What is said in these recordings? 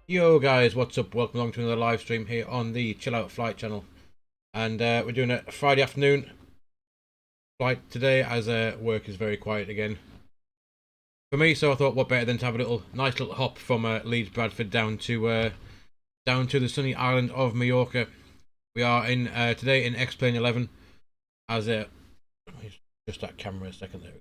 Yo guys, what's up? Welcome along to another live stream here on the Chill Out Flight channel. And we're doing a Friday afternoon flight today as work is very quiet again for me, so I thought what better than to have a nice little hop from Leeds Bradford down to the sunny island of Mallorca. We are in today in X-Plane 11 as just that camera a second there.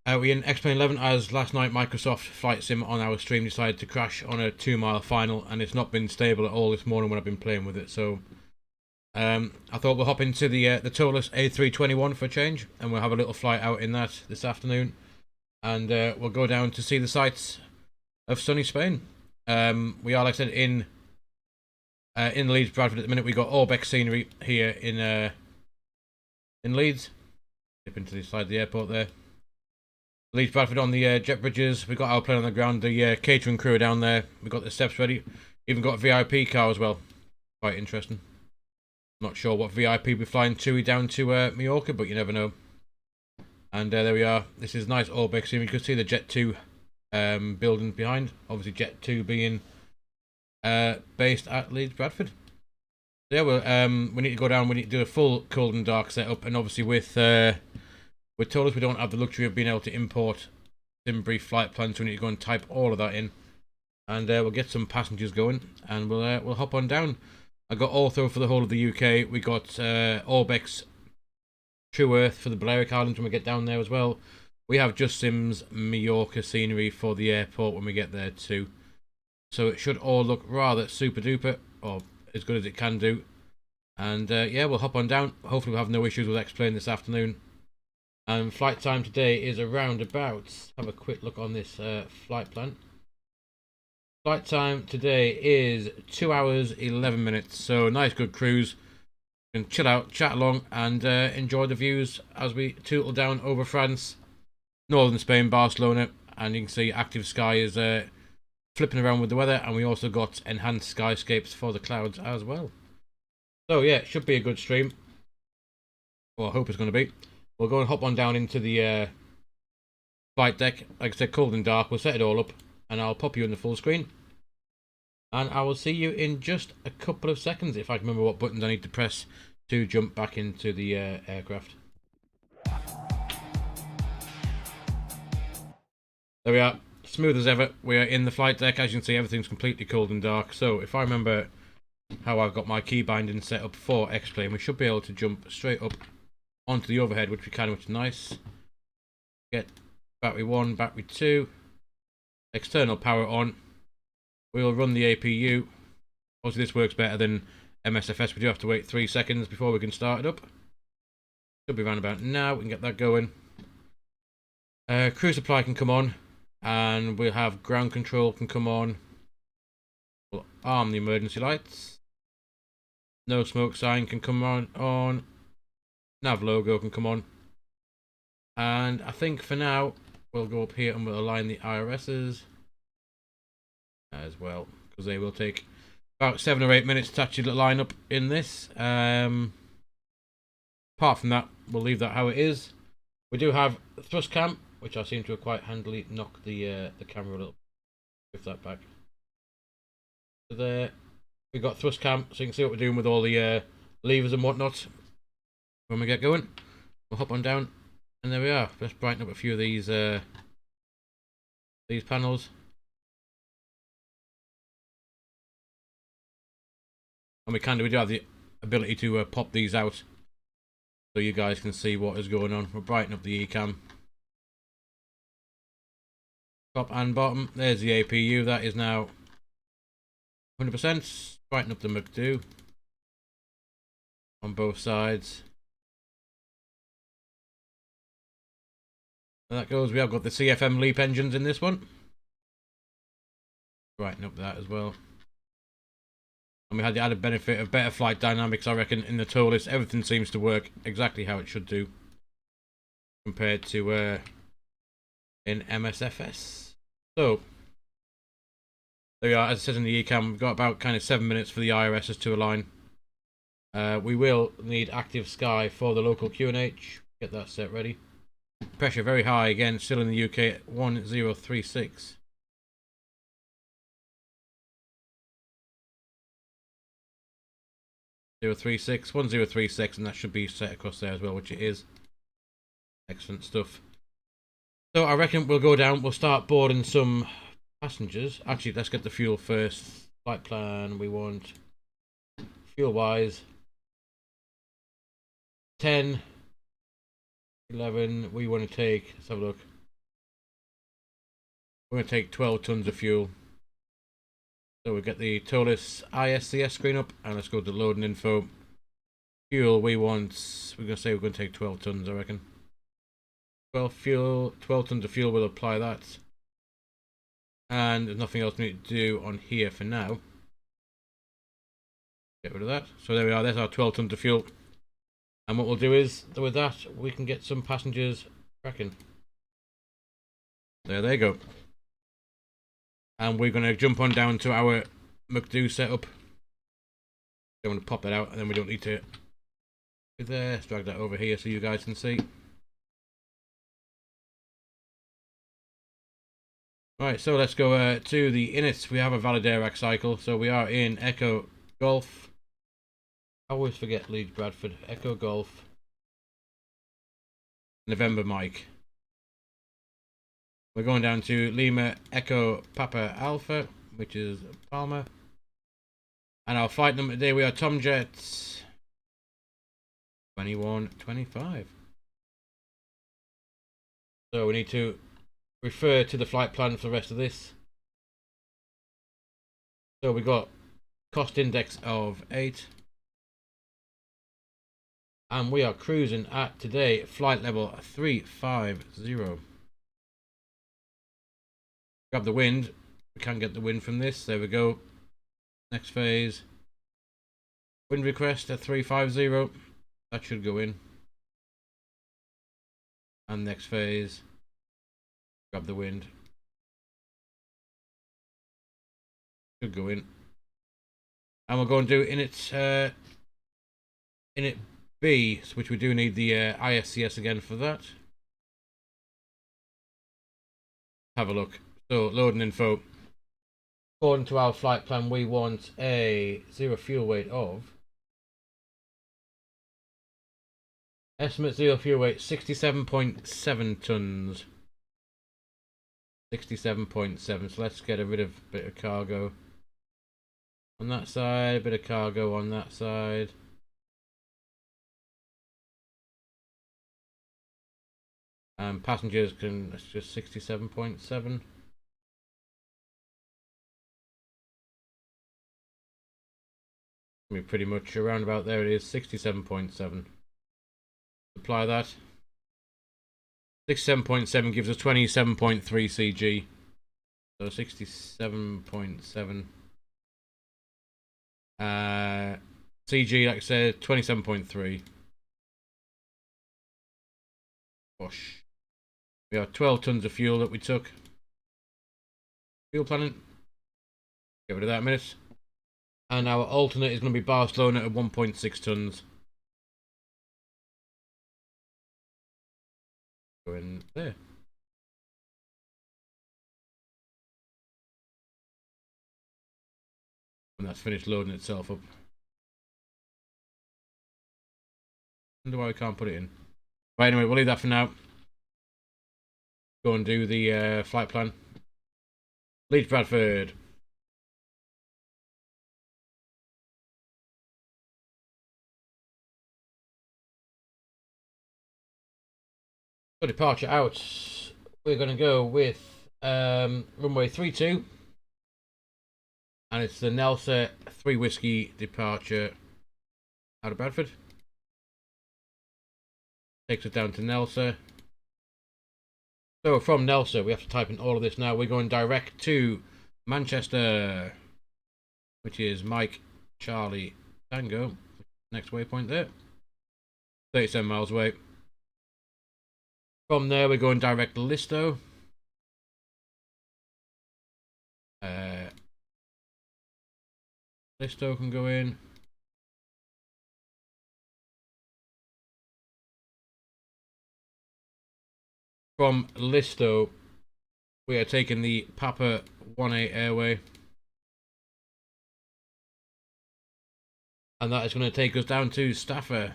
We're in X-Plane 11 as last night Microsoft Flight Sim on our stream decided to crash on a 2-mile final, and it's not been stable at all this morning when I've been playing with it. So I thought we'll hop into the Toliss A321 for a change, and we'll have a little flight out in that this afternoon, and we'll go down to see the sights of sunny Spain. We are, like I said, in Leeds Bradford at the minute. We got ORBX scenery here in Leeds. Dip into the side of the airport there. Leeds Bradford on the jet bridges. We got our plane on the ground. The catering crew are down there. We got the steps ready. Even got a VIP car as well. Quite interesting. Not sure what VIP we're flying down to Mallorca, but you never know. And there we are. This is nice ORBX scene. You can see the Jet 2 building behind. Obviously Jet 2 being based at Leeds Bradford. So yeah, well, we need to go down. We need to do a full cold and dark setup, and obviously with Toliss, we don't have the luxury of being able to import sim brief flight plans, so we need to go and type all of that in, and we'll get some passengers going, and we'll hop on down. I got ortho for the whole of the UK. We got ORBX True Earth for the Balearic Islands when we get down there as well. We have Just Sims Mallorca scenery for the airport when we get there too. So it should all look rather super duper, or as good as it can do. And yeah, we'll hop on down. Hopefully we'll have no issues with X-Plane this afternoon. And flight time today is around about, have a quick look on this flight plan. Flight time today is 2 hours 11 minutes, so nice good cruise. You can chill out, chat along, and enjoy the views as we tootle down over France, northern Spain, Barcelona, and you can see active sky is flipping around with the weather, and we also got enhanced skyscapes for the clouds as well. So yeah, it should be a good stream. Well, I hope it's going to be. We'll go and hop on down into the flight deck. Like I said, cold and dark. We'll set it all up, and I'll pop you in the full screen. And I will see you in just a couple of seconds if I can remember what buttons I need to press to jump back into the aircraft. There we are. Smooth as ever. We are in the flight deck. As you can see, everything's completely cold and dark. So if I remember how I've got my key binding set up for X-Plane, we should be able to jump straight up onto the overhead, which we can, which is nice. Get battery 1, battery 2, external power on. We'll run the APU. Obviously this works better than MSFS. We do have to wait 3 seconds before we can start it up. Should be around about now. We can get that going. Crew supply can come on, and we'll have ground control can come on. We'll arm the emergency lights. No smoke sign can come on. Nav logo can come on, and I think for now we'll go up here and we'll align the IRSs as well, because they will take about 7 or 8 minutes to actually line up in this. Apart from that, we'll leave that how it is. We do have a thrust cam, which I seem to have quite handily knocked the camera a little. Shift that back. So there, we've got thrust cam, so you can see what we're doing with all the levers and whatnot. When we get going, we'll hop on down, and there we are. Let's brighten up a few of these panels. And we do have the ability to pop these out, so you guys can see what is going on. We'll brighten up the eCam. Top and bottom. There's the APU. That is now 100%. Brighten up the McDo on both sides. And that goes, we have got the CFM LEAP engines in this one. Brighten up that as well. And we had the added benefit of better flight dynamics, I reckon, in the Toliss. Everything seems to work exactly how it should do, compared to in MSFS. So, there we are. As I said in the eCam, we've got about kind of 7 minutes for the IRSs to align. We will need active sky for the local QNH. Get that set ready. Pressure very high again, still in the UK at 1036. 036, 1036, and that should be set across there as well, which it is. Excellent stuff. So I reckon we'll go down, we'll start boarding some passengers. Actually, let's get the fuel first. Flight plan, we want fuel wise 10, 11, we want to take, let's have a look. We're going to take 12 tons of fuel. So we get the Toliss ISCS screen up, and let's go to loading info. Fuel, we're going to say we're going to take 12 tons, I reckon. 12 tons of fuel, we'll apply that. And there's nothing else we need to do on here for now. Get rid of that. So there we are, there's our 12 tons of fuel. And what we'll do is, with that, we can get some passengers cracking. There they go. And we're going to jump on down to our McDo setup. Don't want to pop that out, and then we don't need to do there. Let's drag that over here so you guys can see. Right, so let's go to the inits. We have a valid air cycle, so we are in Echo Golf. I always forget Leeds Bradford. Echo Golf. November Mike. We're going down to Lima Echo Papa Alpha, which is Palma. And our flight number today, we are Tomjet 2125. So we need to refer to the flight plan for the rest of this. So we got cost index of 8. And we are cruising at today flight level 350. Grab the wind. We can get the wind from this. There we go. Next phase. Wind request at 350. That should go in. And next phase. Grab the wind. Should go in. And we're going to do init B, which we do need the ISCS again for that. Have a look. So, loading info. According to our flight plan, we want a zero fuel weight of. Estimate zero fuel weight 67.7 tons. 67.7. So let's get rid of a bit of cargo on that side, a bit of cargo on that side. And passengers can, that's just 67.7. Pretty much around about there it is, 67.7. Apply that. 67.7 gives us 27.3 CG. So 67.7. CG, like I said, 27.3. Gosh. We have 12 tons of fuel that we took. Fuel planning. Get rid of that in a minute. And our alternate is going to be Barcelona at 1.6 tons. Go in there. And that's finished loading itself up. Wonder why we can't put it in. Right, anyway, we'll leave that for now. Go and do the flight plan. Leeds Bradford. So departure out. We're going to go with runway 32. And it's the Nelsa 3 Whiskey departure out of Bradford. Takes us down to Nelsa. So from Nelsa, we have to type in all of this now. We're going direct to Manchester, which is Mike Charlie Tango. Next waypoint there. 37 miles away. From there, we're going direct to Listo. Listo can go in. From Listo, we are taking the Papa 18 Airway. And that is going to take us down to Stafford.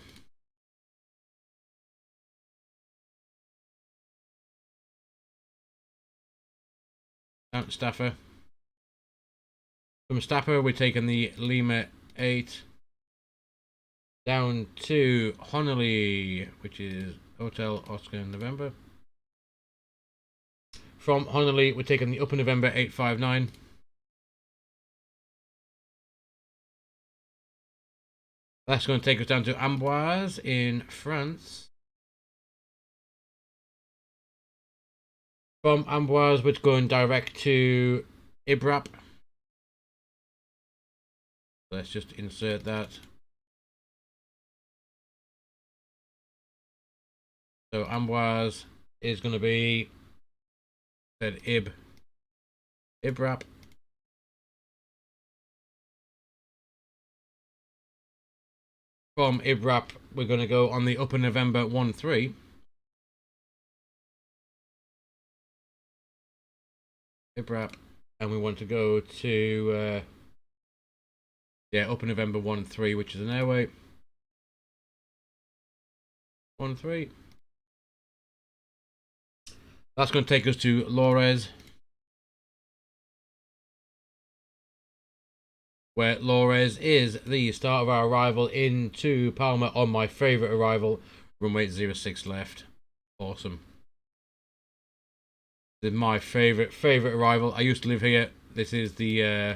Down to Stafford. From Stafford, we're taking the Lima 8 down to Honolulu, which is Hotel Oscar November. From Honolulu, we're taking the Upper November 859. That's going to take us down to Amboise in France. From Amboise, we're going direct to Ibrap. Let's just insert that. So Amboise is going to be Ibrap. From Ibrap, we're going to go on the Upper November 13. Ibrap, and we want to go to Upper November 13, which is an airway. 13. That's going to take us to Lores, where Lores is the start of our arrival into Palma on my favourite arrival, runway 06 left. Awesome. This is my favourite arrival. I used to live here. This is the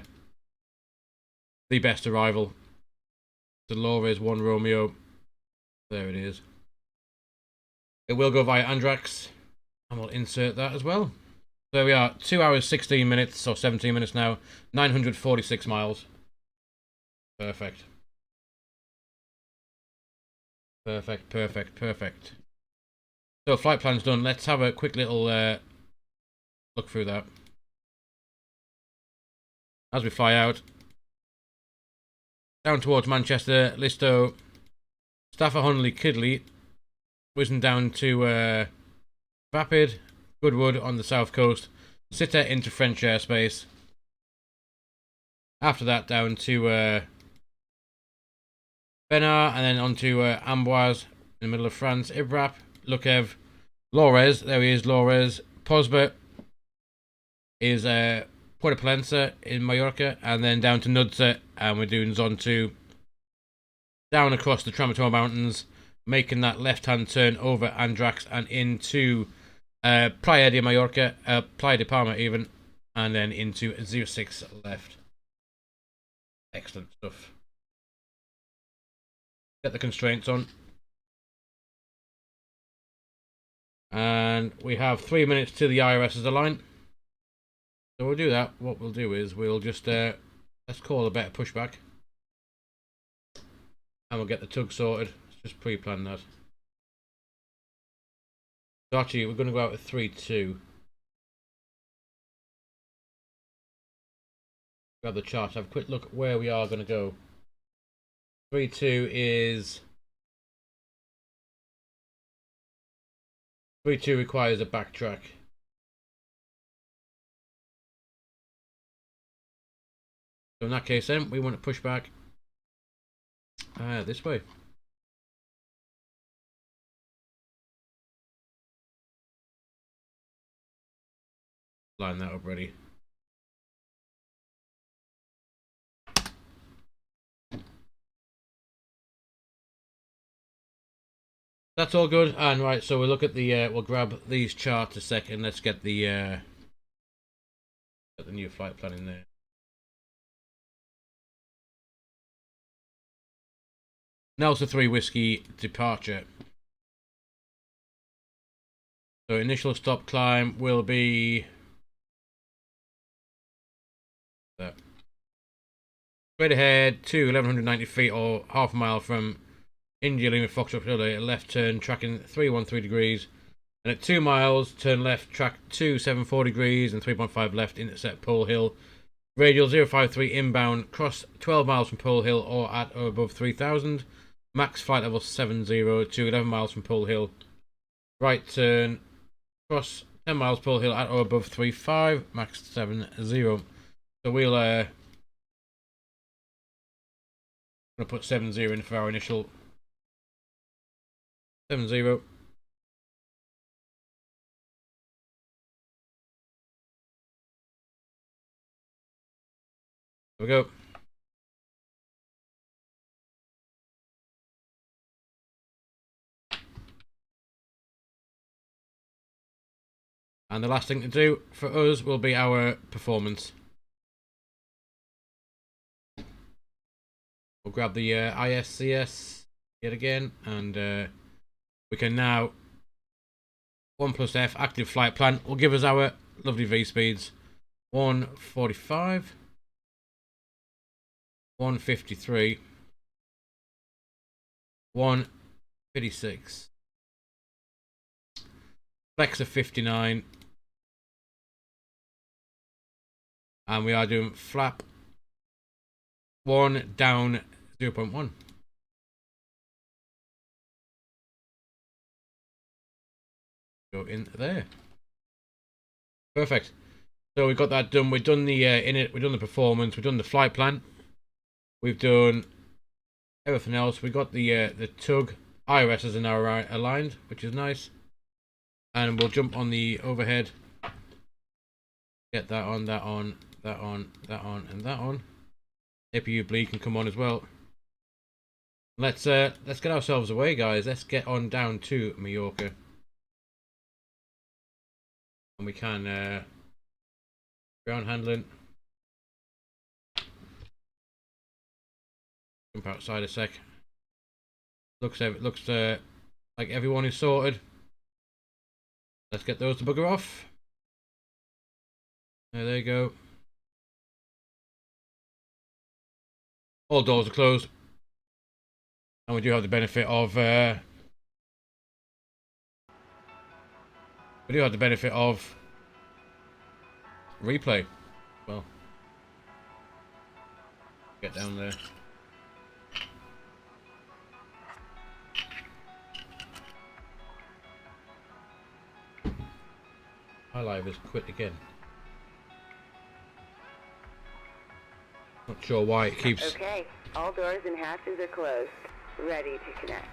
best arrival. The Lores 1 Romeo. There it is. It will go via Andrax, and we'll insert that as well. There we are, 2 hours 16 minutes, or 17 minutes now, 946 miles. Perfect. Perfect. So flight plan's done. Let's have a quick little look through that. As we fly out, down towards Manchester, Listo, Stafford, Honolulu, Kidley, whizzing down to Vapid, Goodwood on the south coast, Sitter into French airspace. After that, down to Benar, and then on to Amboise in the middle of France, Ibrap, Lukev, Lores, there he is, Lores, Posba is Puerto Palenza in Mallorca, and then down to Nudza, and we're doing Zone 2 down across the Tramotor Mountains, making that left-hand turn over Andrax and into Playa de Mallorca, Playa de Palma even, and then into 06 left. Excellent stuff. Get the constraints on. And we have 3 minutes to the IRS's align. So we'll do that. What we'll do is we'll just, let's call a better pushback. And we'll get the tug sorted. Let's just pre-plan that. So actually, we're going to go out with 3-2. Grab the chart, have a quick look at where we are going to go. 3-2 is... 3-2 requires a backtrack. So in that case then, we want to push back this way. Line that up ready. That's all good. And right, so we'll look at the we'll grab these charts a second. Let's get the new flight plan in there. Nelsa 3 Whiskey departure. So initial stop climb will be that. Straight ahead to 1190 feet or half a mile from India Lima Foxtrot Hotel, left turn tracking 313 degrees, and at 2 miles turn left track 2740 degrees and 3.5 left intercept Pole Hill. Radial 053 inbound, cross 12 miles from Pole Hill or at or above 3000. Max flight level 70 to 11 miles from Pole Hill. Right turn, cross 10 miles Pole Hill at or above 35, max 70. So we'll I'm going to put 70 in for our initial 70. There we go. And the last thing to do for us will be our performance. We'll grab the ISCS yet again, and we can now 1+F active flight plan will give us our lovely V speeds: 145, 153, 156, flex of 59, and we are doing flap 1 down 0.1. Go in there. Perfect. So we got that done. We've done the we've done the performance. We've done the flight plan. We've done everything else. We got the tug IRSs are now aligned, which is nice. And we'll jump on the overhead. Get that on, that on, that on, that on, and that on. APU bleed can come on as well. Let's get ourselves away, guys. Let's get on down to Mallorca. And we can ground handling. Jump outside a sec. Looks like everyone is sorted. Let's get those to bugger off. There you go. All doors are closed. And we do have the benefit of replay. Well, get down there. My live has quit again. Not sure why it keeps. Okay, all doors and hatches are closed. Ready to connect.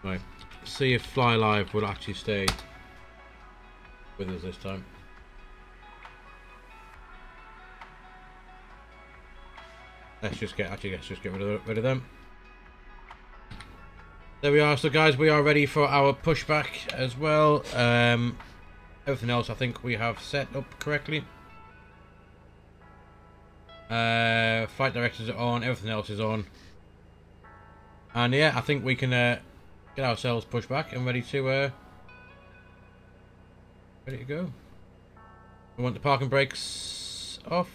Right. See if Fly Live will actually stay with us this time. Let's just get rid of them. There we are. So guys, we are ready for our pushback as well. Everything else I think we have set up correctly. Flight directors are on, everything else is on. And yeah, I think we can get ourselves pushed back and ready to go. We want the parking brakes off.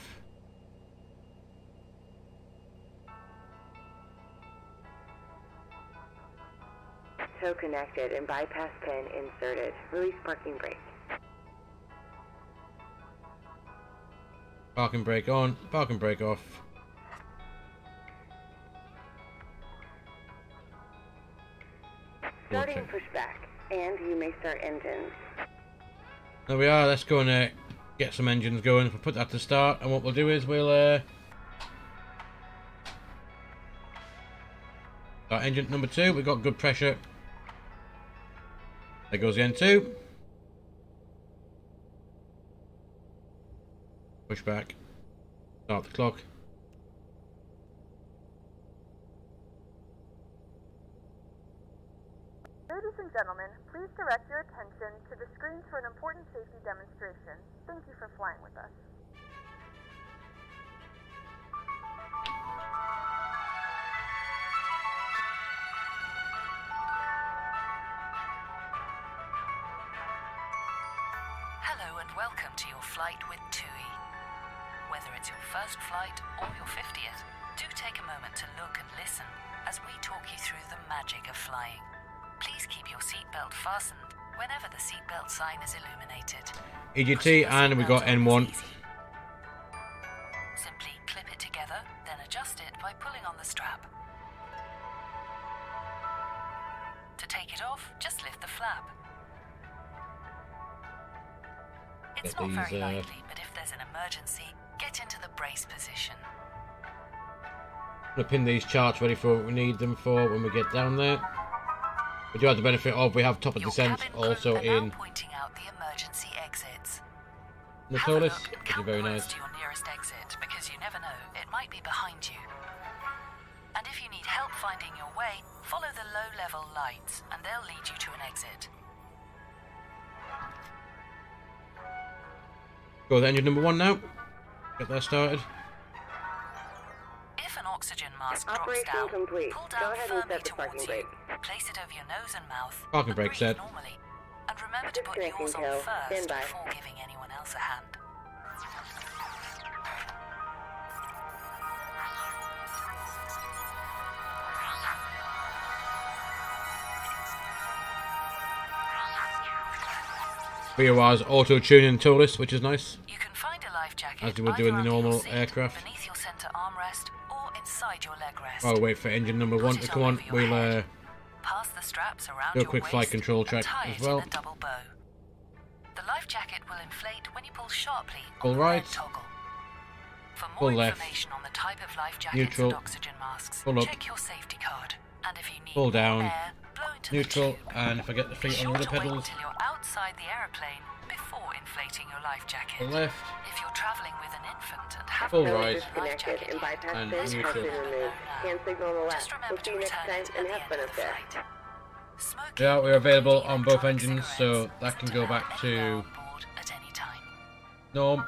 Tow connected and bypass pin inserted. Release parking brake. Parking brake on, parking brake off. Starting pushback, and you may start engines. There we are. Let's go and get some engines going. We'll put that to start, and what we'll do is we'll start engine number 2. We've got good pressure. There goes the N2. Push back. Start the clock. Ladies and gentlemen, please direct your attention to the screens for an important safety demonstration. Thank you for flying with us. Hello and welcome to your flight with TUI. Whether it's your first flight or your 50th, do take a moment to look and listen as we talk you through the magic of flying. Please keep your seatbelt fastened whenever the seatbelt sign is illuminated. EGT, and we got N1. Simply clip it together, then adjust it by pulling on the strap. To take it off, just lift the flap. It's not very very likely, but if there's an emergency, get into the brace position. I'm going to pin these charts ready for what we need them for when we get down there. We do have the benefit of we have top of descent also in pointing out the emergency exits. the Toliss, which is very nice. To your nearest exit, because you never know, it might be behind you. And if you need help finding your way, follow the low-level lights, and they'll lead you to an exit. Go with engine number 1 now. Get that started. If an oxygen mask drops Operation down, complete. pull Go down ahead and firmly set the parking towards you. brake. Place it over your nose and mouth. Parking and brake breathe set. normally. And remember to put Disconnecting yours on tail. first Stand by. before giving anyone else a hand. VOR's auto-tuning Toliss, which is nice. You can find a life jacket As you would do in the either normal under your seat, aircraft. beneath your center armrest, or inside your leg rest. I'll wait for engine number 1 to come on. We'll Pass the straps around do a your quick flight waist control and check tie as it well. in a double bow. The life jacket will inflate when you pull sharply Pull on the right. red toggle. For Pull more left. information on the type of life jackets Neutral. and oxygen masks, Pull up. check your safety card. And if you need Pull more down. air, blow into Neutral, the tube. and if I get the Be feet sure on the to wait pedals, until you're outside the aeroplane before inflating your life jacket. pull left, If you're traveling with an infant and have Pull a right. life Disconnected jacket and bypass And pin has neutral. been removed. Hand signal on the left. just remember We'll to see you next return time it and at have the fun end up of the there. flight. Smoking, yeah, we're available including on both electronic engines, so cigarettes, that can is go allowed back anywhere to on board at any time. norm,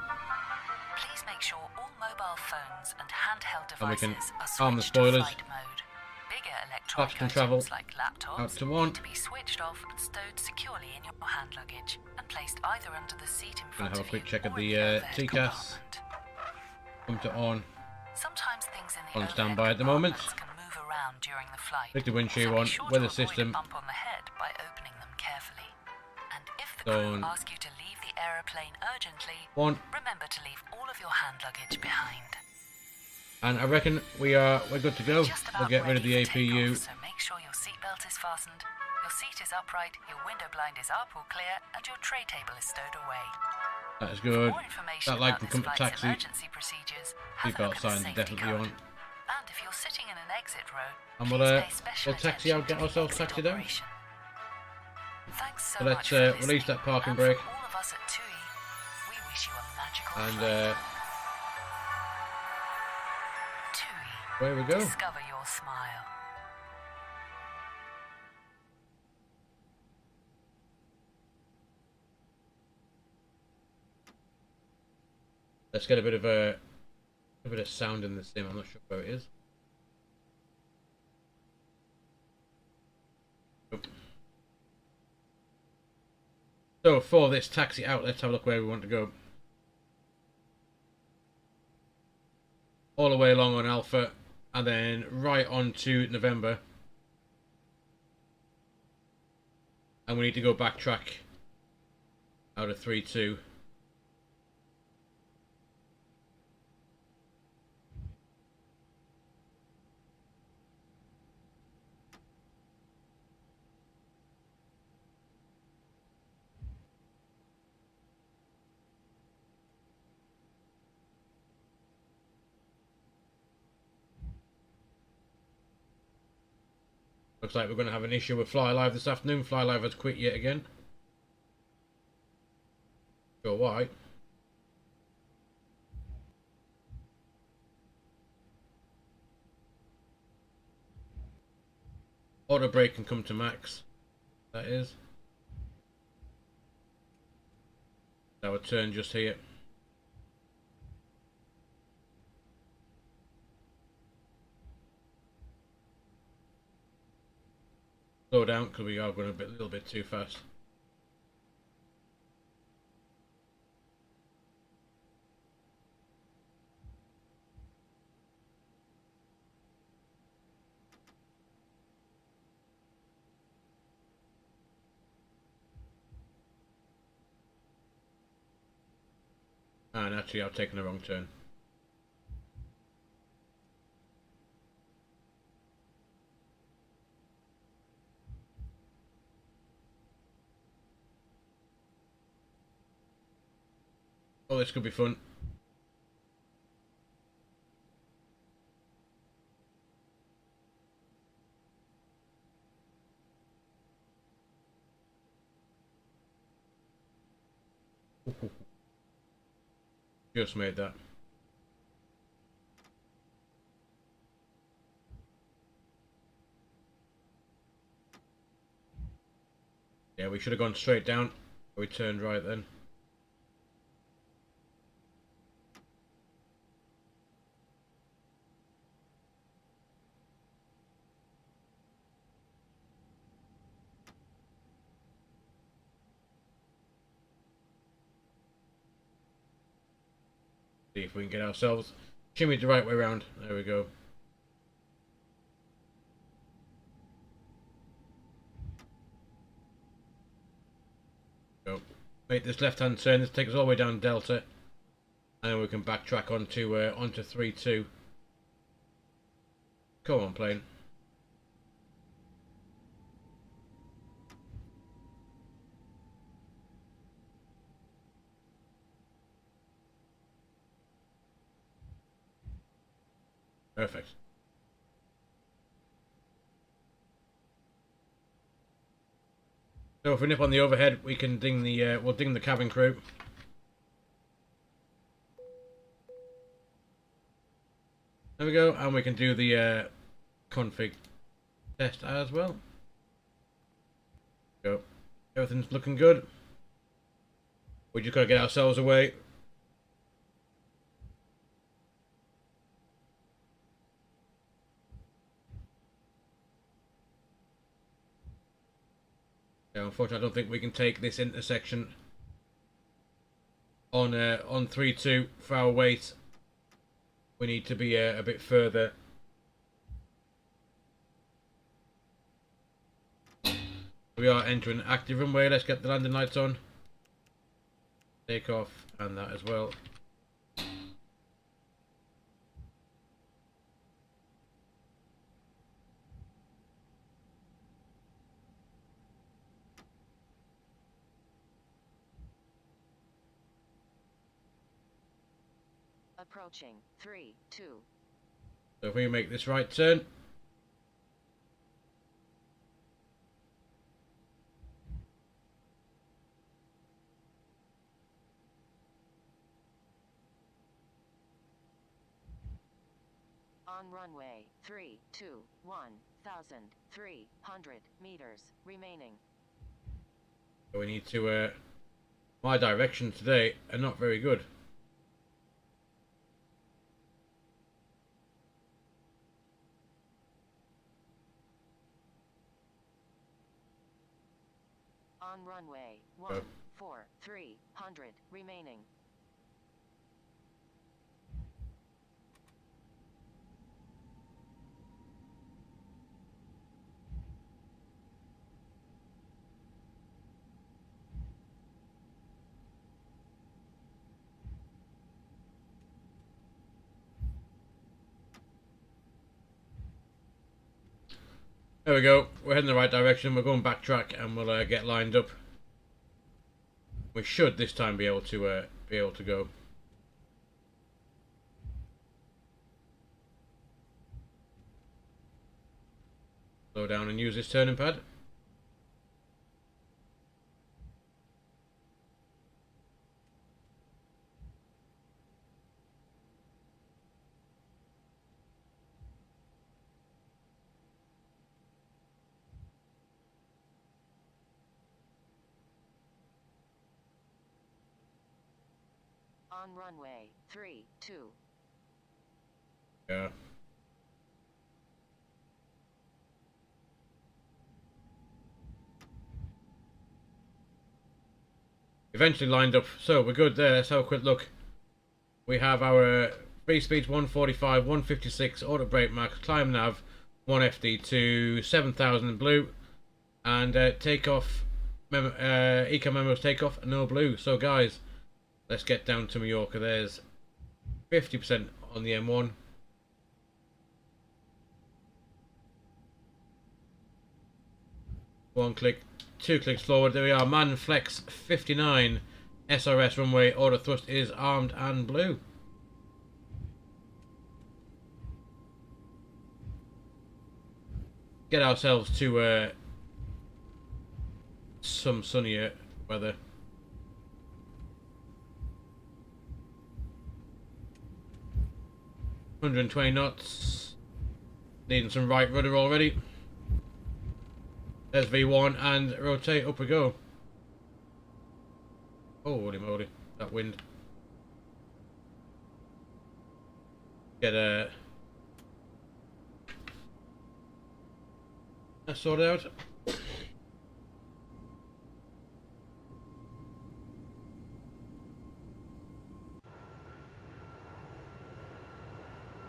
Please make sure all mobile phones and handheld and we can devices are arm the switched to spoilers. flight mode. Bigger Flaps electronic can travel items like laptops out to 1. need to be switched off and stowed securely in your hand luggage and placed either under the seat in front have a of quick you check of or the, in overhead TCAS. compartment. Come to on. Sometimes things in the On overhead standby at the moment. compartments can move around during the flight. Click the windshield so be on, sure to weather avoid system. a bump on the head by opening them carefully. And if the Done. crew ask you to leave the aeroplane urgently, 1. remember to leave all of your hand luggage behind. And I reckon we're good to go. Just about We'll get rid of the ready for APU. takeoff, so make sure your seatbelt is fastened, your seat is upright, your window blind is up or clear, and your tray table is stowed away. That is good. For more information That light about can this come to flight's taxi. emergency procedures, have a Seatbelt look at the signs safety definitely code. on. And if you're sitting in an exit row, And please we'll pay special taxi attention out, get to the ourselves exit taxied out. operation. Thanks so So much let's for release listening, that parking and brake. from all of us at TUI, we wish you a magical And flight. TUI, away we go. discover your smile. Let's get a bit of sound in the sim. I'm not sure where it is. Nope. So for this taxi out, let's have a look where we want to go. All the way along on Alpha, and then right on to November. And we need to go backtrack out of 3-2. Looks like we're going to have an issue with Fly Live this afternoon. Fly Live has quit yet again. Sure why. Auto brake can come to max. That is. Our turn just here. Slow down because we are going a little bit too fast. And actually I've taken the wrong turn. Oh, this could be fun. Just made that. Yeah, we should have gone straight down. We turned right then. See if we can get ourselves shimmied the right way around. There we go. Go. Make this left-hand turn. This takes us all the way down Delta, and then we can backtrack onto 3-2. Come on, plane. Perfect. So if we nip on the overhead, we can ding the we'll ding the cabin crew. There we go, and we can do the config test as well. Go. Everything's looking good. We just gotta get ourselves away. Yeah, unfortunately, I don't think we can take this intersection on 3-2 for our weight. We need to be a bit further. We are entering active runway. Let's get the landing lights on. Take off, and that as well. Approaching 3-2. So if we make this right turn. On runway 321, 1,300 meters remaining. So we need to my directions today are not very good. On runway 300 remaining. There we go. We're heading the right direction. We're going backtrack, and we'll get lined up. We should this time be able to go. Slow down and use this turning pad. On runway 3-2. Yeah. Eventually lined up, so we're good there. Let's have a quick look. We have our free speeds 145, 156, auto brake max, climb nav, 1FD to 7,000 in blue, and takeoff, eco memos takeoff, no blue. So guys, let's get down to Mallorca. There's 50% on the M1. One click, two clicks forward. There we are. Man flex 59 SRS runway auto thrust is armed and blue. Get ourselves to some sunnier weather. $120 knots. Needing some right rudder already. There's V1 and rotate, up we go. Holy moly, that wind. Get that sorted out.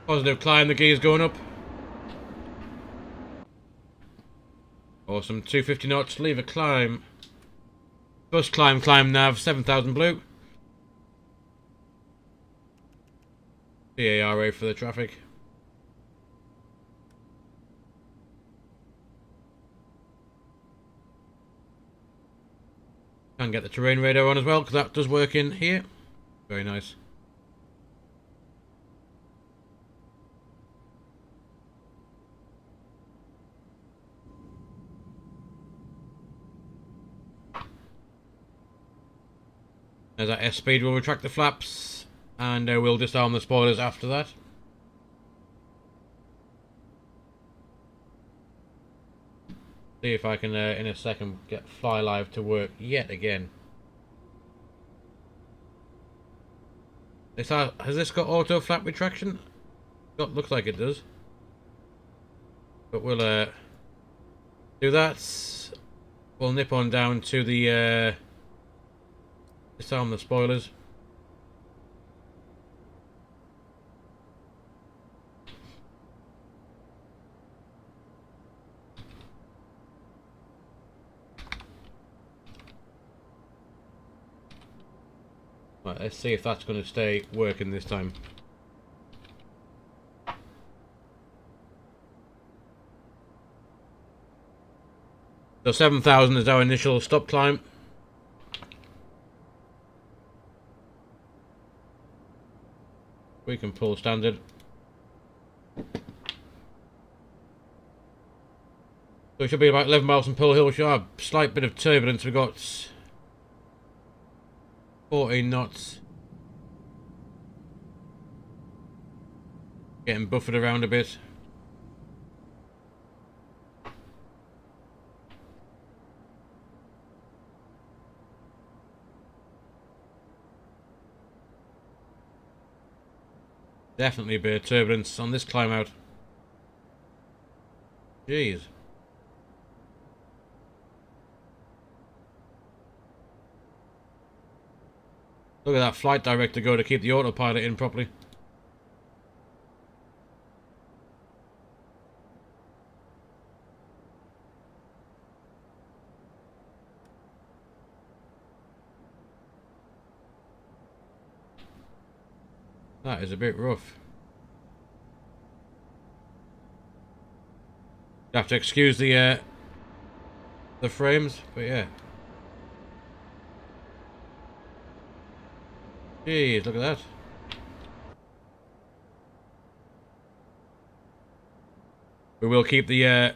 Positive climb, the gear's going up. Awesome, 250 knots, leave a climb. First climb nav, 7,000 blue. PARA for the traffic. Can get the terrain radar on as well, because that does work in here. Very nice. There's that S speed, we'll retract the flaps, and we'll disarm the spoilers after that. See if I can, in a second, get Fly Live to work yet again. Has this got auto flap retraction? Looks like it does. But we'll do that. We'll nip on down to the disarm the spoilers. Right, let's see if that's going to stay working this time. So 7,000 is our initial stop climb. We can pull standard. So it should be about 11 miles from Pull Hill. We should have a slight bit of turbulence. We've got 14 knots. Getting buffered around a bit. Definitely a bit of turbulence on this climb out. Jeez. Look at that flight director go to keep the autopilot in properly. That is a bit rough. You have to excuse the frames, but yeah. Jeez, look at that. We will keep the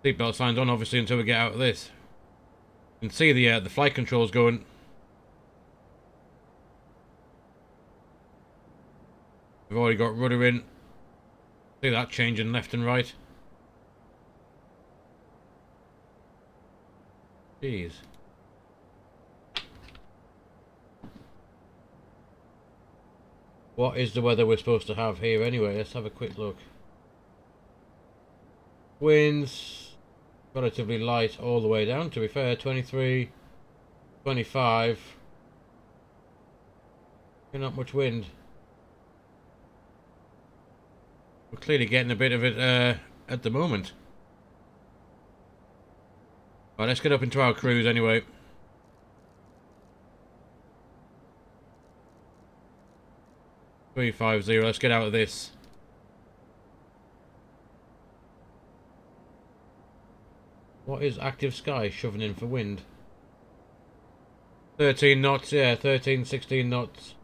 seatbelt signs on, obviously, until we get out of this. You can see the flight controls going. We've already got rudder in. See that changing left and right. Jeez. What is the weather we're supposed to have here anyway? Let's have a quick look. Winds relatively light all the way down, to be fair. 23, 25. Not much wind. We're clearly getting a bit of it at the moment. Right, let's get up into our cruise anyway. $350, let's get out of this. What is active sky shoving in for wind? 13 knots, yeah, 13, 16 knots.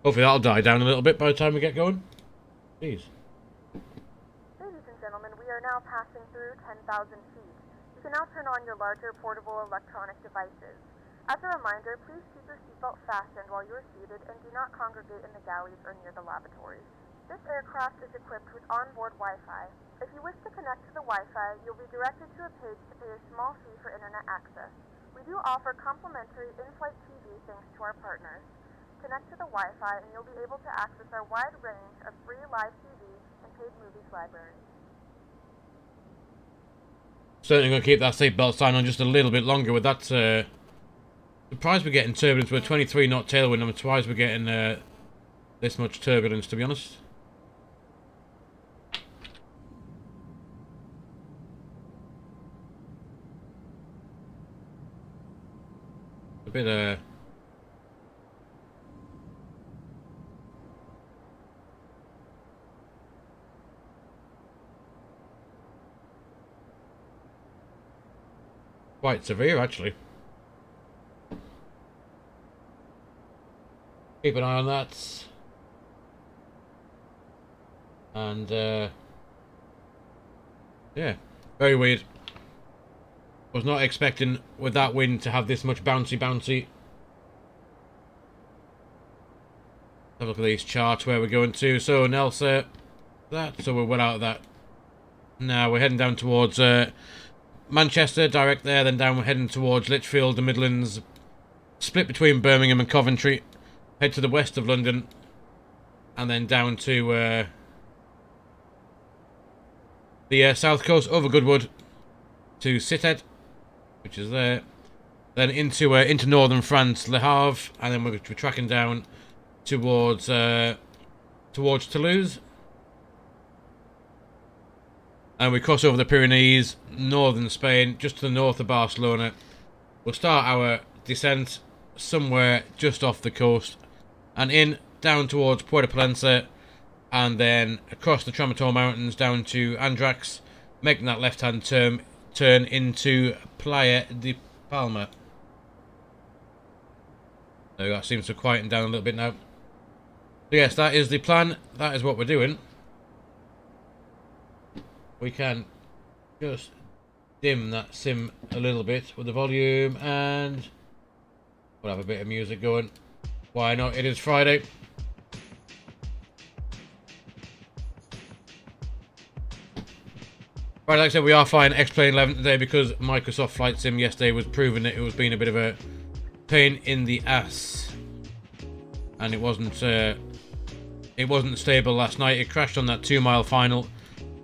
Hopefully that'll die down a little bit by the time we get going. Jeez. Ladies and gentlemen, we are now passing through 10,000 feet. You can now turn on your larger portable electronic devices. As a reminder, please keep your seatbelt fastened while you are seated and do not congregate in the galleys or near the lavatories. This aircraft is equipped with onboard Wi-Fi. If you wish to connect to the Wi-Fi, you'll be directed to a page to pay a small fee for internet access. We do offer complimentary in-flight TV thanks to our partners. Connect to the Wi-Fi and you'll be able to access our wide range of free live TV and paid movies library. Certainly going to keep that seatbelt sign on just a little bit longer with that. Surprised we're getting turbulence with a 23 knot tailwind. I'm surprised we're getting this much turbulence, to be honest. A bit quite severe, actually. Keep an eye on that. And, yeah, very weird. Was not expecting with that wind to have this much bouncy. Have a look at these charts where we're going to. So, Nelson, so we're well out of that. Now we're heading down towards Manchester, direct there, then down we're heading towards Lichfield, the Midlands, split between Birmingham and Coventry, head to the west of London, and then down to the south coast over Goodwood to Sithead, which is there, then into northern France, Le Havre, and then we're tracking down towards Toulouse. And we cross over the Pyrenees, northern Spain, just to the north of Barcelona. We'll start our descent somewhere just off the coast and down towards Puerto Palencia, and then across the Tramotor Mountains down to Andrax, making that left-hand turn into Playa de Palma. So that seems to quieten down a little bit now. So yes, that is the plan. That is what we're doing. We can just dim that sim a little bit with the volume, and we'll have a bit of music going. Why not? It is Friday. Right, like I said, we are flying X-Plane 11 today because Microsoft Flight Sim yesterday was proving that it was being a bit of a pain in the ass, and it wasn't stable last night. It crashed on that 2-mile final,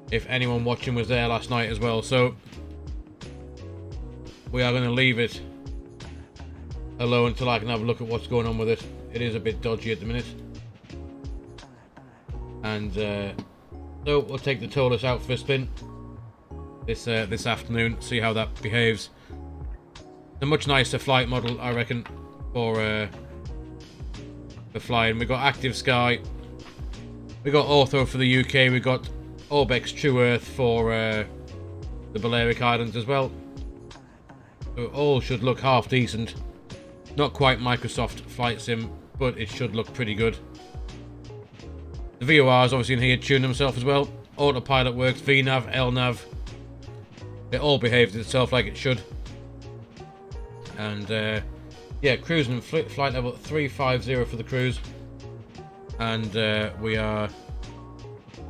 if anyone watching was there last night as well. So we are going to leave it alone until I can have a look at what's going on with it. It is a bit dodgy at the minute, and so we'll take the Toliss out for a spin this afternoon, see how that behaves. A much nicer flight model, I reckon, for flying. We got Active Sky, we got Ortho for the UK, we got ORBX True Earth for the Balearic Islands as well. So it all should look half decent. Not quite Microsoft Flight Sim, but it should look pretty good. The VORs obviously in here tune themselves as well. Autopilot works, VNAV, LNAV. It all behaves itself like it should. And yeah, cruising flight level 350 for the cruise. And we are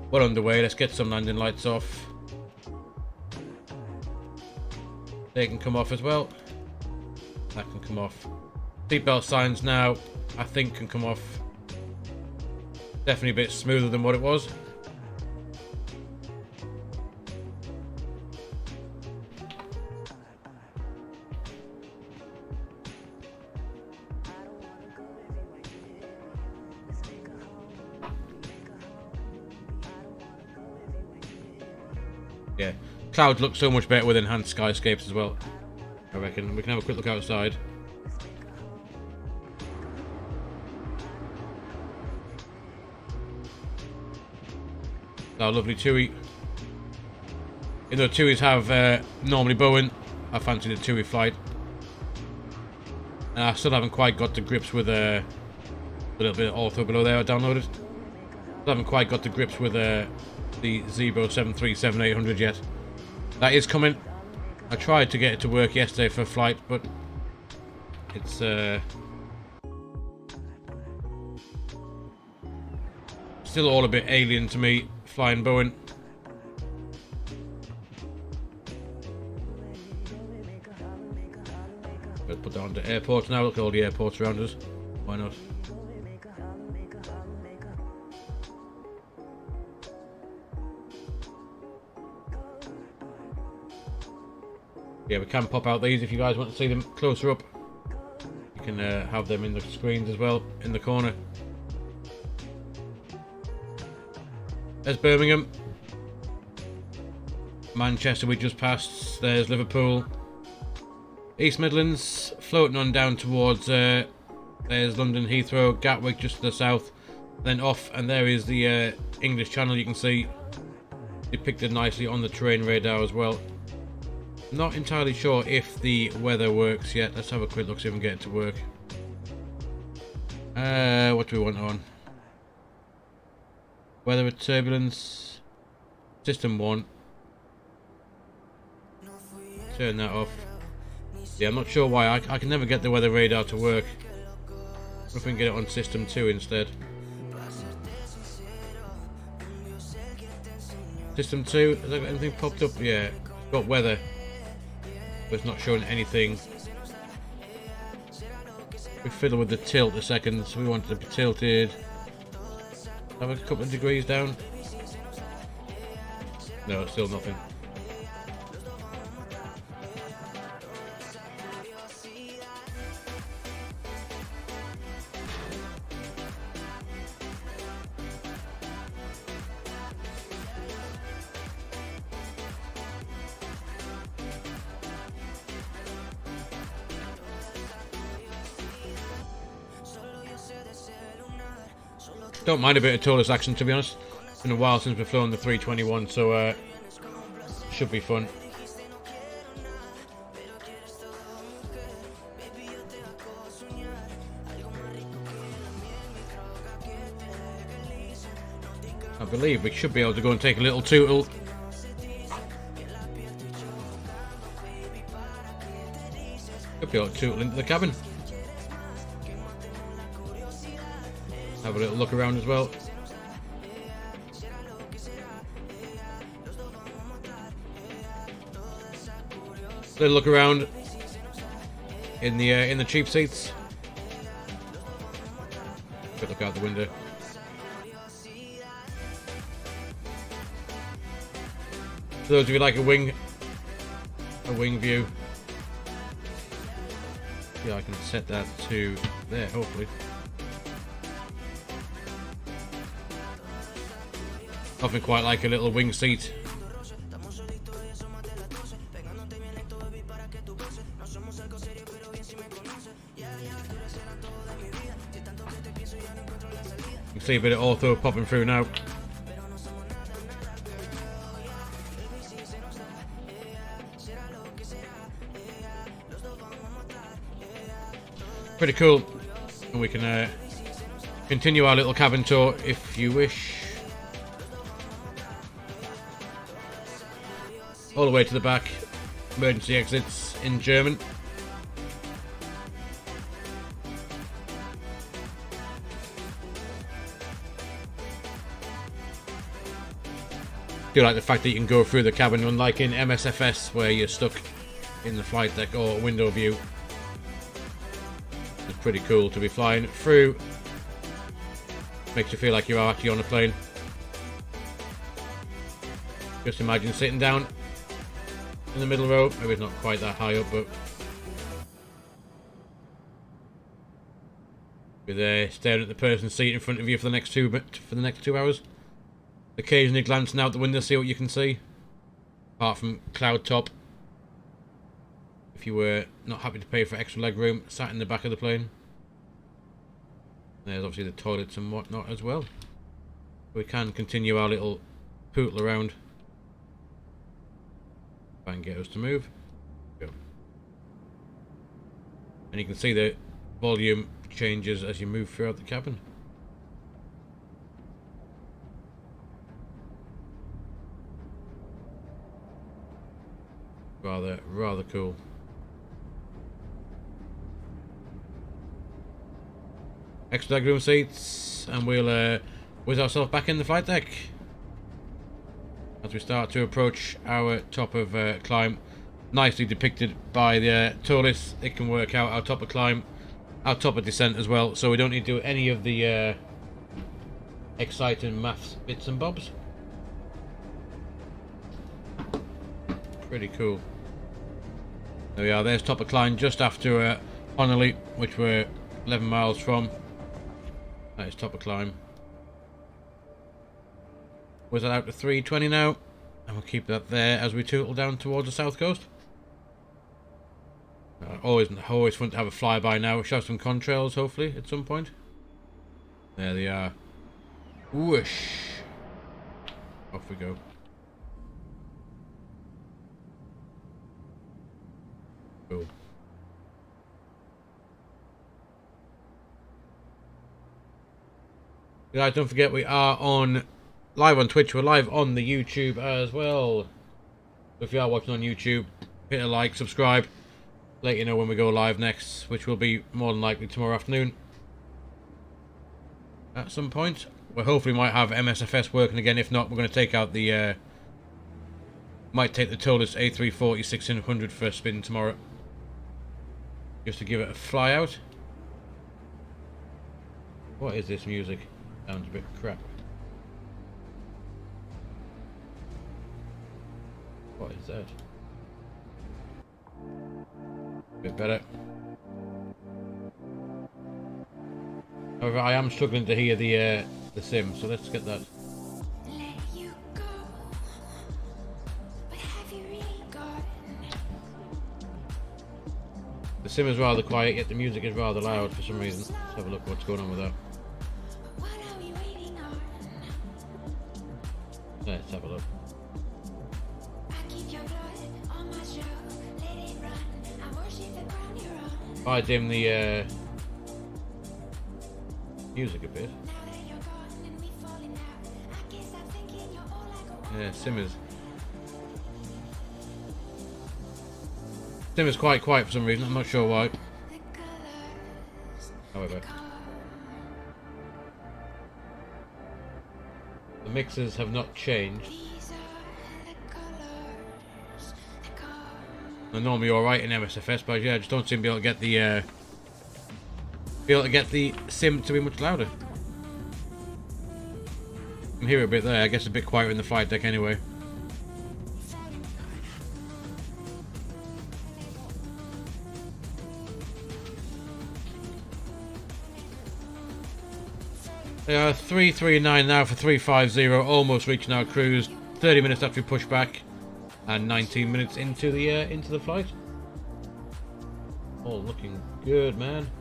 well underway. Let's get some landing lights off. They can come off as well. That can come off. Seatbelt signs now, I think, can come off. Definitely a bit smoother than what it was. Yeah, clouds look so much better with enhanced skyscapes as well. I reckon we can have a quick look outside. Our lovely TUI. Even though TUIs have normally Boeing, I fancy the TUI flight. And I still haven't quite got to grips with a little bit of ortho below there I downloaded. Still haven't quite got to grips with the Zebro 737-800 yet. That is coming. I tried to get it to work yesterday for a flight, but it's still all a bit alien to me, flying Boeing. Let's put that onto airports now. Look at all the airports around us. Why not? Yeah, we can pop out these if you guys want to see them closer up. You can have them in the screens as well, in the corner. There's Birmingham. Manchester we just passed. There's Liverpool. East Midlands floating on down towards there's London Heathrow, Gatwick just to the south, then off, and there is the English Channel. You can see depicted nicely on the terrain radar as well. Not entirely sure if the weather works yet. Let's have a quick look, see if we can get it to work. What do we want on? Weather with turbulence. System 1. Turn that off. Yeah, I'm not sure why. I can never get the weather radar to work. If we can get it on System 2 instead. System 2, has there got anything popped up? Yeah, it's got weather. But it's not showing anything. We fiddle with the tilt a second, so we want it to be tilted. Have a couple of degrees down. No, still nothing. Don't mind a bit of Toliss action, to be honest. It's been a while since we've flown the 321, so should be fun. I believe we should be able to go and take a little tootle. Should be able to tootle into the cabin. Have a little look around as well. Little look around in the cheap seats. Quick look out the window. For those of you like a wing view, yeah, I can set that to there. Hopefully. Nothing quite like a little wing seat. You can see a bit of ortho popping through now. Pretty cool. And we can continue our little cabin tour if you wish. All the way to the back. Emergency exits in German. Do like the fact that you can go through the cabin, unlike in MSFS where you're stuck in the flight deck or window view. It's pretty cool to be flying through. Makes you feel like you are actually on a plane. Just imagine sitting down in the middle row. Maybe it's not quite that high up, but you're there staring at the person's seat in front of you for the next 2 hours. Occasionally glancing out the window, see what you can see. apart from cloud top. If you were not happy to pay for extra leg room, sat in the back of the plane. There's obviously the toilets and whatnot as well. We can continue our little pootle around. Try and get us to move. Go. And you can see the volume changes as you move throughout the cabin. Rather cool. Extra legroom seats, and we'll whiz ourselves back in the flight deck as we start to approach our top of climb. Nicely depicted by the Toliss. It can work out our top of climb, our top of descent as well, so we don't need to do any of the exciting maths bits and bobs. Pretty cool. There we are, there's top of climb just after Honolulu, which we're 11 miles from. That is top of climb. Was that out to 320 now? And we'll keep that there as we tootle down towards the south coast. Always fun to have a flyby now. Show some contrails hopefully at some point. There they are. Whoosh. Off we go. Cool. Guys, don't forget we are live on Twitch. We're live on the YouTube as well. So if you are watching on YouTube, hit a like, subscribe, let you know when we go live next, which will be more than likely tomorrow afternoon at some point. We hopefully might have MSFS working again. If not, we're going to take out the might take the Toliss A340 1600 for a spin tomorrow, just to give it a fly out. What is this music? Sounds a bit crap. What is that? A bit better. However, I am struggling to hear the sim, so let's get that. The sim is rather quiet, yet the music is rather loud for some reason. Let's have a look what's going on with that. Let's have a look. If I dim the music a bit. Yeah, sim is quite quiet for some reason. I'm not sure why. However, the mixers have not changed. They're normally alright in MSFS, but yeah, I just don't seem to be able to get the sim to be much louder. I can hear it a bit there. I guess a bit quieter in the flight deck anyway. They are 339 now for 350, almost reaching our cruise. 30 minutes after we push back, and 19 minutes into the flight. All looking good, man.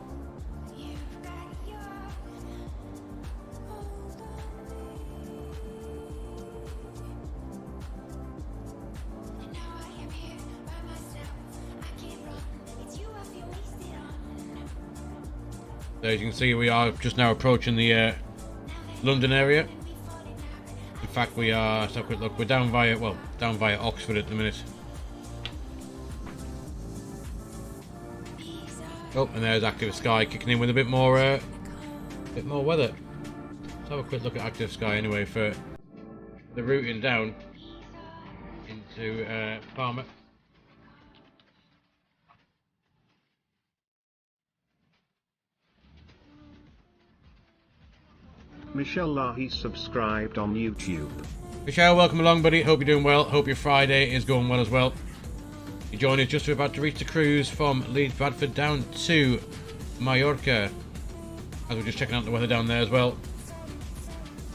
So as you can see, we are just now approaching the London area. In fact, we are. Let's have a quick look. We're down via Oxford at the minute. Oh, and there's Active Sky kicking in with a bit more weather. Let's have a quick look at Active Sky anyway for the routing down into Palma. Michelle Lahi subscribed on YouTube. Michelle, welcome along, buddy. Hope you're doing well. Hope your Friday is going well as well. You join us just about to reach the cruise from Leeds Bradford down to Mallorca. As we're just checking out the weather down there as well.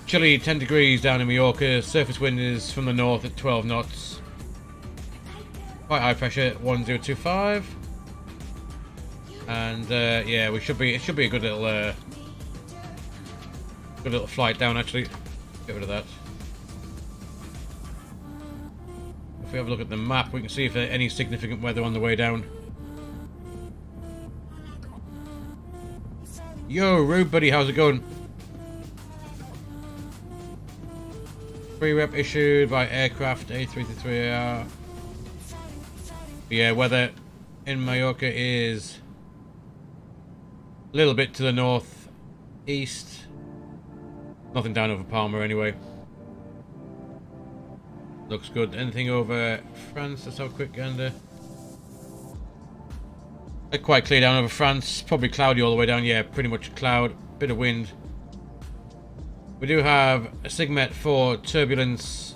Chilly, 10 degrees down in Mallorca. Surface wind is from the north at 12 knots. Quite high pressure, 1025. And yeah, it should be a good little flight down actually. Get rid of that. If we have a look at the map, we can see if there's any significant weather on the way down. Yo, Rube buddy, how's it going? Free rep issued by aircraft A323. Yeah, weather in Mallorca is a little bit to the north east. Nothing down over Palma anyway. Looks good. Anything over France? Let's have a quick gander. Quite clear down over France. Probably cloudy all the way down. Yeah, pretty much cloud. Bit of wind. We do have a Sigmet 4 turbulence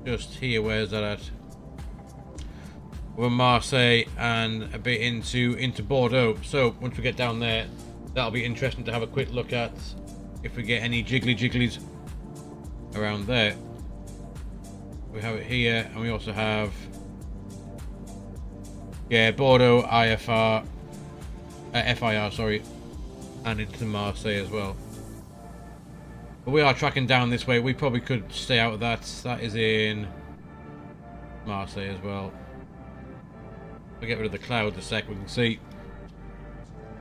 just here. Where's that at? Over Marseille and a bit into Bordeaux. So once we get down there, that'll be interesting to have a quick look at if we get any jigglies around there. We have it here, and we also have Bordeaux FIR, sorry, and into Marseille as well. But we are tracking down this way. We probably could stay out of that. That is in Marseille as well. We'll get rid of the clouds a sec, we can see.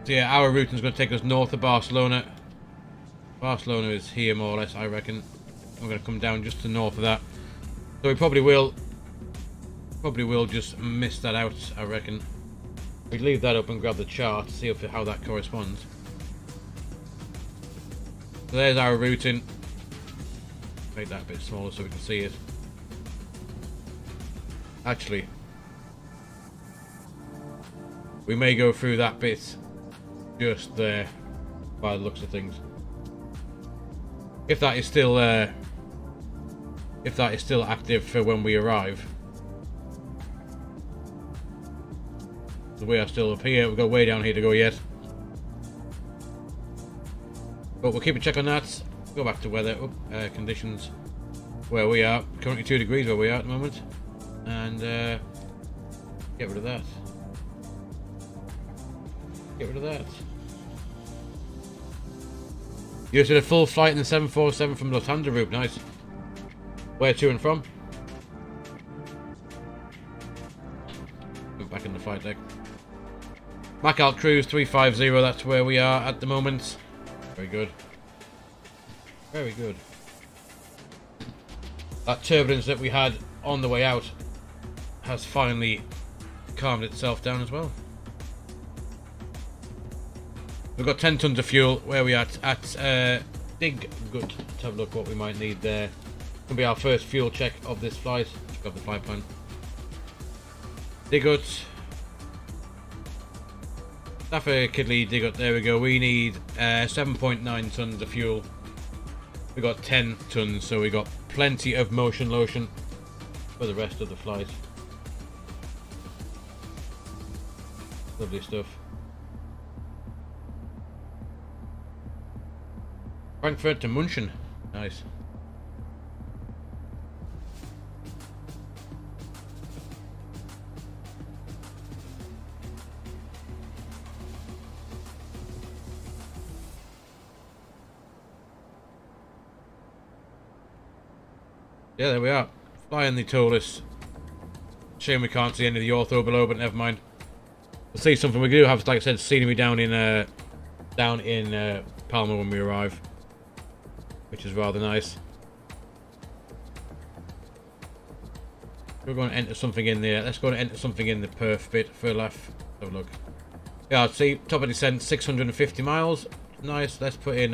So yeah, our routing is going to take us north of Barcelona. Barcelona is here more or less, I reckon. We're going to come down just to north of that. So we probably will just miss that out, I reckon. We leave that up and grab the chart to see how that corresponds. So there's our routing. Make that a bit smaller so we can see it. Actually, we may go through that bit just there by the looks of things. If that is still active for when we arrive. So we are still up here. We've got way down here to go yet. But we'll keep a check on that. Go back to weather conditions where we are. Currently 2 degrees where we are at the moment. And get rid of that. Get rid of that. You just did a full flight in the 747 from Lufthansa route. Nice. Where to and from? Back in the flight deck. Macalt Cruise 350. That's where we are at the moment. Very good. Very good. That turbulence that we had on the way out has finally calmed itself down as well. We've got 10 tons of fuel. Where are we at? At Dig. Good. Let's have a look what we might need there. Gonna be our first fuel check of this flight. Let's grab the flight plan. Digut. Stafford Kidley Digut. There we go. We need 7.9 tons of fuel. We got 10 tons, so we got plenty of motion lotion for the rest of the flight. Lovely stuff. Frankfurt to München. Nice. Yeah, there we are. Flying the Toliss. Shame we can't see any of the ortho below, but never mind. We'll see something. We do have, like I said, scenery down in Palma when we arrive, which is rather nice. We're going to enter something in there. Let's go and enter something in the perf bit for a laugh. Have a look. Yeah, see, top of descent, 650 miles. Nice. Let's put in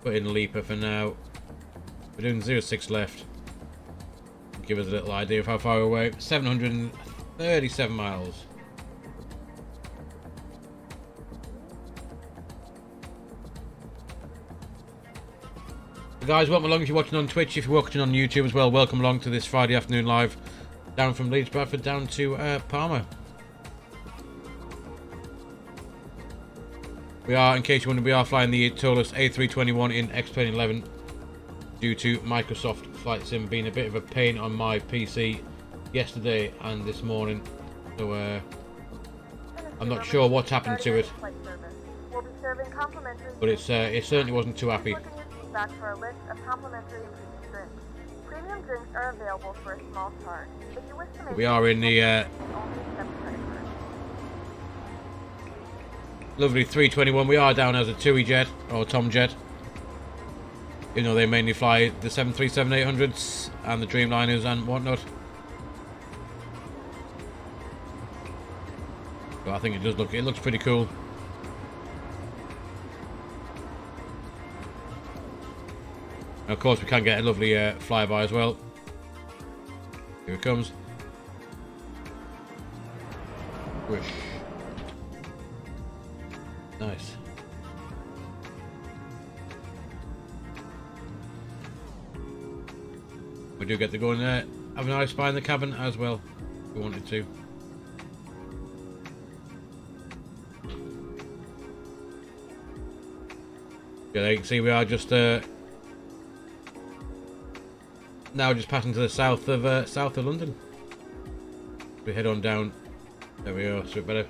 Leaper for now. We're doing 06 left. Give us a little idea of how far away. 737 miles. So guys, welcome along if you're watching on Twitch. If you're watching on YouTube as well, welcome along to this Friday afternoon live. Down from Leeds Bradford down to Palma. We are, in case you wonder, we are flying the Toliss A321 in X-Plane 11. due to Microsoft Flight Sim being a bit of a pain on my PC yesterday and this morning. So I'm not sure what's happened to it, We'll be serving complimentary but it certainly wasn't too happy. Look in your feedback for a list of complimentary and premium drinks. Premium drinks are available for a small charge. If you wish to make We are in the only accept credit cards. lovely 321. We are down as a TUI jet, or Tom jet. Even though they mainly fly the 737-800s and the Dreamliners and whatnot. But I think it looks pretty cool. And of course we can get a lovely flyby as well. Here it comes. Whoosh. Nice. We do get to go in there, have a nice spy in the cabin as well, if we wanted to. Yeah, there you can see we are just now just passing to the south of London. We head on down. There we are, so it better.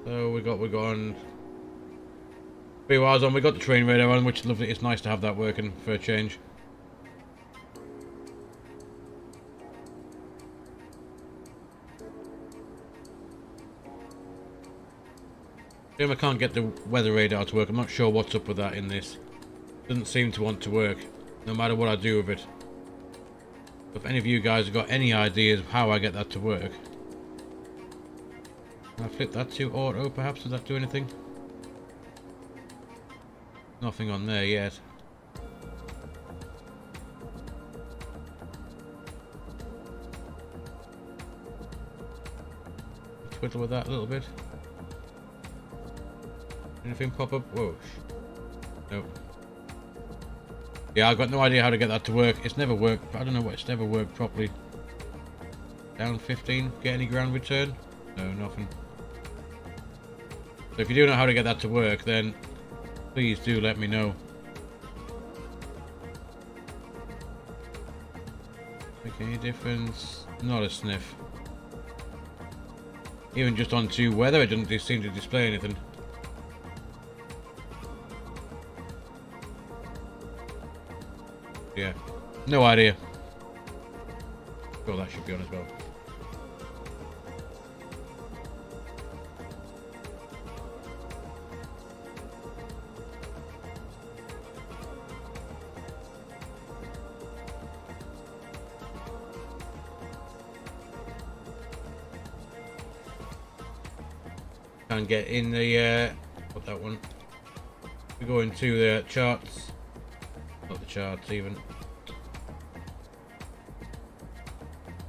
So we got on 3 hours on. We got the train radar on, which is lovely. It's nice to have that working for a change. I can't get the weather radar to work. I'm not sure what's up with that in this. Doesn't seem to want to work, no matter what I do with it. If any of you guys have got any ideas of how I get that to work. Can I flip that to auto perhaps? Does that do anything? Nothing on there yet. Twiddle with that a little bit. Anything pop up? Whoa. Nope. Yeah, I've got no idea how to get that to work. It's never worked. I don't know what it's never worked properly. Down 15. Get any ground return? No, nothing. So if you do know how to get that to work, then please do let me know. Make any difference? Not a sniff. Even just onto weather, it doesn't seem to display anything. Yeah, no idea. Well, that should be on as well. Can't get in the what that one? We go into the charts. Not the charts even.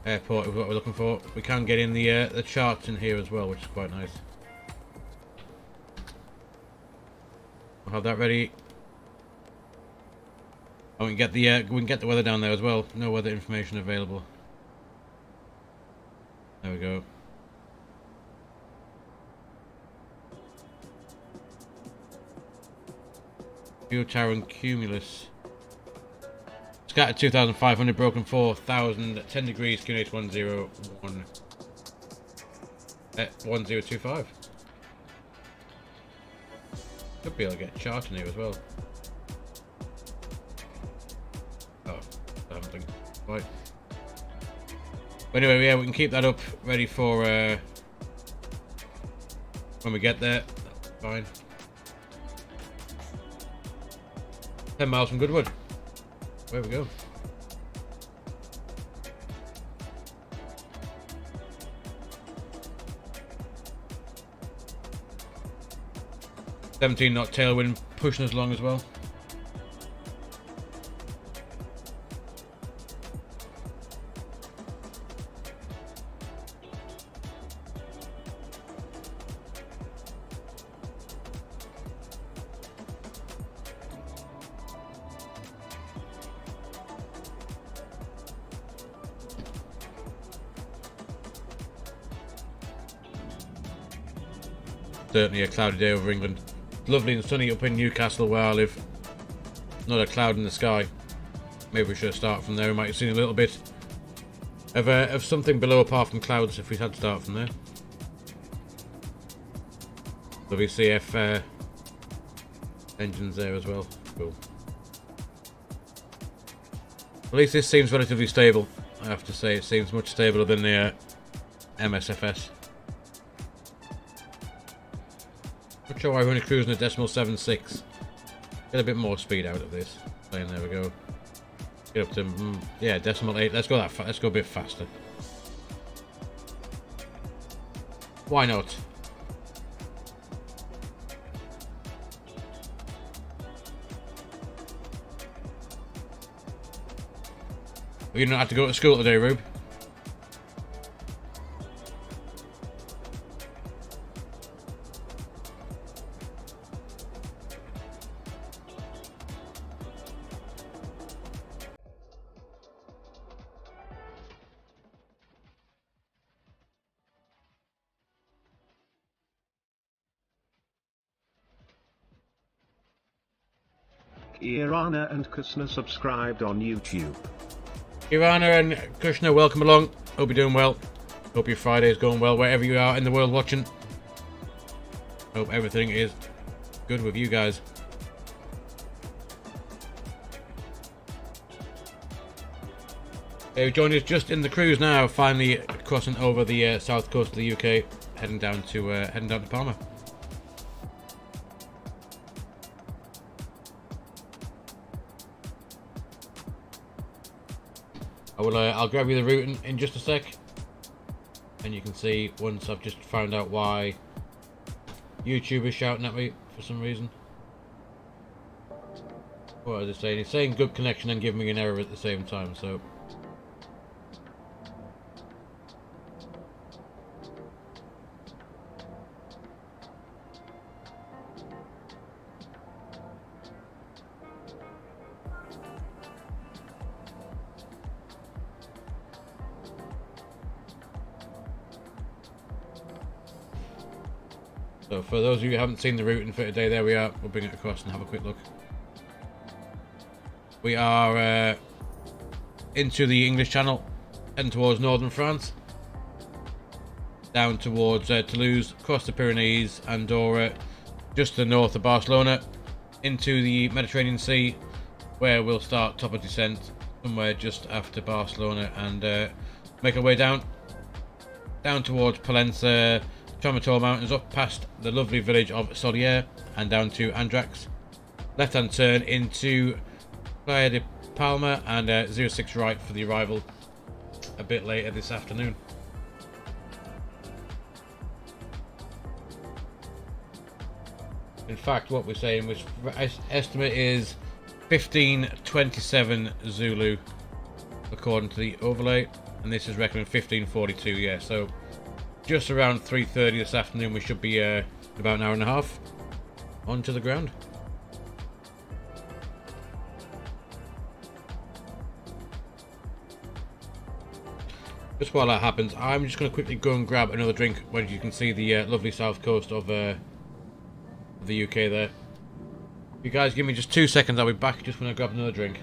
Airport is what we're looking for. We can get in the charts in here as well, which is quite nice. We'll have that ready. Oh, we can get the weather down there as well. No weather information available. There we go. Fuel tower and cumulus. Scattered 2,500, broken 4,000, 10 degrees, QNH 101. 1025. Could be able to get a chart in here as well. Oh, something. Right. But anyway, yeah, we can keep that up, ready for when we get there. That's fine. 10 miles from Goodwood. Where we go? $17 knot tailwind pushing us along as well. certainly a cloudy day over England. Lovely and sunny up in Newcastle where I live. Not a cloud in the sky. Maybe we should start from there. We might have seen a little bit of something below apart from clouds if we had to start from there. Lovely CF engines there as well. Cool. At least this seems relatively stable. I have to say, it seems much stabler than the MSFS. Not sure why we're only cruising at decimal 7.6. Get a bit more speed out of this. And there we go. Get up to yeah, decimal 8. Let's go that. Let's go a bit faster. Why not? You don't have to go to school today, Rube. Irana and Kushner subscribed on YouTube. Irana and Kushner, welcome along. Hope you're doing well. Hope your Friday is going well wherever you are in the world watching. Hope everything is good with you guys. We've joined us just in the cruise now, finally crossing over the south coast of the UK, heading down to Palma. I'll grab you the route in just a sec, and you can see once I've just found out why YouTube is shouting at me for some reason. What is it saying? It's saying good connection and giving me an error at the same time, so. So for those of you who haven't seen the routing for today, there we are. We'll bring it across and have a quick look. We are into the English Channel, heading towards northern France, down towards Toulouse, across the Pyrenees, Andorra, just to the north of Barcelona, into the Mediterranean Sea, where we'll start top of descent somewhere just after Barcelona and make our way down towards Palencia, Tomator Mountains, up past the lovely village of Solier and down to Andrax. Left hand turn into Playa de Palma and 06 right for the arrival a bit later this afternoon. In fact, what we're saying was estimate is 15:27 Zulu according to the overlay, and this is reckoning 15:42. Yeah, so just around 3:30 this afternoon we should be about an hour and a half onto the ground. Just while that happens, I'm just going to quickly go and grab another drink when you can see the lovely south coast of the UK there. You guys give me just 2 seconds, I'll be back just when I grab another drink.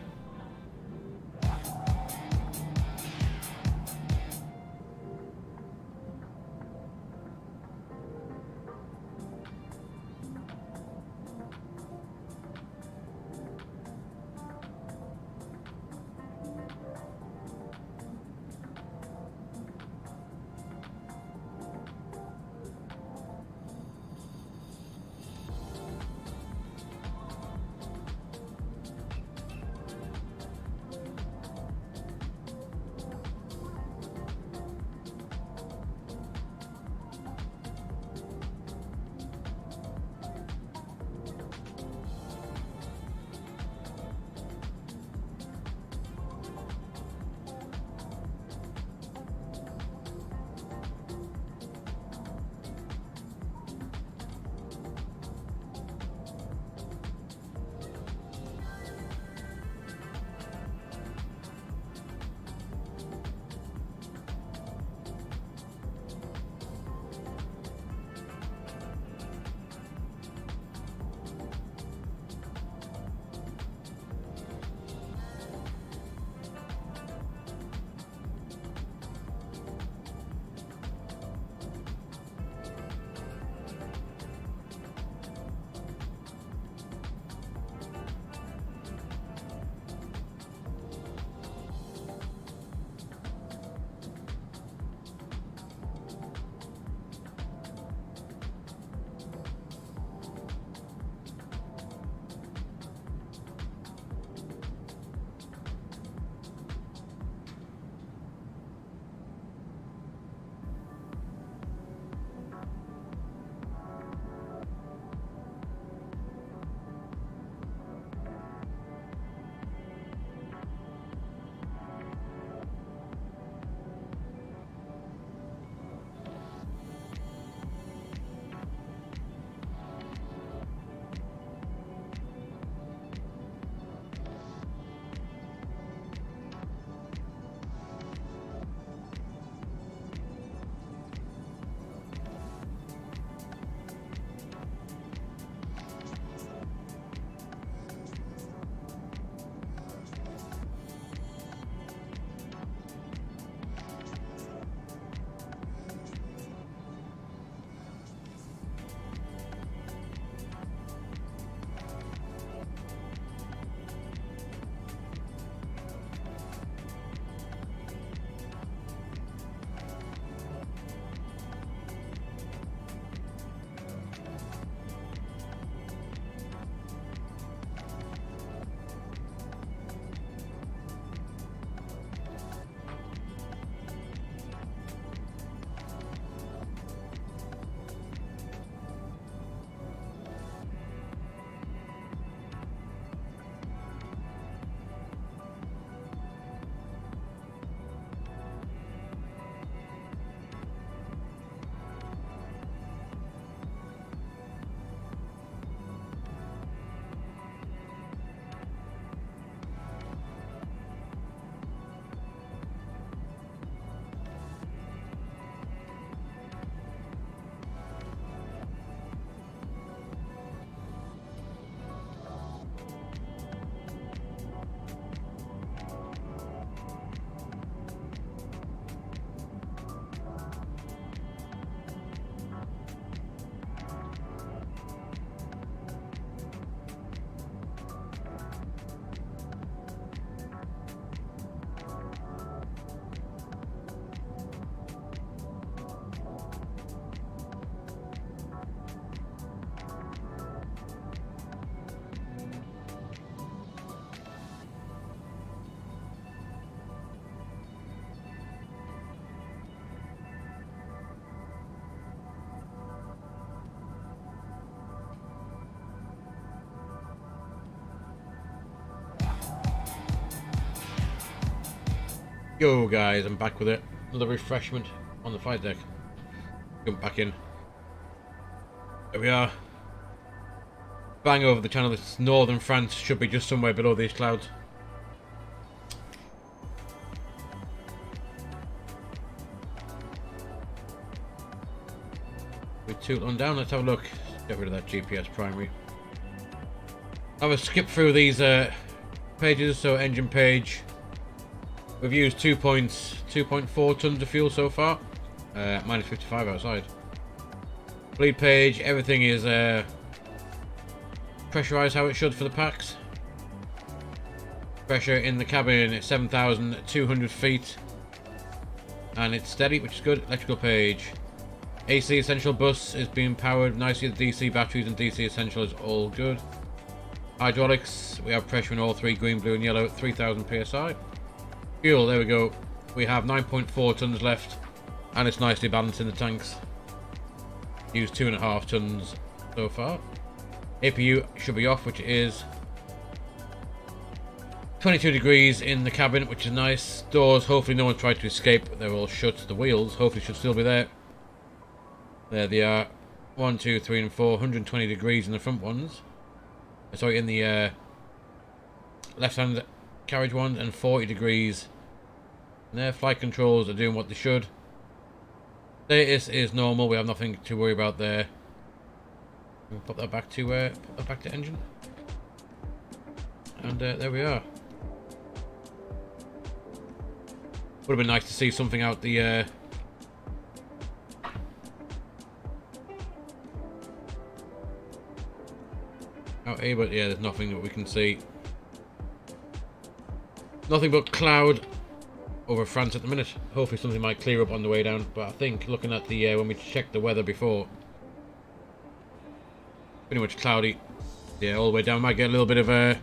Yo guys, I'm back with it. Another refreshment on the flight deck. Jump back in. There we are. Bang over the channel. It's northern France. Should be just somewhere below these clouds. We toot on down. Let's have a look. Get rid of that GPS primary. I'll have a skip through these pages. So engine page. We've used 2.4 tons of fuel so far. Minus 55 outside. Bleed page. Everything is pressurized how it should for the packs. Pressure in the cabin at 7,200 feet. And it's steady, which is good. Electrical page. AC Essential bus is being powered nicely. The DC batteries and DC Essential is all good. Hydraulics. We have pressure in all three, green, blue and yellow at 3,000 psi. Fuel, there we go. We have 9.4 tons left. And it's nicely balanced in the tanks. Used 2.5 tons so far. APU should be off, which it is. 22 degrees in the cabin, which is nice. Doors, hopefully no one tried to escape. They're all shut. The wheels, hopefully should still be there. There they are. 1, 2, 3 and 4. 120 degrees in the front ones. Sorry, in the left-hand carriage ones, and 40 degrees. And their flight controls are doing what they should. Status is normal. We have nothing to worry about there. We'll pop that back to engine. And there we are. Would have been nice to see something out the out here, but yeah, there's nothing that we can see. Nothing but cloud over France at the minute. Hopefully something might clear up on the way down, but I think looking at the when we checked the weather before, pretty much cloudy. Yeah, all the way down. Might get a little bit of a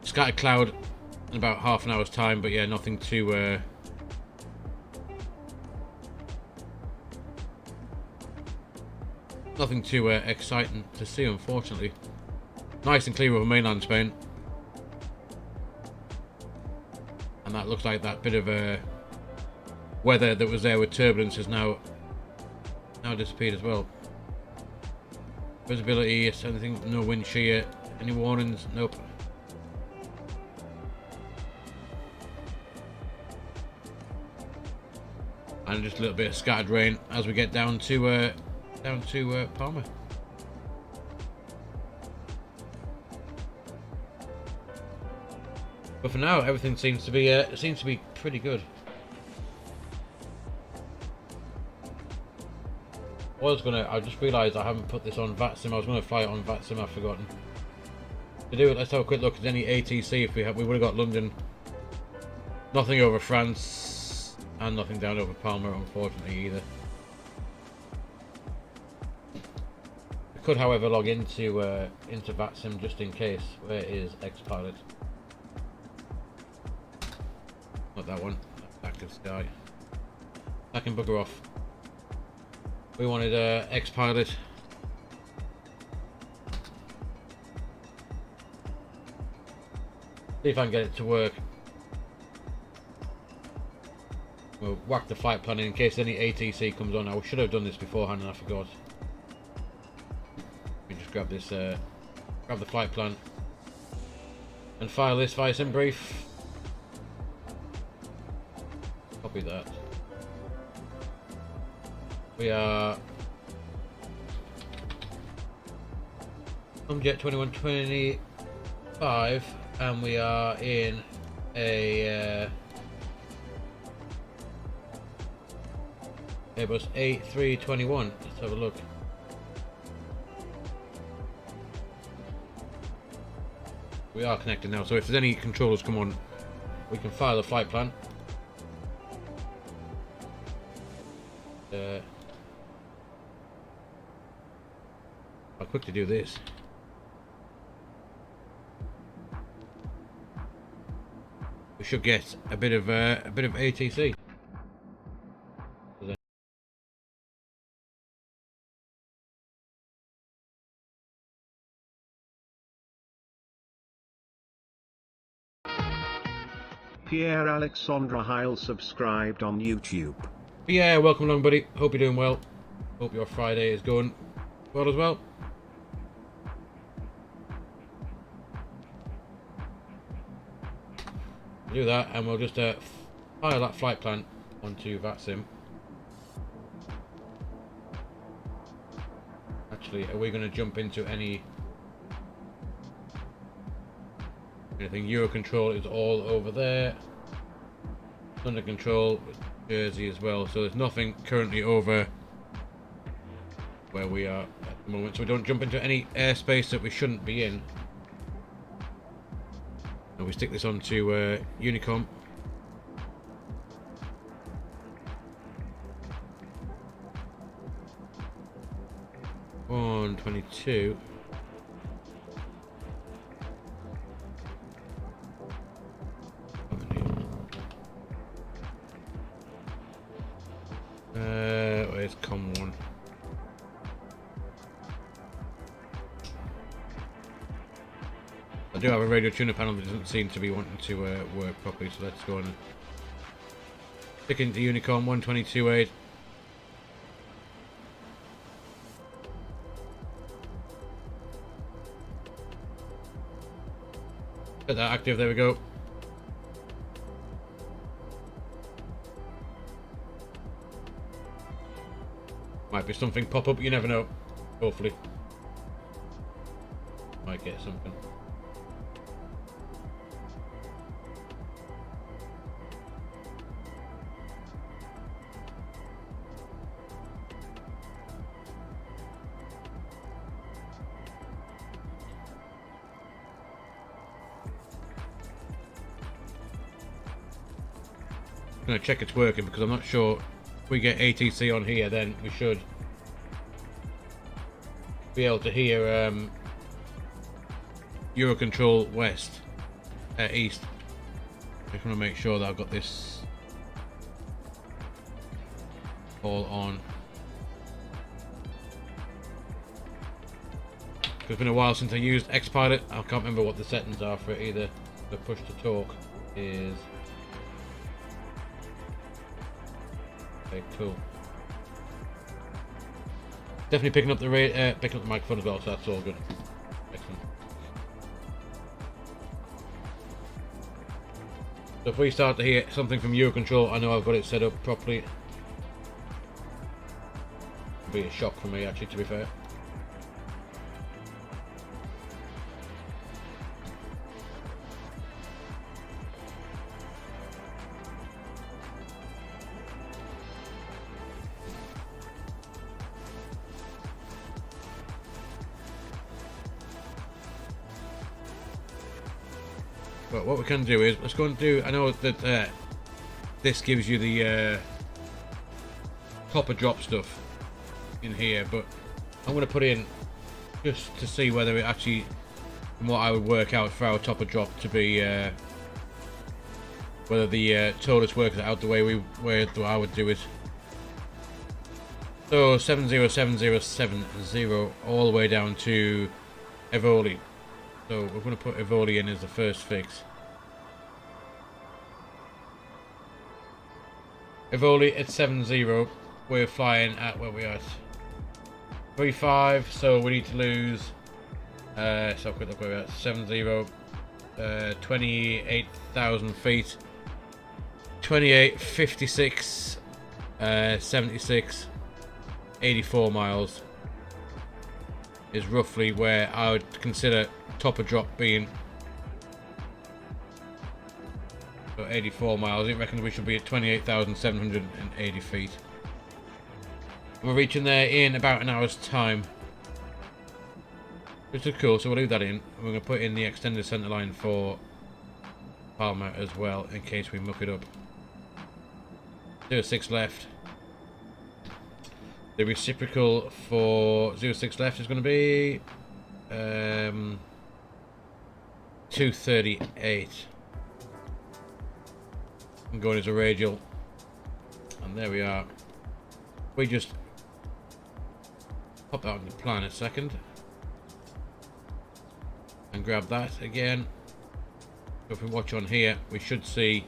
scattered cloud in about half an hour's time, but yeah, nothing too exciting to see, unfortunately. Nice and clear over mainland Spain. And that looks like that bit of weather that was there with turbulence has now disappeared as well. Visibility, is anything? No wind shear. Any warnings? Nope. And just a little bit of scattered rain as we get down to Palma. But for now, everything seems to be pretty good. I just realised I haven't put this on VATSIM. I was gonna fly it on VATSIM. I've forgotten to do it. Let's have a quick look at any ATC. If we would have got London. Nothing over France, and nothing down over Palma, unfortunately, either. We could, however, log into VATSIM just in case. Where is X-Pilot? Not that one. Active Sky. I can bugger off. We wanted X-Pilot. See if I can get it to work. We'll whack the flight plan in case any ATC comes on. I should have done this beforehand and I forgot. Let me just grab this, grab the flight plan and file this via SimBrief. Copy that. We are Jet 2125 and we are in a Airbus A321. Let's have a look. We are connected now, so if there's any controllers come on, we can file the flight plan. How quick to do this. We should get a bit of ATC. Pierre Alexandre Heil subscribed on YouTube. Yeah, welcome along, buddy. Hope you're doing well. Hope your Friday is going well as well. Do that, and we'll just fire that flight plan onto VATSIM. Actually, are we going to jump into anything? Eurocontrol is all over there. Under control with Jersey as well, so there's nothing currently over where we are at the moment, so we don't jump into any airspace that we shouldn't be in. And we stick this onto Unicom. On 22. Where's Com1? I do have a radio tuner panel that doesn't seem to be wanting to work properly, so let's go and stick into Unicom 122.8. Get that active, there we go. Might be something pop up, you never know. Hopefully. Might get something. I'm going to check it's working because I'm not sure. If we get ATC on here, then we should be able to hear Eurocontrol west, east. Just want to make sure that I've got this all on. It's been a while since I used Xpilot. I can't remember what the settings are for it either. The push to talk is. Okay, cool. Definitely picking up the microphone as well, so that's all good. Excellent. So if we start to hear something from Eurocontrol, I know I've got it set up properly. It'll be a shock for me, actually, to be fair. But what we can do is, let's go and do, I know that this gives you the copper drop stuff in here, but I'm going to put in just to see whether it actually, from what I would work out for our topper drop to be, whether the Toliss works out the way I would do it. So 707070 all the way down to Evoli. So we're going to put Evoli in as the first fix. Evoli at 70. We're flying at where we are at 35. So we need to lose. So quick look where we're at 70. 28,000 feet. 28, 56, 76, 84 miles is roughly where I would consider topper drop being. So 84 miles, I reckon we should be at 28,780 feet. We're reaching there in about an hour's time, which is cool, so we'll leave that in. We're going to put in the extended centre line for Palma as well, in case we muck it up. 06 left. The reciprocal for 06 left is going to be 238. I'm going as a radial, and there we are. We just pop that on the plan a second and grab that again. So if we watch on here, we should see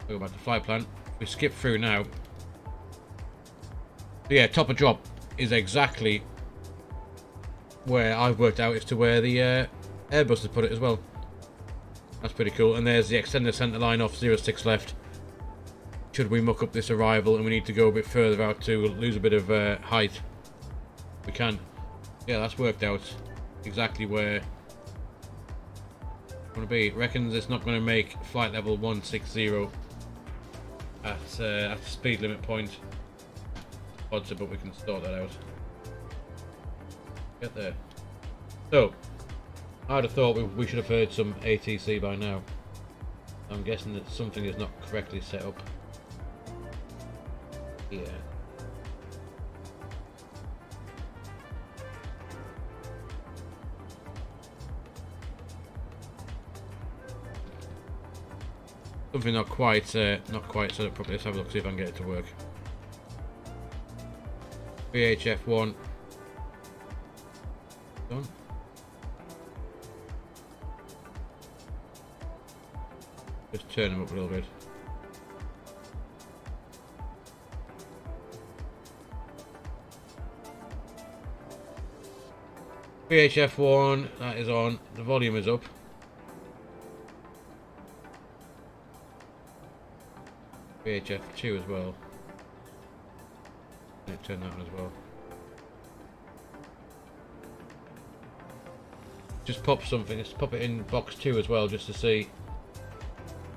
Go back to flight plan. We skip through now. So yeah, top of drop is exactly where I've worked out as to where the Airbus has put it as well. That's pretty cool. And there's the extended centre line off 06 left. Should we muck up this arrival and we need to go a bit further out to lose a bit of height, we can. Yeah, that's worked out exactly where I want to be. It reckons it's not going to make flight level 160 at the speed limit point. Odds are, but we can sort that out. Get there. So, I'd have thought we should have heard some ATC by now. I'm guessing that something is not correctly set up. Yeah. Something not quite set up properly. Let's have a look, see if I can get it to work. VHF1 done. Just turn them up a little bit. VHF1, that is on. The volume is up. VHF2 as well. Turn that on as well. Just pop something. Let's pop it in box 2 as well, just to see.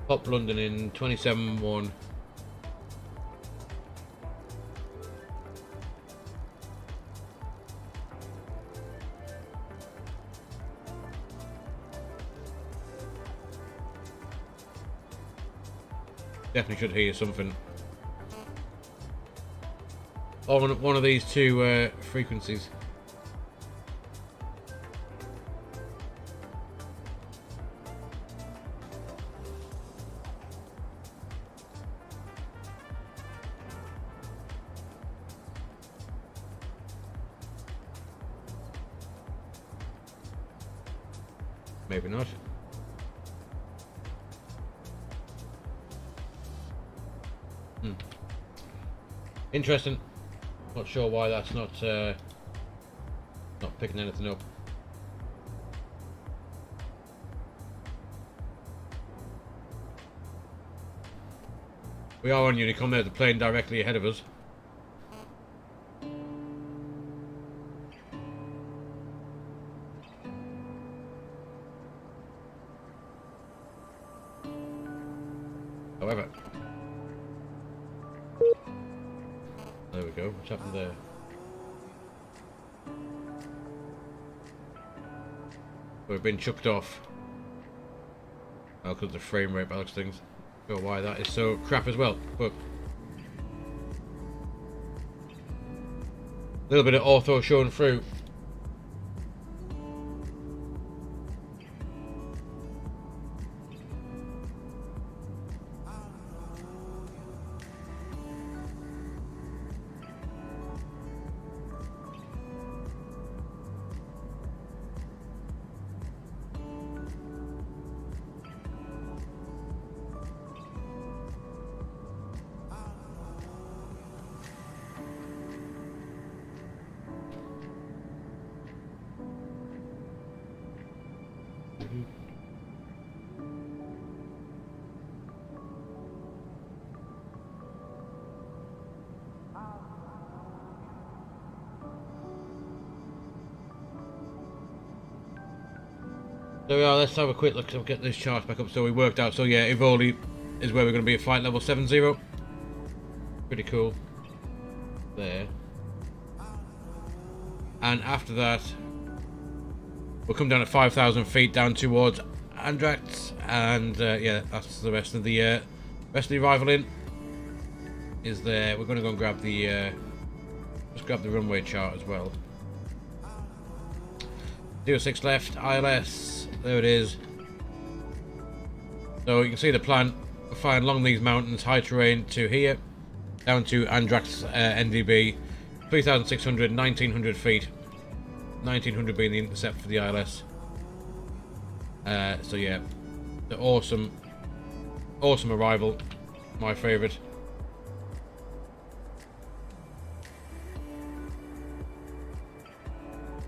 Pop London in 27.1. Definitely should hear something on one of these two frequencies. Maybe not. Interesting. Not sure why that's not picking anything up. We are on Unicom. There's the plane directly ahead of us. However, there we go. What's happened there? We've been chucked off. Oh, because of the frame rate balance things. Not sure why that is so crap as well. But a little bit of ortho showing through. There we are. Let's have a quick look. I'll get this chart back up. So we worked out. So yeah, Ivoli is where we're going to be at flight level 70. Pretty cool. There. And after that, we'll come down at 5,000 feet down towards Andrax, and yeah, that's the rest of the arrival in. Is there? We're going to go and grab the just grab the runway chart as well. 06 left, ILS. There it is. So you can see the plan. We're flying along these mountains, high terrain to here, down to Andrax NDB, 3,600, 1,900 feet. 1,900 being the intercept for the ILS. So yeah, the awesome arrival. my favourite.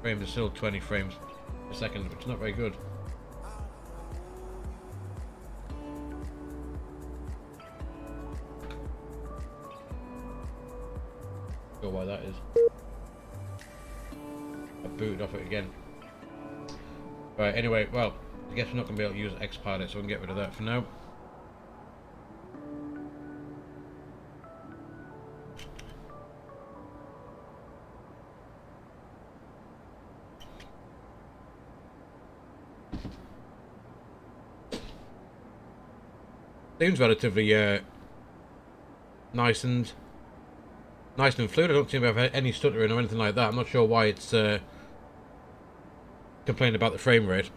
Frames are still 20 frames a second, which is not very good. Not sure why that is. I booted off it again. Right, anyway, well, I guess we're not going to be able to use Xpilot, so we can get rid of that for now. Seems relatively nice and fluid. I don't seem to have any stuttering or anything like that. I'm not sure why it's complaining about the frame rate,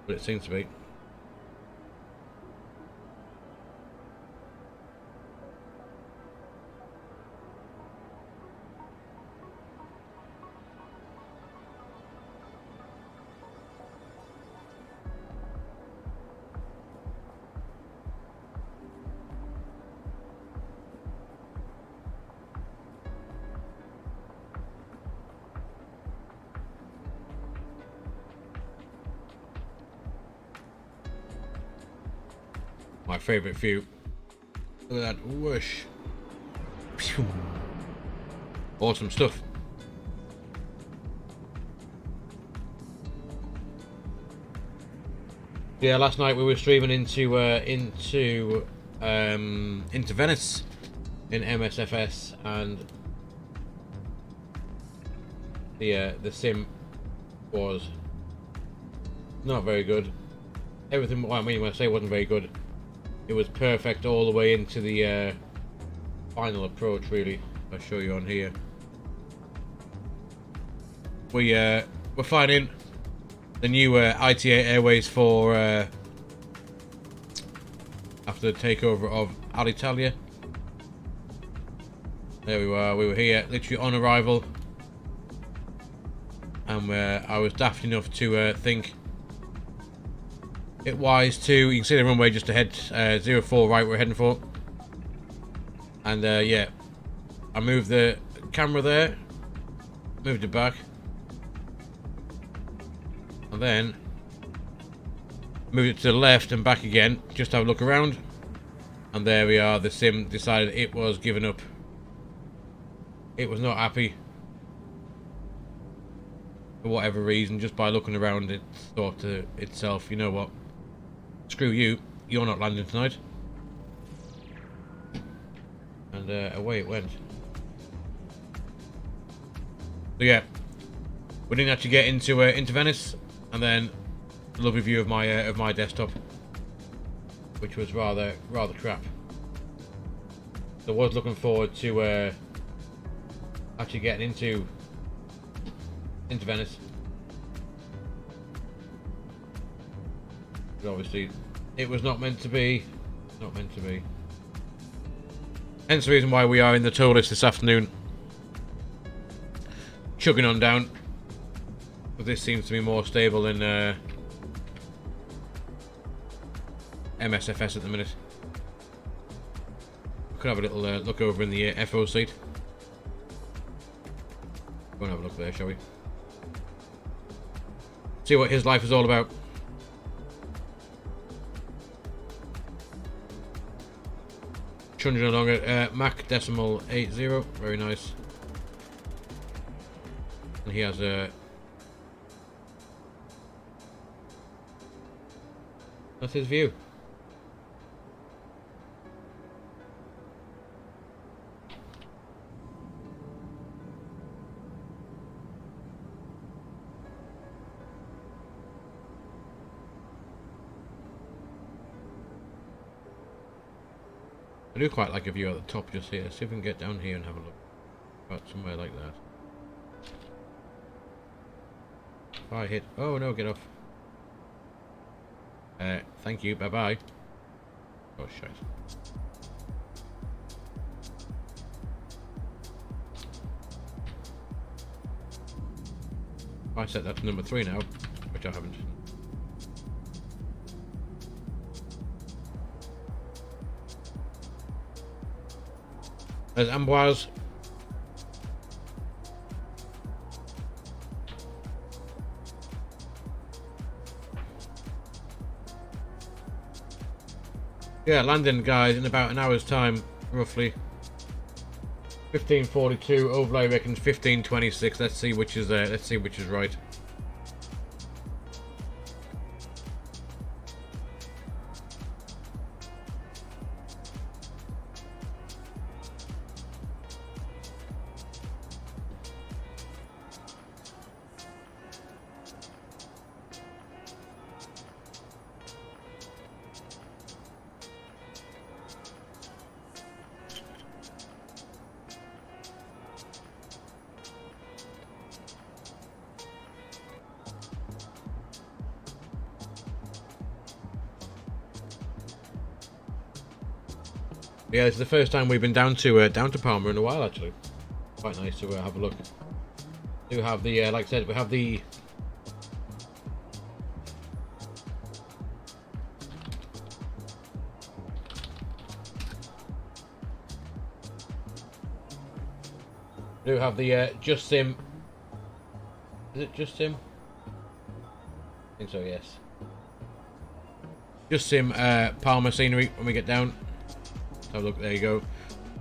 but it seems to be. My favourite view. Look at that whoosh. Pew. Awesome stuff. Yeah, last night we were streaming into Venice in MSFS, and the sim was not very good. Everything, well, I mean, when I say it wasn't very good, it was perfect all the way into the final approach, really. I'll show you on here. We're flying in the new ITA Airways for after the takeover of Alitalia. There we were. We were here, literally on arrival, and I was daft enough to think it wise to, you can see the runway just ahead, 04 right we're heading for, and yeah, I moved the camera there, moved it back, and then moved it to the left and back again, just to have a look around, and there we are. The sim decided it was giving up. It was not happy for whatever reason. Just by looking around, it thought to itself, you know what, screw you, you're not landing tonight. And away it went. So yeah, we didn't actually get into Venice, and then a lovely view of my desktop, which was rather crap. So I was looking forward to actually getting into Venice. But obviously, it was not meant to be. Not meant to be. Hence the reason why we are in the Toliss this afternoon, chugging on down. But this seems to be more stable than MSFS at the minute. Could have a little look over in the FO seat. Go and have a look there, shall we? See what his life is all about. Trundling along at Mach decimal 80. Very nice. And he has a. That's his view. I do quite like a view at the top just here. See if we can get down here and have a look. About somewhere like that. If I hit... Oh no, get off. Thank you, bye bye. Oh shit. I set that to number 3 now, which I haven't. There's Amboise. Yeah, landing, guys, in about an hour's time, roughly. 15:42. Overlay reckons 15:26. Let's see which is right. Yeah, this is the first time we've been down to Palma in a while, actually. Quite nice to have a look. Do have the like I said, we have the Just Sim. Is it Just Sim? I think so, yes. Just Sim Palma scenery when we get down. Have a look, there you go.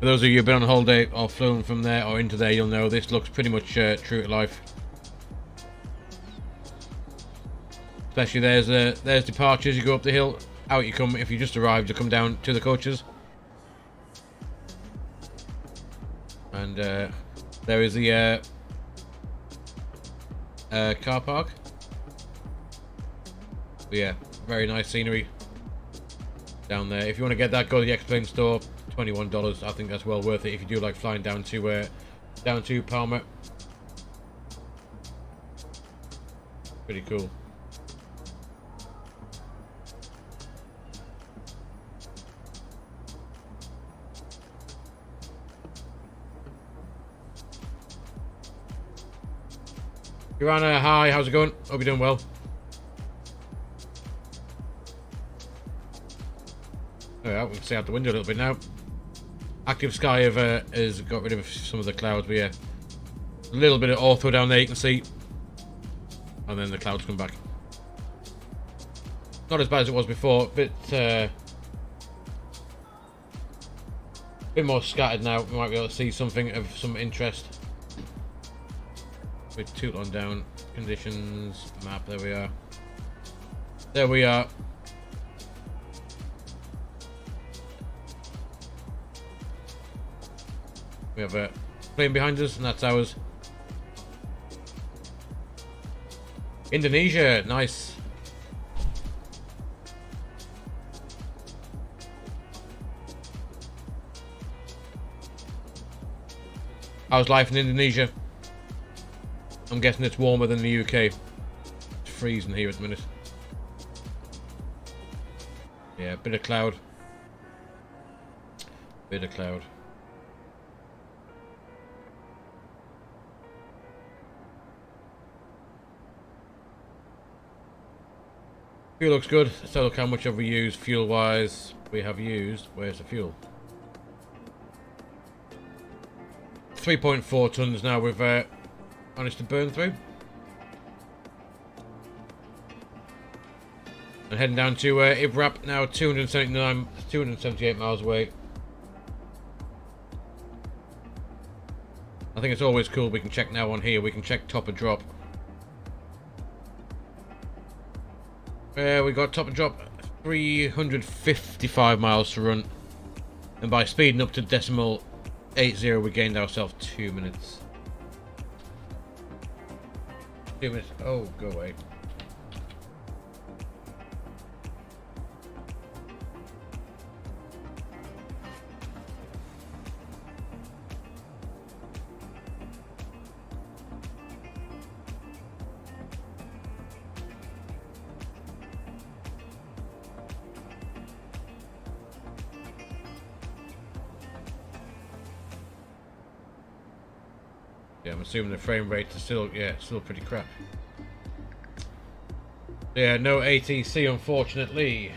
For those of you who've been on holiday or flown from there or into there, you'll know this looks pretty much true to life. Especially there's departures, you go up the hill, out you come. If you just arrived, you come down to the coaches. And there is the car park. But yeah, very nice scenery down there. If you want to get that, go to the X-Plane store. $21. I think that's well worth it if you do like flying down to Palma. Pretty cool. Joanna, hi, how's it going? Hope you're doing well. Oh, we can see out the window a little bit now. Active Sky has got rid of some of the clouds, but yeah, a little bit of ortho down there you can see, and then the clouds come back. Not as bad as it was before, bit more scattered now. We might be able to see something of some interest. With Toot on down, conditions, map, there we are. There we are. We have a plane behind us, and that's ours. Indonesia, nice. How's life in Indonesia? I'm guessing it's warmer than the UK. It's freezing here at the minute. Yeah, bit of cloud. Bit of cloud. Fuel looks good. Let's look how much have we used fuel wise. We have used, where's the fuel? 3.4 tons now we've managed to burn through. And heading down to Ibrap now, 278 miles away. I think it's always cool, we can check now on here, we can check top and drop. We got top and drop 355 miles to run, and by speeding up to decimal 80 we gained ourselves 2 minutes. 2 minutes, oh go away. Yeah, I'm assuming the frame rate is still pretty crap. Yeah, no ATC unfortunately.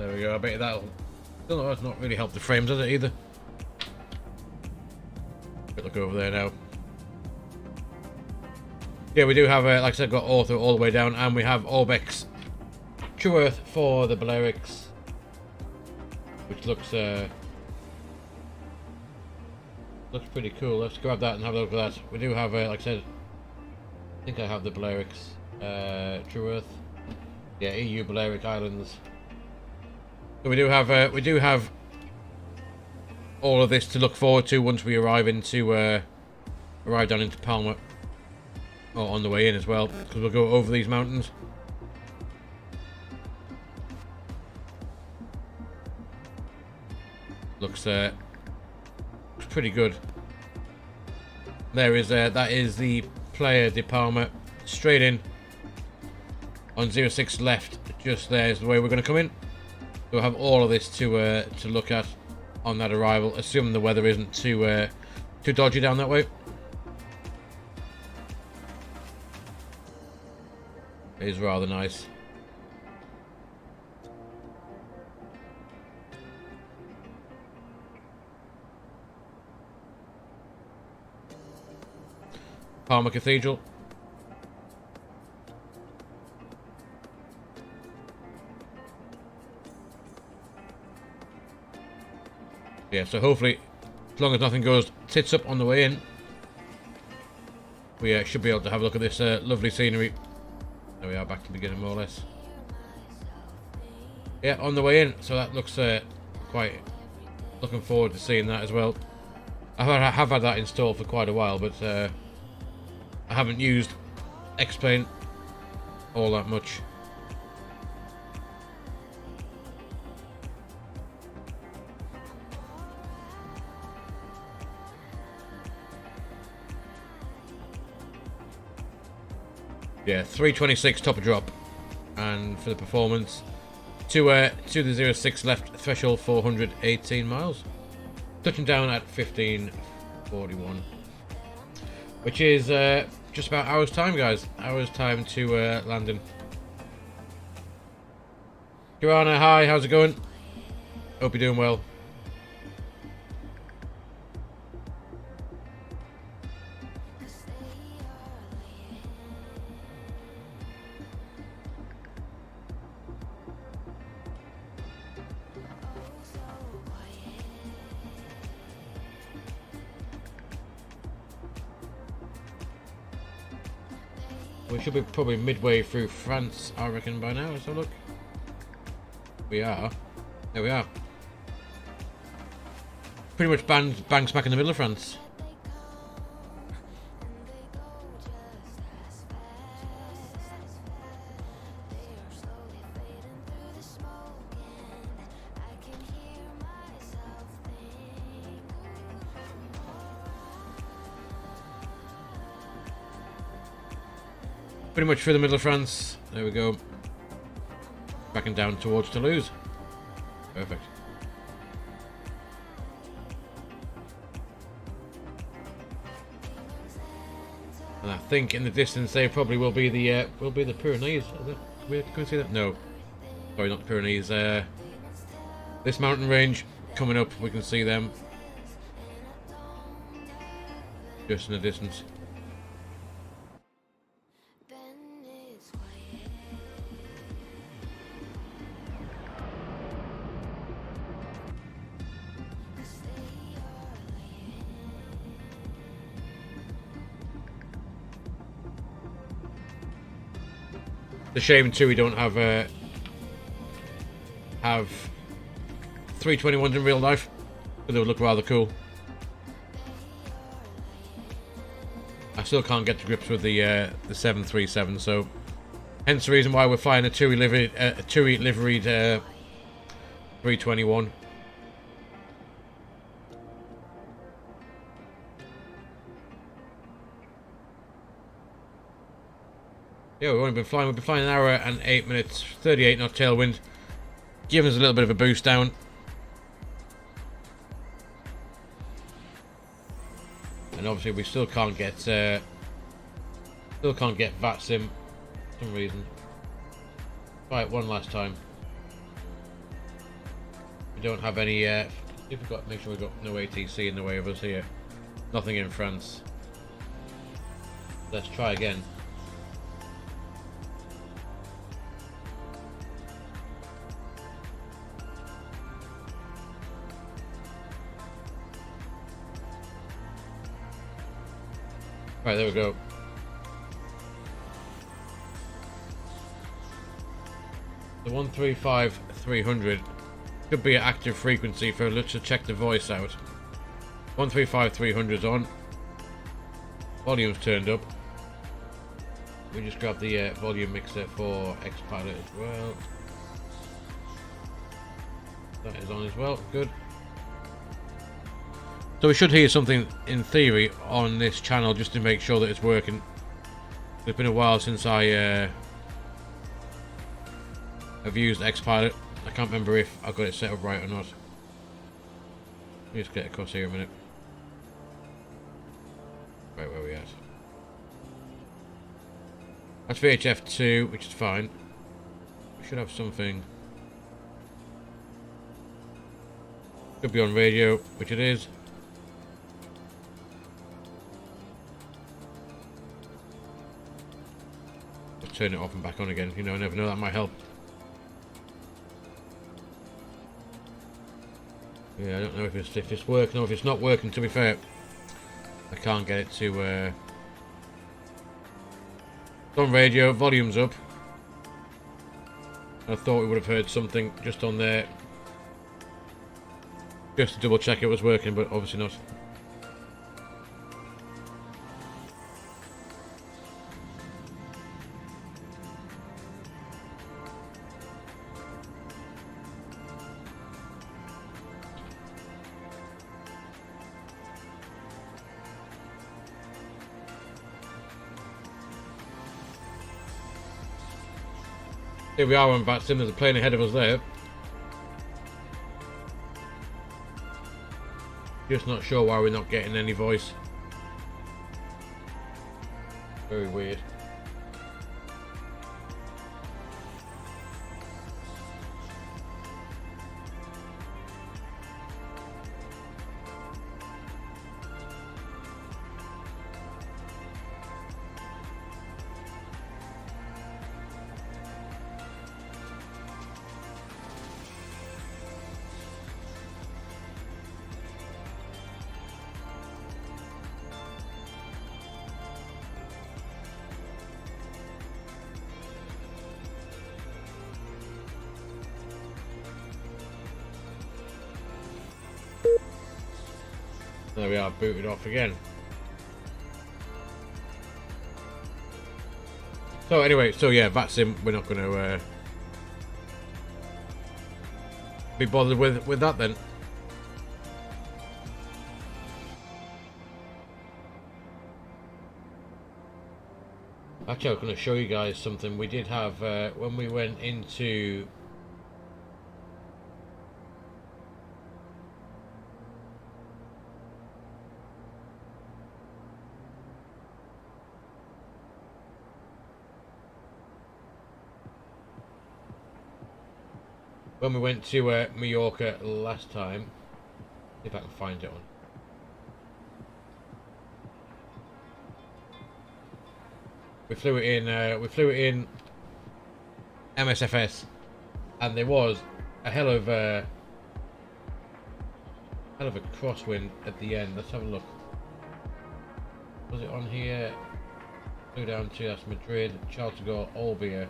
There we go. I bet that'll still not really help the frames, does it either? Look over there now. Yeah, we do have, like I said, got author all the way down, and we have ORBX True Earth for the Balearics, which looks pretty cool. Let's grab that and have a look at that. We do have, like I said, I think I have the Balearics True Earth. Yeah, EU Balearic Islands. So we do have all of this to look forward to once we arrive down into Palma, or on the way in as well, because we'll go over these mountains. Looks pretty good. There is that is the Playa de Palma, straight in on 06 left. Just there is the way we're going to come in. We'll have all of this to look at on that arrival, assuming the weather isn't too dodgy down that way. It is rather nice. Palma Cathedral. Yeah, so hopefully, as long as nothing goes tits up on the way in, we should be able to have a look at this lovely scenery. There we are, back to the beginning more or less. Yeah, on the way in, so that looks quite... Looking forward to seeing that as well. I have had that installed for quite a while, but I haven't used X-Plane all that much. Yeah, 326 top of drop, and for the performance, to the 06 left threshold 418 miles, touching down at 1541, which is just about hour's time, guys. Hour's time to landing. Joanna, hi, how's it going? Hope you're doing well. We should be probably midway through France, I reckon, by now. Let's have a look. We are. There we are. Pretty much bang smack in the middle of France. Pretty much through the middle of France. There we go. Backing down towards Toulouse. Perfect. And I think in the distance there probably will be the Pyrenees. Can we see that? No. Sorry, not the Pyrenees. This mountain range coming up, we can see them just in the distance. It's a shame too we don't have 321s in real life, but they would look rather cool. I still can't get to grips with the 737, so hence the reason why we're flying a TUI liveried 321. Yeah, we've been flying an hour and 8 minutes, 38 knot tailwind, giving us a little bit of a boost down. And obviously we still can't get VATSIM for some reason. Try it one last time. We don't have any. If we've got, make sure we've got no ATC in the way of us here. Nothing in France. Let's try again. Right, there we go. The 135-300 should be an active frequency for let's just check the voice out. 135-300 is on. Volume's turned up. We just grab the volume mixer for X-Pilot as well. That is on as well. Good. So we should hear something in theory on this channel just to make sure that it's working. It's been a while since I have used X-Pilot. I can't remember if I've got it set up right or not. Let me just get across here a minute. Right, where are we at? That's VHF 2, which is fine. We should have something. Could be on radio, which it is. Let's turn it off and back on again. You know, I never know, that might help. Yeah, I don't know if it's working or if it's not working, to be fair. I can't get it to it's on radio, volume's up. I thought we would have heard something just on there. Just to double check it was working, but obviously not. Here we are on VATSIM, there's a plane ahead of us there. Just not sure why we're not getting any voice. Very weird. There we are, booted off again. So anyway, so yeah, VATSIM, we're not going to be bothered with that then. Actually, I was going to show you guys something we did have when we went into Mallorca last time. See if I can find it on. We flew it in MSFS, and there was a hell of a crosswind at the end. Let's have a look. Was it on here? Flew down to, that's Madrid, Charles de Gaulle, Albia,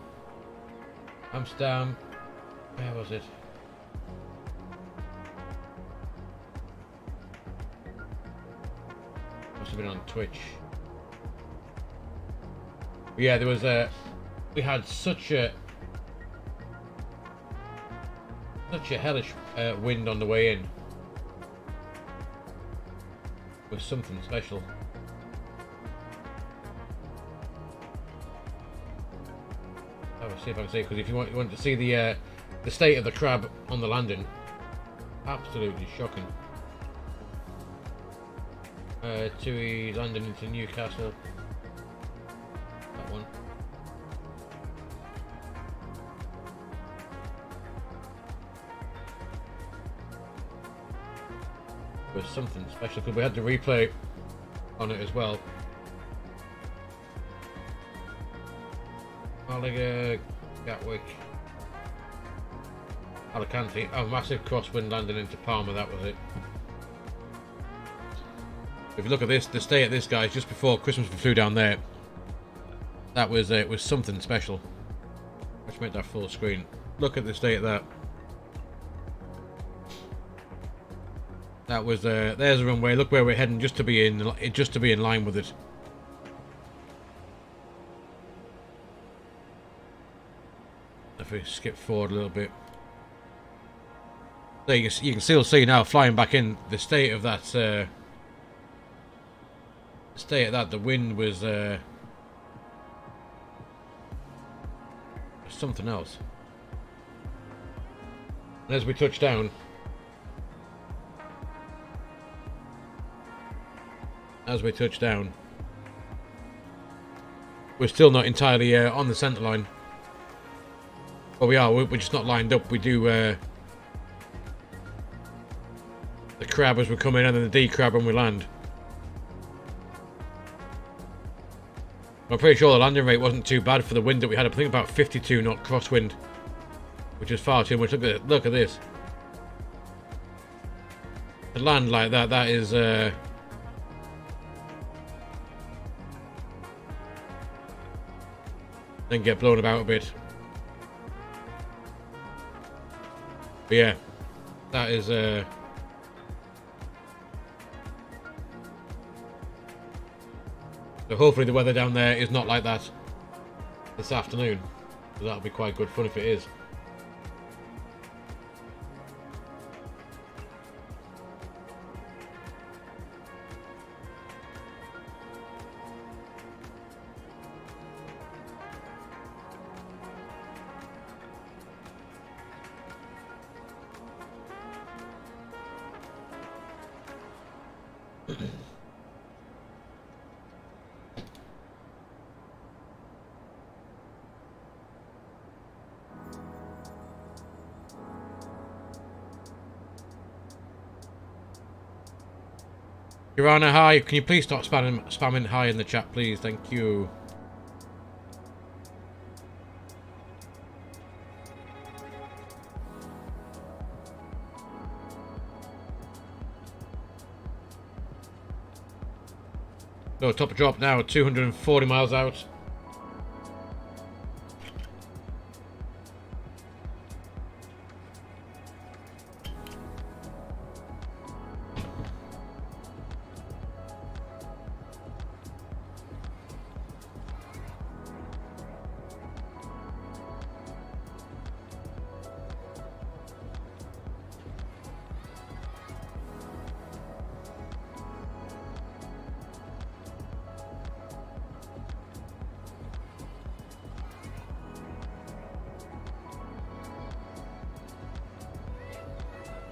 Amsterdam. Where was it? Must have been on Twitch. But yeah, there was we had such a hellish wind on the way in. It was something special. I'll see if I can see, because if you want to see the state of the crab on the landing, absolutely shocking. TUI landing into Newcastle. That one. was something special because we had the replay on it as well. Malaga, Gatwick, Alicante. Oh, massive crosswind landing into Palma, that was it. If you look at this, the stay at this, guys, just before Christmas we flew down there. That was it was something special. Let's make that full screen. Look at the stay at that. That was there's a runway. Look where we're heading, just to be in line with it. If we skip forward a little bit, there you can still see now flying back in the state of that. The wind was something else. And as we touch down, we're still not entirely on the centre line. Well, we are. We're just not lined up. We do the crab as we come in, and then the D crab when we land. I'm pretty sure the landing rate wasn't too bad for the wind that we had. I think about 52 knot crosswind, which is far too much. Look at this. To land like that, that is then get blown about a bit. But yeah, that is so hopefully the weather down there is not like that this afternoon. So that'll be quite good fun if it is. Kirana, hi. Can you please stop spamming hi in the chat, please? Thank you. So, top of drop now, 240 miles out.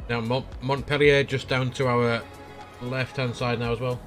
Now Montpellier just down to our left hand side now as well.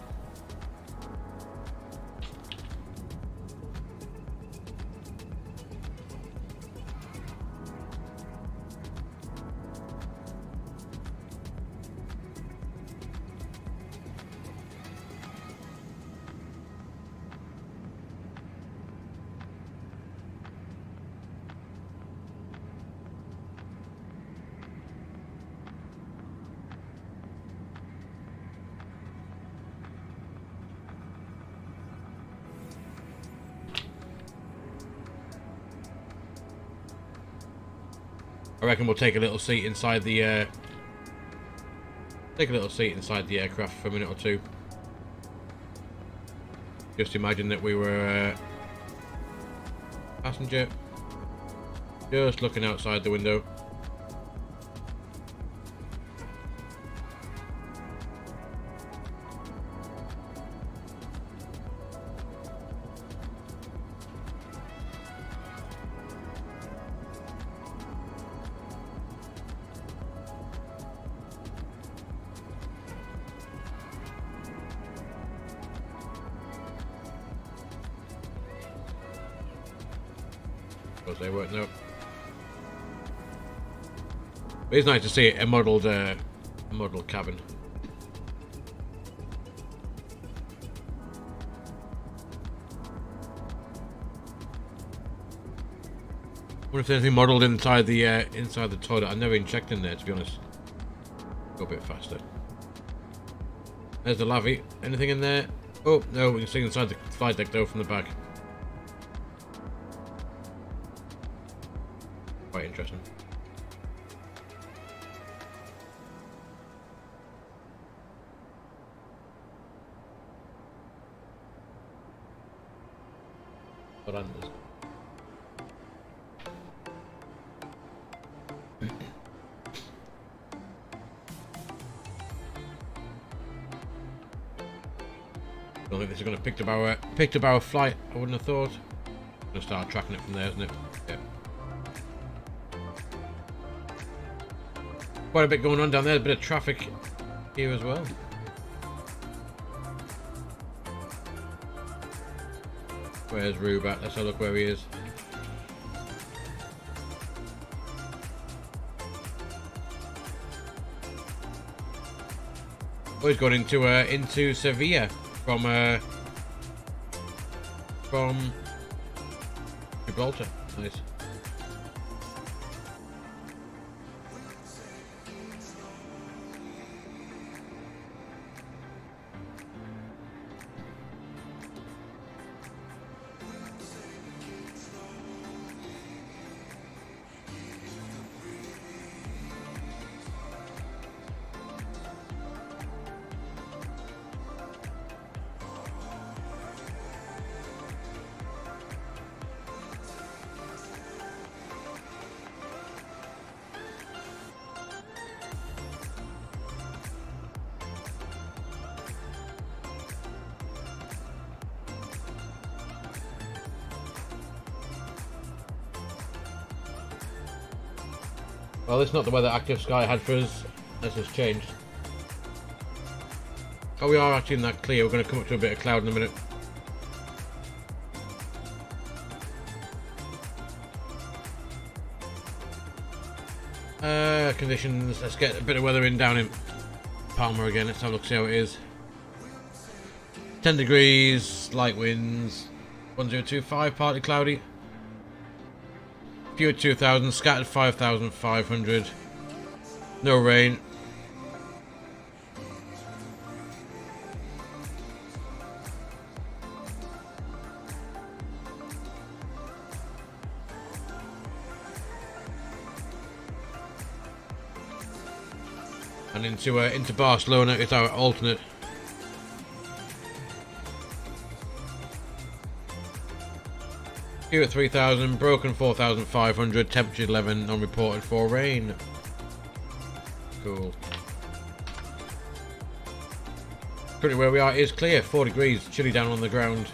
I reckon we'll take a little seat inside the aircraft for a minute or two. Just imagine that we were passenger, just looking outside the window. They weren't, no. But it's nice to see a modelled cabin. Wonder if there's anything modelled inside the toilet. I've never even checked in there, to be honest. Go a bit faster. There's the lavvy. Anything in there? Oh no, we can see inside the flight deck though from the back. Quite interesting. Verandas. I don't think this is going to pick up our flight. I wouldn't have thought. Going to start tracking it from there, isn't it? Yeah. Quite a bit going on down there. A bit of traffic here as well. Where's Rube at? Let's have a look where he is. Oh, he's gone into Sevilla from Gibraltar. Nice. Well, this is not the weather Active Sky had for us. This has changed. Oh, we are actually in that clear. We're going to come up to a bit of cloud in a minute. Conditions. Let's get a bit of weather in down in Palma again. Let's have a look, see how it is. 10 degrees, light winds, 1025, partly cloudy. Few at 2,000, scattered 5,500. No rain. And into Barcelona, it's our alternate. Few at 3,000, broken 4,500, temperature 11, unreported for rain. Cool. Currently where we are is clear, 4 degrees, chilly down on the ground.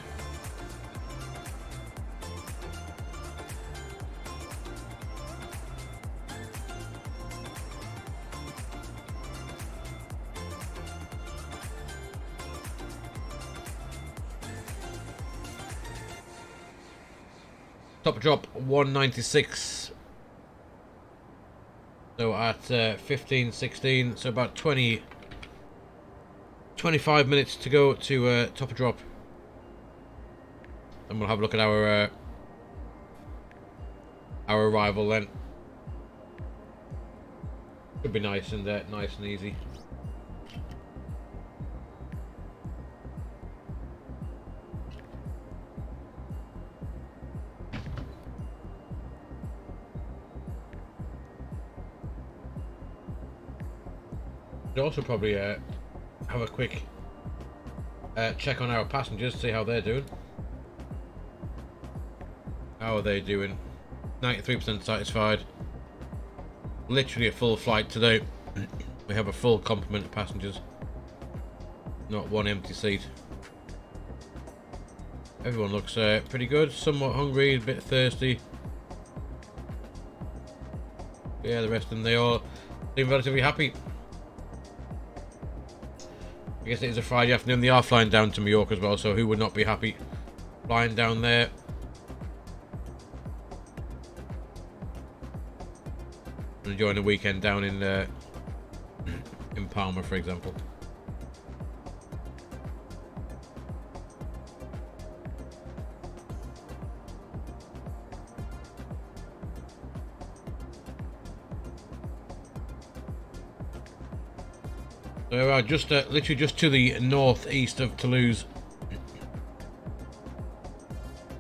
Top drop 196, so at 15:16, so about 25 minutes to go to top drop, and we'll have a look at our arrival then. Should be nice and easy. Should also probably have a quick check on our passengers, see how they're doing. How are they doing? 93% satisfied. Literally a full flight today. We have a full complement of passengers. Not one empty seat. Everyone looks pretty good. Somewhat hungry, a bit thirsty. Yeah, the rest of them, they all seem relatively happy. I guess it is a Friday afternoon. They are flying down to Mallorca as well, so who would not be happy flying down there? Enjoying the weekend down in Palma, for example. So we are just literally just to the northeast of Toulouse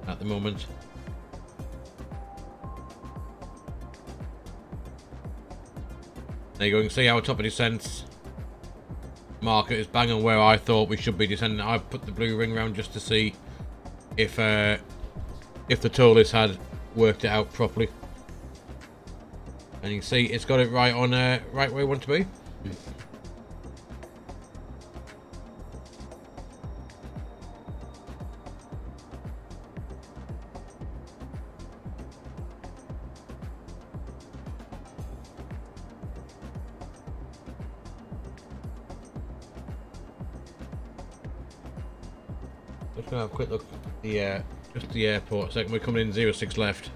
at the moment. There you go, you can see our top of descent marker is bang on where I thought we should be descending. I put the blue ring around just to see if the Toliss had worked it out properly. And you can see it's got it right on right where we want to be. Just gonna have a quick look at the just the airport a second. We're coming in 06 left.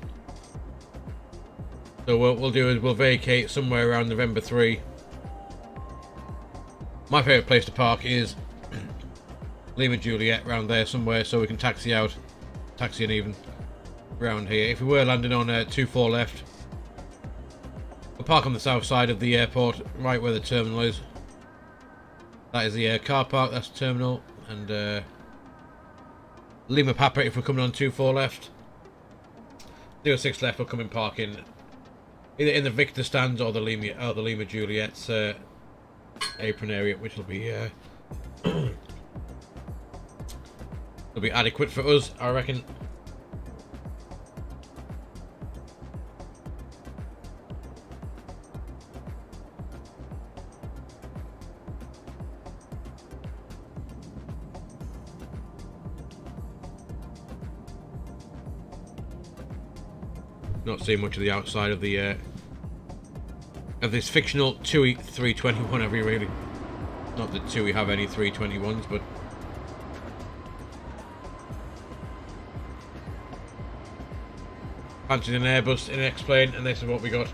So what we'll do is we'll vacate somewhere around November 3. My favourite place to park is Lima Juliet, around there somewhere, so we can taxi out, taxi in even around here. If we were landing on 24 left, we'll park on the south side of the airport, right where the terminal is. That is the car park, that's the terminal, and Lima Papa if we're coming on 24 left. 06 left we'll come in parking either in the Victor stands or the Lima Juliet's apron area, which will be will be adequate for us, I reckon. Not seeing much of the outside of the of this fictional TUI 321 have you really? Not that TUI have any 321s, but fancied an Airbus in an X-plane, and this is what we got.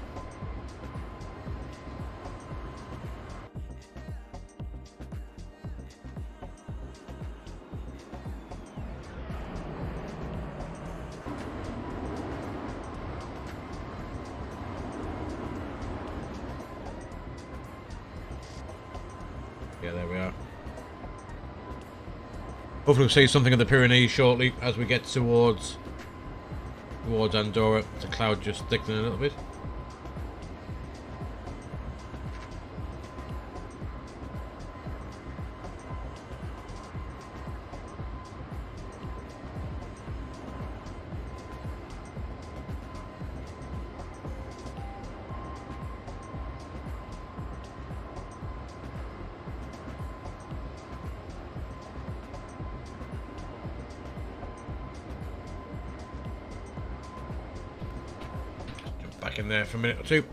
Yeah, there we are. Hopefully we'll see something of the Pyrenees shortly as we get towards Andorra. The cloud just thickening a little bit. Back in there for a minute or two.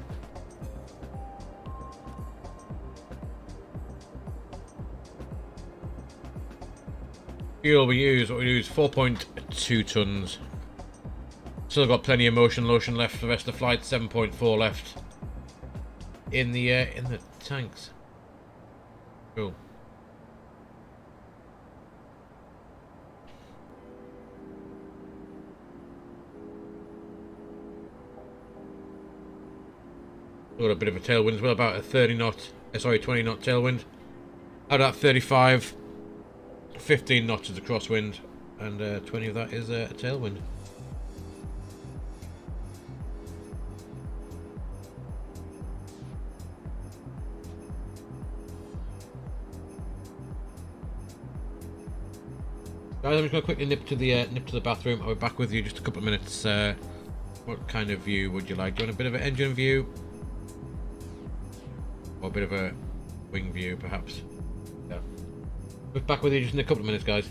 Fuel we use 4.2 tons. Still got plenty of motion lotion left for the rest of the flight. 7.4 left in the tanks. Cool. Got a bit of a tailwind as well, about a 20 knot tailwind. Out of that 35, 15 knots is a crosswind, and 20 of that is a tailwind. Guys, I'm just going to quickly nip to the bathroom. I'll be back with you in just a couple of minutes. What kind of view would you like? Do you want a bit of an engine view? Or a bit of a wing view, perhaps? Yeah. We'll be back with you just in a couple of minutes, guys.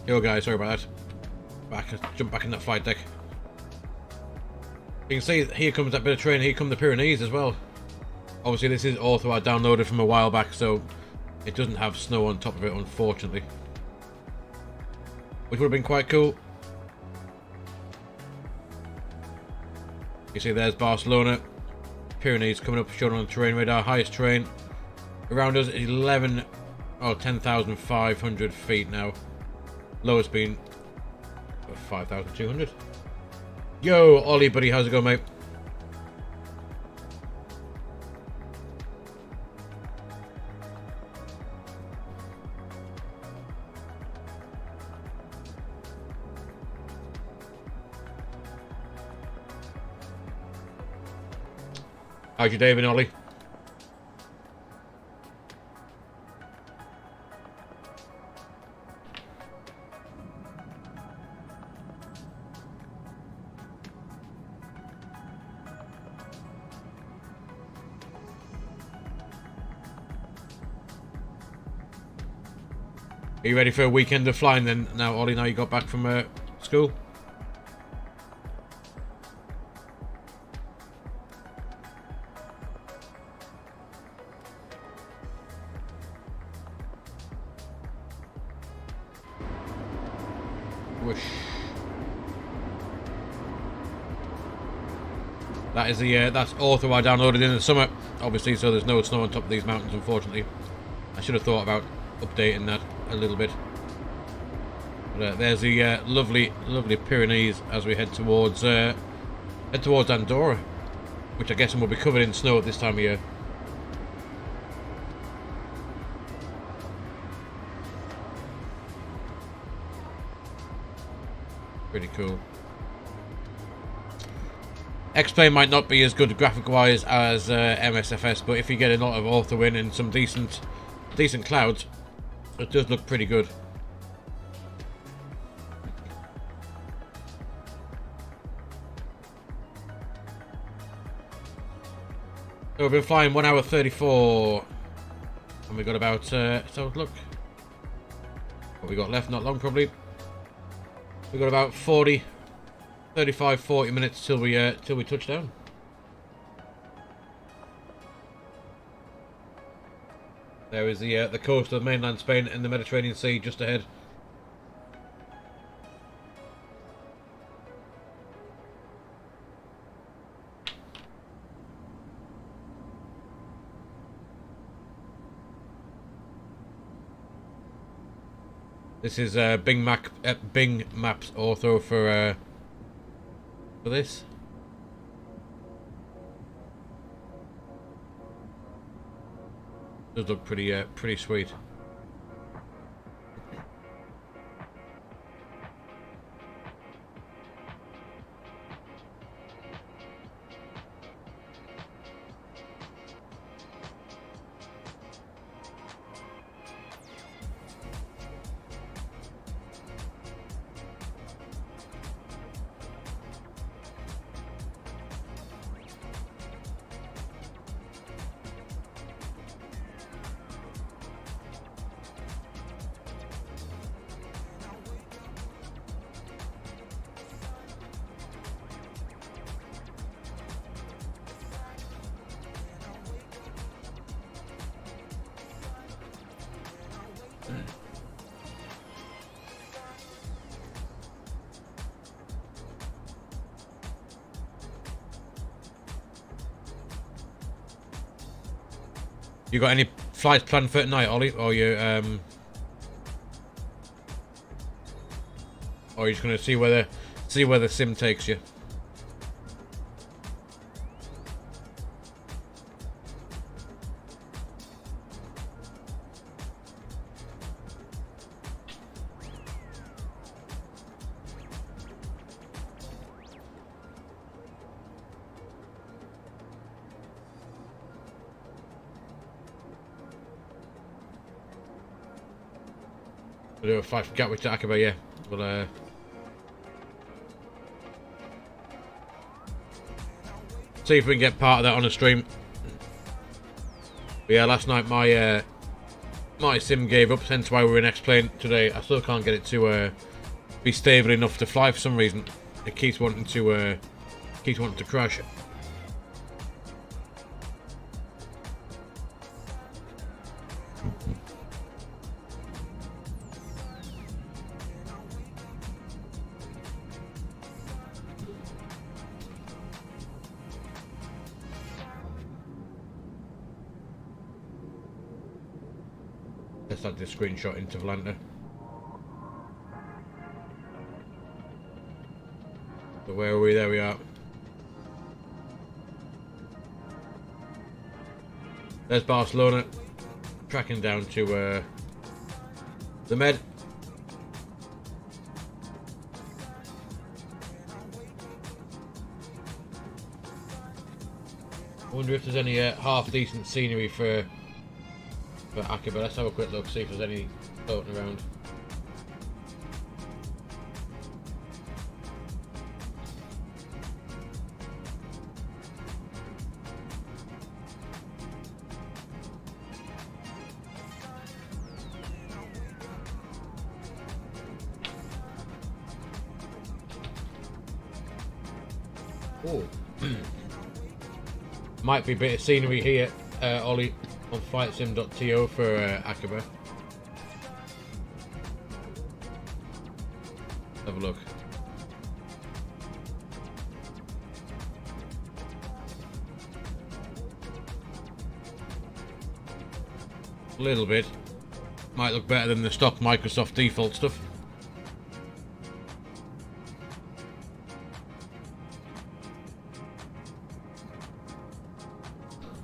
Yo guys, sorry about that. Jump back in that flight deck. You can see here comes that bit of terrain, here come the Pyrenees as well. Obviously this is author I downloaded from a while back, so it doesn't have snow on top of it, unfortunately. Which would have been quite cool. You see there's Barcelona. Pyrenees coming up, shown on the terrain radar. Highest terrain around us, 10,500 feet now. Lowest being 5,200. Yo, Ollie, buddy, how's it going, mate? How's your day been, Ollie? Are you ready for a weekend of flying then now, Ollie, now you got back from school? Whoosh. That is the that's author I downloaded in the summer, obviously, so there's no snow on top of these mountains, unfortunately. I should have thought about updating that a little bit. But there's the lovely Pyrenees as we head towards Andorra, which I guess will be covered in snow at this time of year. Pretty cool. X-Plane might not be as good graphic-wise as MSFS, but if you get a lot of author win and some decent clouds, it does look pretty good. So we've been flying 1 hour 34, and we got about so look, what we got left, not long probably. We got about 40 minutes till we touch down. There is the coast of mainland Spain and the Mediterranean Sea just ahead. This is Bing Maps author for this. Does look pretty sweet. You got any flights planned for tonight, Ollie? Or you or are you just gonna see where the sim takes you? We'll do a fight for Gatwick to Aqaba, yeah. We'll see if we can get part of that on a stream. But yeah, last night my My sim gave up, hence why we're in X-Plane today. I still can't get it to be stable enough to fly for some reason. It keeps wanting to crash. Let's add this screenshot into Volanta. So where are we? There we are. There's Barcelona. Tracking down to the Med. I wonder if there's any half decent scenery for Aqaba. Let's have a quick look, see if there's any floating around. Oh, might be a bit of scenery here, Ollie, on flightsim.to for Aqaba. Have a look. A little bit. Might look better than the stock Microsoft default stuff.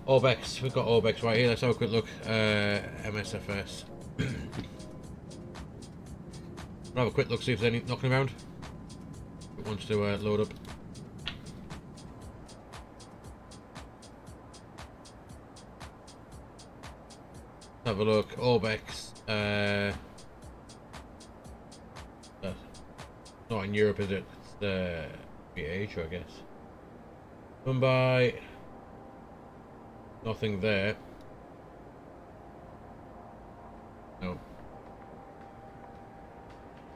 ORBX, we've got ORBX right here. Let's have a quick look. MSFS. We'll have a quick look, see if there's any knocking around. It wants to load up. Have a look. ORBX. Not in Europe, is it? It's Asia, I guess. Mumbai. Nothing there. No.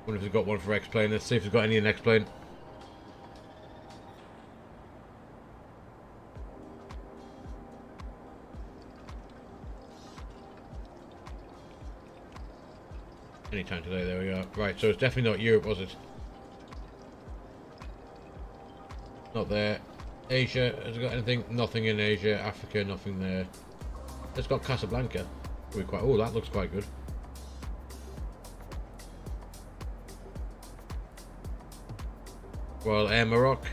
Wonder if they've got one for X-Plane. Let's see if they've got any in X-Plane. Anytime today, there we are. Right, so it's definitely not Europe, was it? Not there. Asia, has it got anything? Nothing in Asia. Africa, nothing there. It's got Casablanca. Oh, that looks quite good. Well, Air Morocco.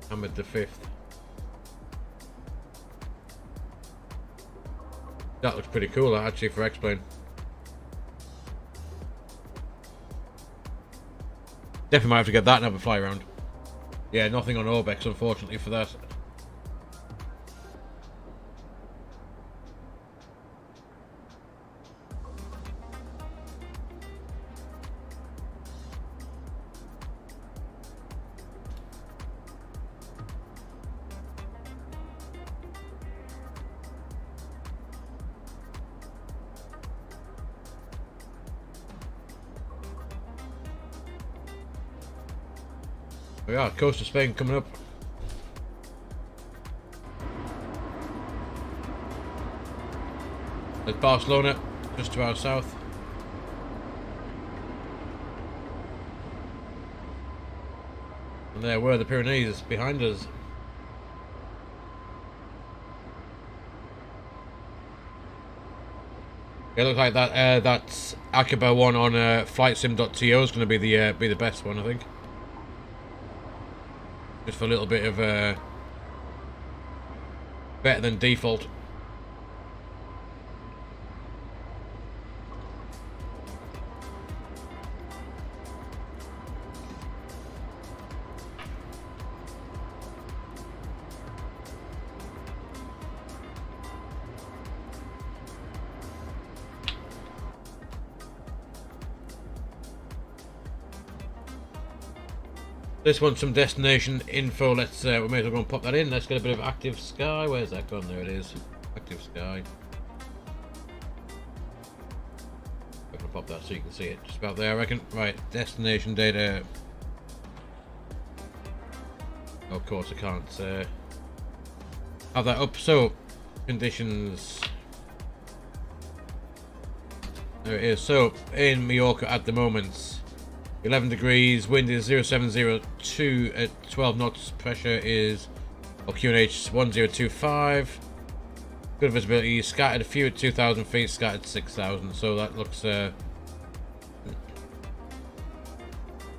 Hamid V. That looks pretty cool, actually, for X-Plane. Definitely might have to get that and have a fly around. Yeah, nothing on ORBX, unfortunately, for that. We are, coast of Spain coming up. There's Barcelona, just to our south. And there were the Pyrenees behind us. It looks like that that's Aqaba one on flightsim.to is going to be the best one, I think. Just for a little bit of better than default. This one's some destination info. Let's we may as well go and pop that in. Let's get a bit of active sky. Where's that gone? There it is. Active sky. I'll pop that so you can see it. Just about there, I reckon. Right, destination data. Of course, I can't have that up. So, conditions. There it is. So, in Mallorca at the moment, 11 degrees, wind is 0702 at 12 knots, pressure is, or QNH 1025. Good visibility, scattered a few at 2,000 feet, scattered 6,000. So that looks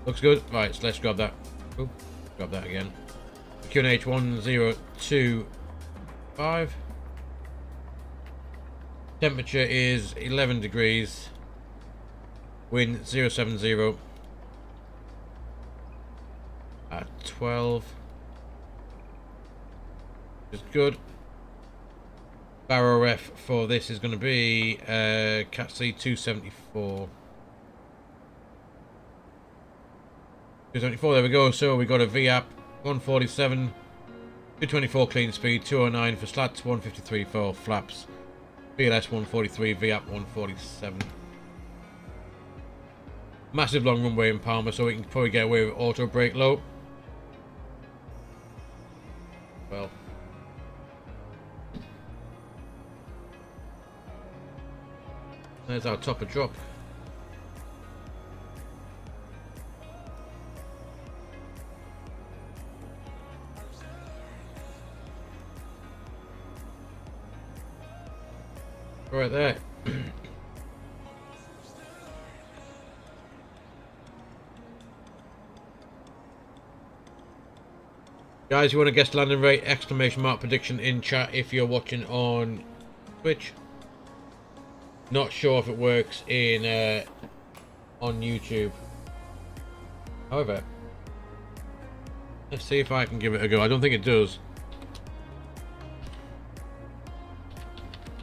looks good. Right, so let's grab that. Ooh, grab that again. QNH 1025. Temperature is 11 degrees. Wind 070 at 12. Which is good. Barrow ref for this is going to be Cat C 274. 274, there we go. So we got a VAP 147, 224 clean speed, 209 for slats, 153 for flaps, BLS 143, VAP 147. Massive long runway in Palma, so we can probably get away with auto brake low. Well, there's our top of drop. Right there. Guys, you want to guess landing rate? Exclamation mark prediction in chat if you're watching on Twitch. Not sure if it works in on YouTube. However, let's see if I can give it a go. I don't think it does.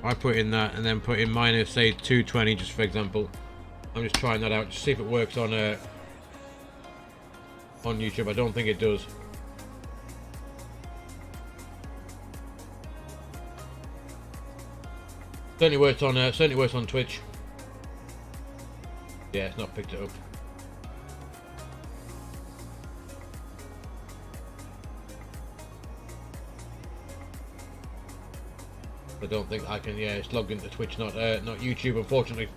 I put in that and then put in minus, say, 220 just for example. I'm just trying that out to see if it works on YouTube. I don't think it does. Certainly works on Twitch. Yeah, it's not picked it up. I don't think I can. Yeah, it's logged into Twitch, not YouTube, unfortunately.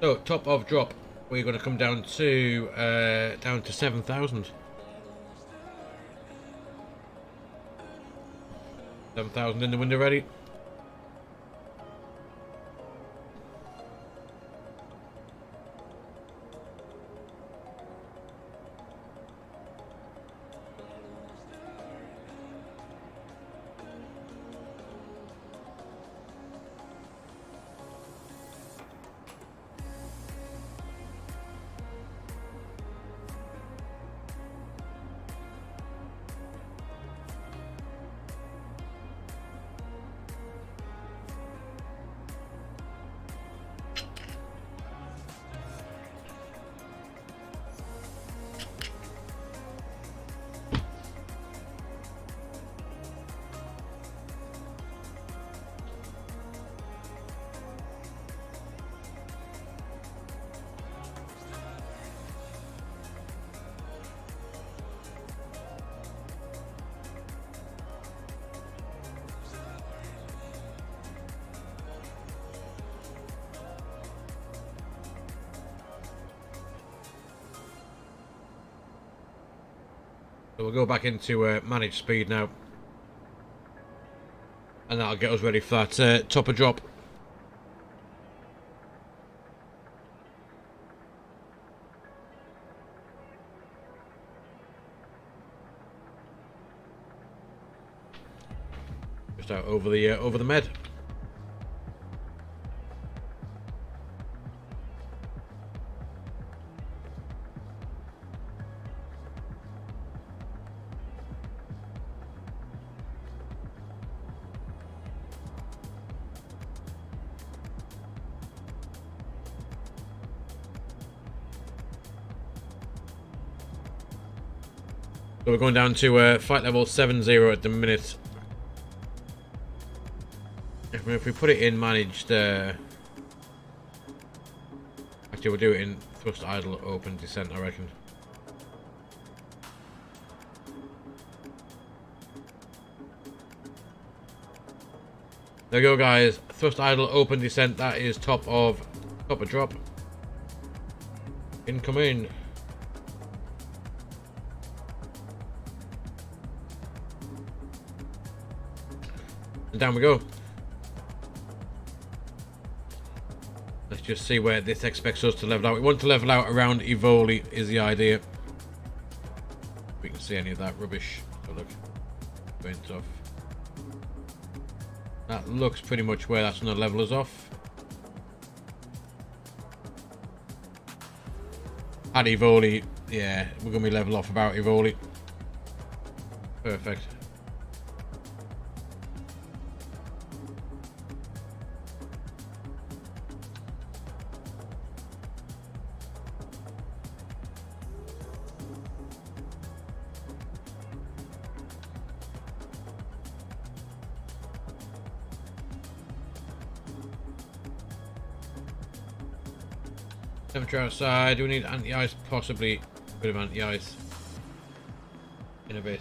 So top of drop, we're going to come down to 7,000. 7,000 in the window ready. So we'll go back into manage speed now, and that'll get us ready for that top of drop. Just out over the med. So we're going down to flight level 70 at the minute. If we put it in managed, actually we'll do it in thrust idle open descent, I reckon. There we go, guys. Thrust idle open descent. That is top of drop. Incoming. And down we go. Let's just see where this expects us to level out. We want to level out around Evoli is the idea. If we can see any of that rubbish. Oh, look. Went off. That looks pretty much where that's going to level us off. At Evoli, yeah, we're going to be level off about Evoli. Perfect. Temperature outside. Do we need anti-ice? Possibly a bit of anti-ice in a bit.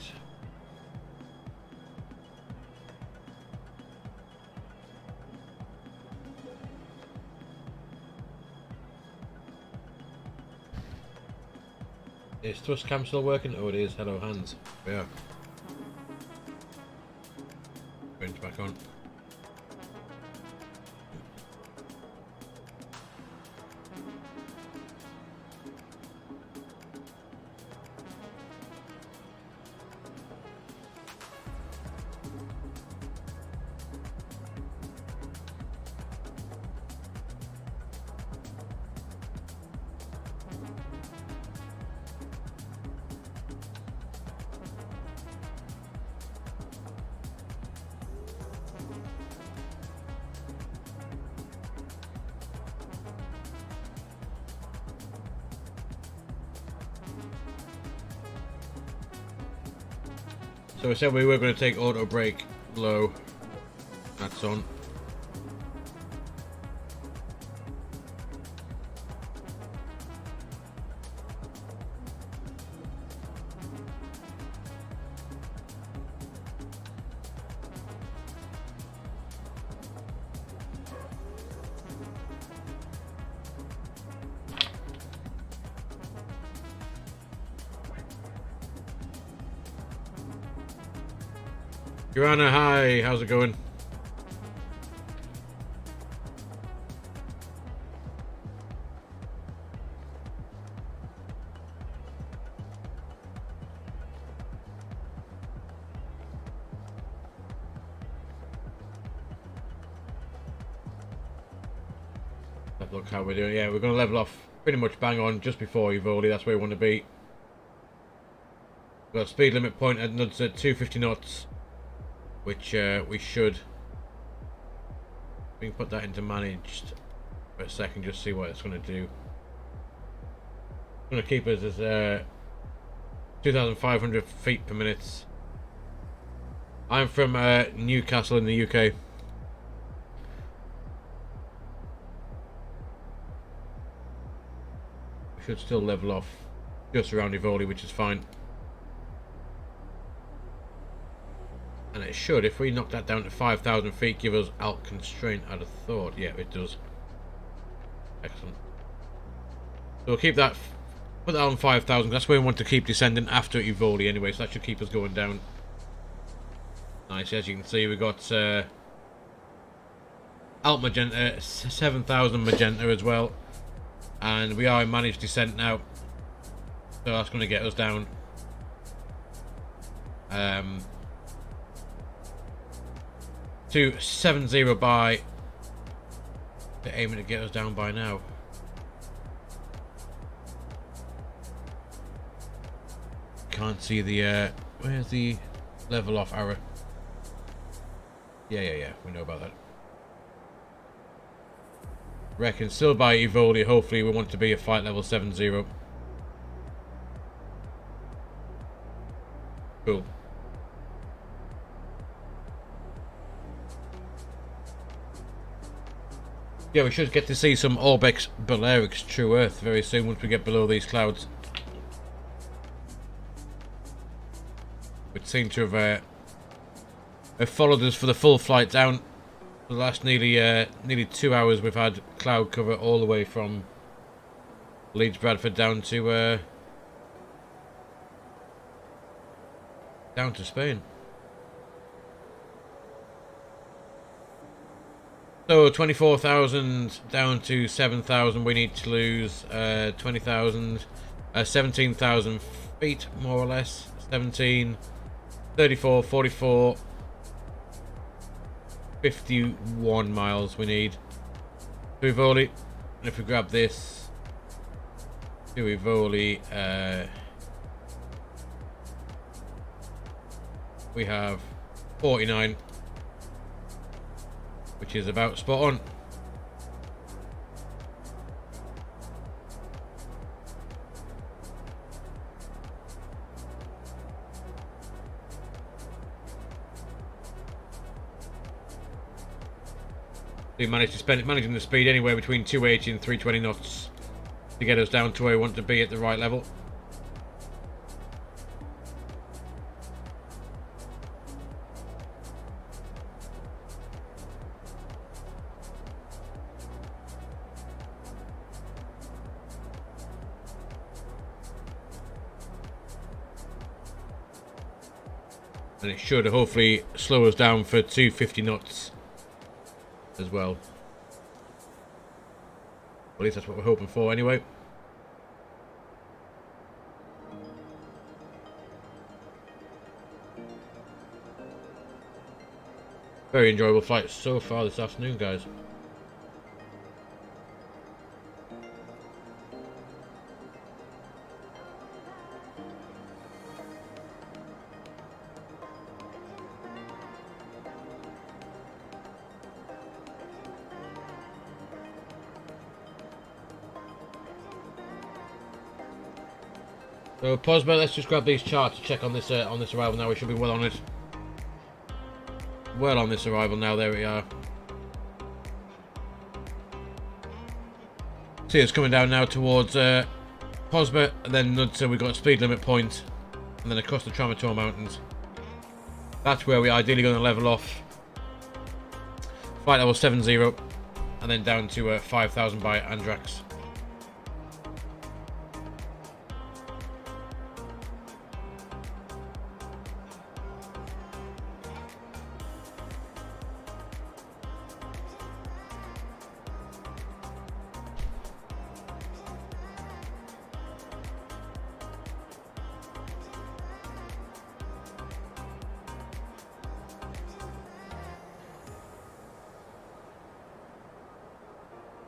Is thrust cam still working? Oh, it is. Hello, hands. We are. Print back on. So we said we were going to take auto brake low. That's on. Joanna, hi, how's it going? Have a look how we're doing. Yeah, we're going to level off pretty much bang on just before Evoli. That's where we want to be. We've got a speed limit point at 250 knots. Which we should. We can put that into managed for a second, just see what it's going to do. It's going to keep us as 2,500 feet per minute. I'm from Newcastle in the UK. We should still level off just around Evoli, which is fine. And it should, if we knock that down to 5,000 feet, give us alt constraint, I'd have thought. Yeah, it does. Excellent. So we'll keep that, put that on 5,000. That's where we want to keep descending after Evoli anyway, so that should keep us going down. Nice, as you can see, we've got alt magenta, 7,000 magenta as well. And we are in managed descent now. So that's going to get us down. 270 by. They're aiming to get us down by now. Can't see the where's the level off arrow? Yeah, we know about that. Reckon still by Evoli. Hopefully we want to be a flight level 70. Cool. Yeah, we should get to see some ORBX True Earth very soon once we get below these clouds. It seemed to have followed us for the full flight down. For the last nearly 2 hours, we've had cloud cover all the way from Leeds Bradford down to Spain. So 24,000 down to 7,000. We need to lose 20,000, 17,000 feet more or less. 17, 34, 44, 51 miles we need. To Ivoli, and if we grab this to Ivoli, we have 49, which is about spot on. We managed to managing the speed anywhere between 280 and 320 knots to get us down to where we want to be at the right level. And it should hopefully slow us down for 250 knots as well. At least that's what we're hoping for anyway. Very enjoyable flight so far this afternoon, guys. So Posma, let's just grab these charts to check on this arrival now. We should be well on it. Well on this arrival now. There we are. See, it's coming down now towards Posma, and then Nudsa. We've got a speed limit point, and then across the Tramotor Mountains. That's where we're ideally going to level off. Flight level 70, and then down to 5,000 by Andrax.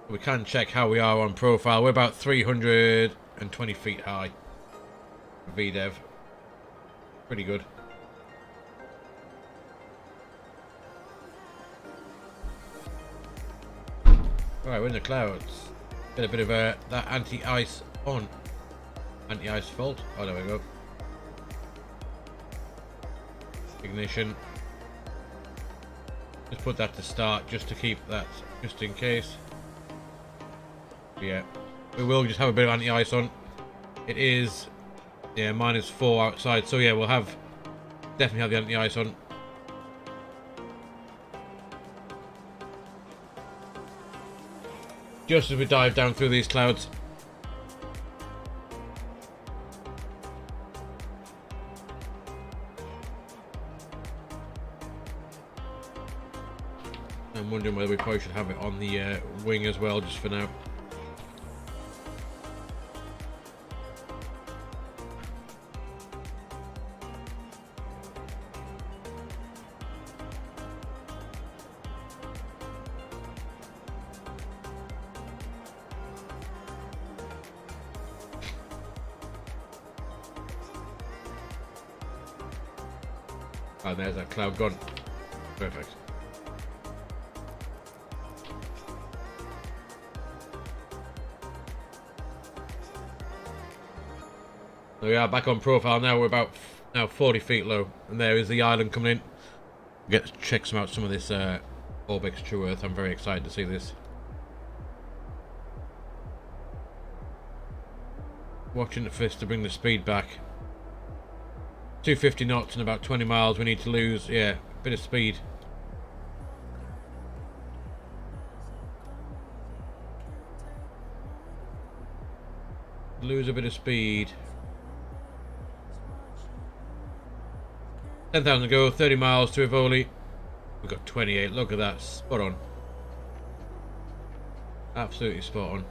We can check how we are on profile. We're about 320 feet high. VDev. Pretty good. Alright, we're in the clouds. Get a bit of that anti-ice on. Anti-ice fault. Oh, there we go. Ignition. Just put that to start just to keep that just in case. Yeah, we will just have a bit of anti-ice on. It is, yeah, -4 outside. So yeah, we'll definitely have the anti-ice on. Just as we dive down through these clouds. I'm wondering whether we probably should have it on the wing as well, just for now. Oh, there's that cloud gone. Perfect. So we are back on profile now. We're about 40 feet low, and there is the island coming in. Get to check out some of this ORBX True Earth. I'm very excited to see this. watching the fist to bring the speed back. 250 knots and about 20 miles. We need to lose, yeah, a bit of speed. Lose a bit of speed. 10,000 to go, 30 miles to Ivoli. We've got 28, look at that, spot on. Absolutely spot on.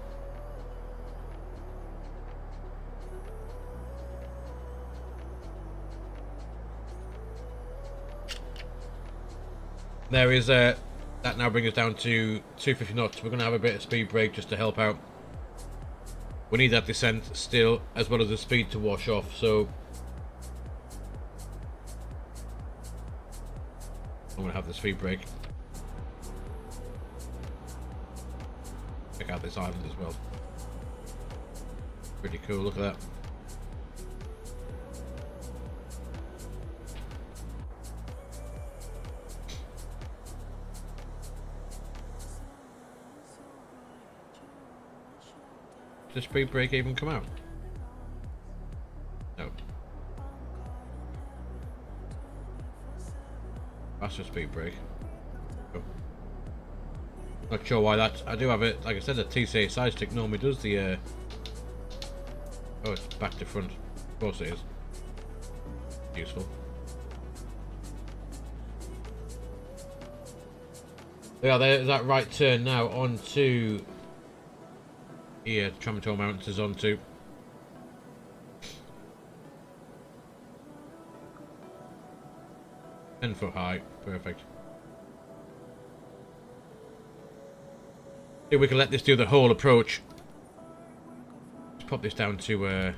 There is that now brings us down to 250 knots. We're going to have a bit of speed brake just to help out. We need that descent still, as well as the speed to wash off, so I'm going to have the speed brake. Check out this island as well. Pretty cool, look at that. Does the speed brake even come out? No. Faster speed brake. Oh. Not sure why that. I do have it. Like I said, the TCA side stick normally does the. Oh, it's back to front. Of course it is. Useful. Yeah, there's that right turn now onto. Here, Tramontour Mountains is onto. Foot high, perfect. See if we can let this do the whole approach. Let's pop this down to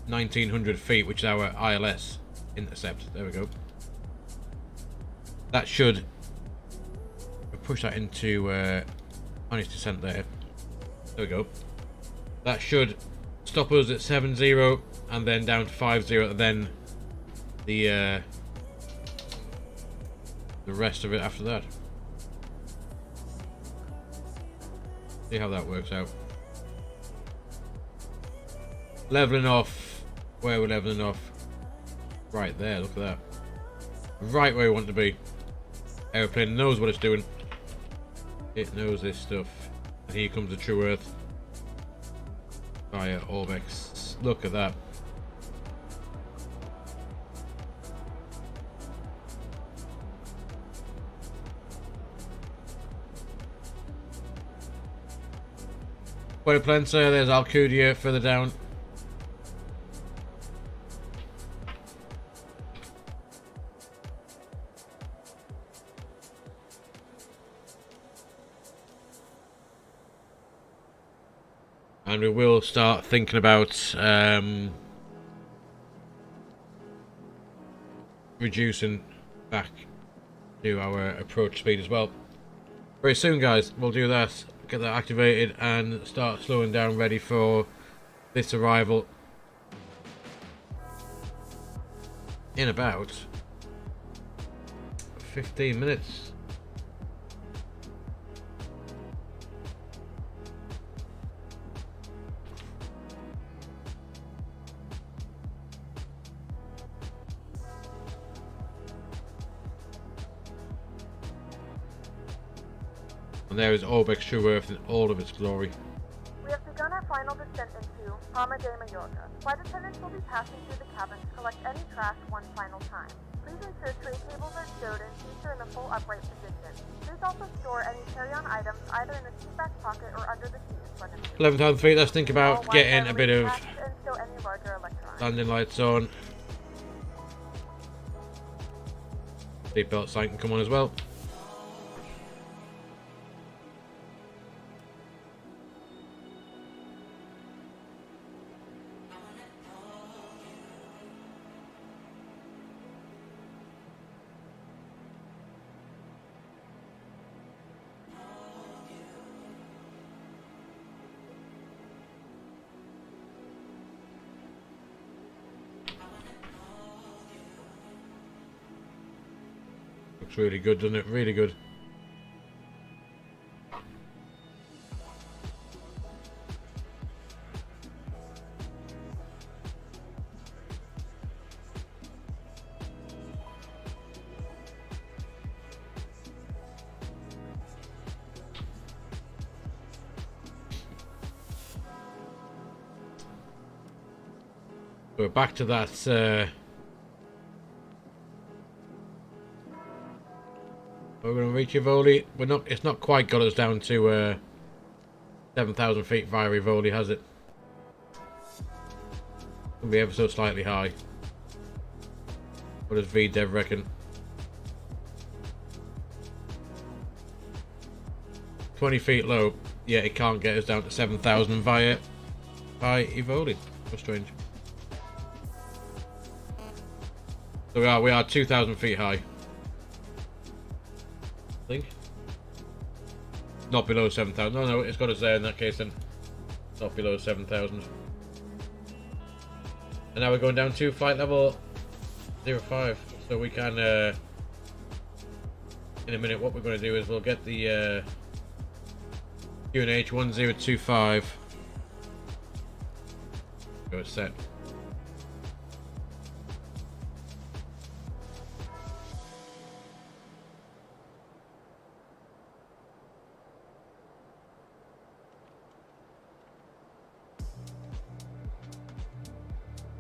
1900 feet, which is our ILS intercept. There we go. That should push that into honest descent there. There we go. That should stop us at 7-0 and then down to 5-0, and then the rest of it after that. See how that works out. Leveling off. Where we're leveling off. Right there, look at that. Right where we want to be. Aeroplane knows what it's doing. It knows this stuff. And here comes the true earth. Via ORBX. Look at that. Puerto Plensa, there's Alcudia further down. And we will start thinking about reducing back to our approach speed as well. Very soon, guys, we'll do that. Get that activated and start slowing down, ready for this arrival in about 15 minutes. And there is ORBX True Earth in all of its glory. We have begun our final descent into Palma de Mallorca. Flight attendants will be passing through the cabin to collect any trash one final time. Please ensure tray tables are stowed and seats are in a full upright position. Please also store any carry-on items either in the seat back pocket or under the seat in front of you. 11,000 feet, let's think about getting a bit of and stow any larger electronics. landing lights on. Seatbelt sign can come on as well. Looks really good, doesn't it? Really good. We're back to that. We're going to reach Rivoli. We're not. It's not quite got us down to 7,000 feet via Rivoli, has it? It'll be ever so slightly high. What does VDev reckon? 20 feet low. Yeah, it can't get us down to 7,000 via Rivoli. How strange. So we are 2,000 feet high. I think. Not below 7,000. No, it's got us there in that case then. Not below 7,000. And now we're going down to flight level 05. So we can, in a minute, what we're going to do is we'll get the QNH 1025. Go, it's set.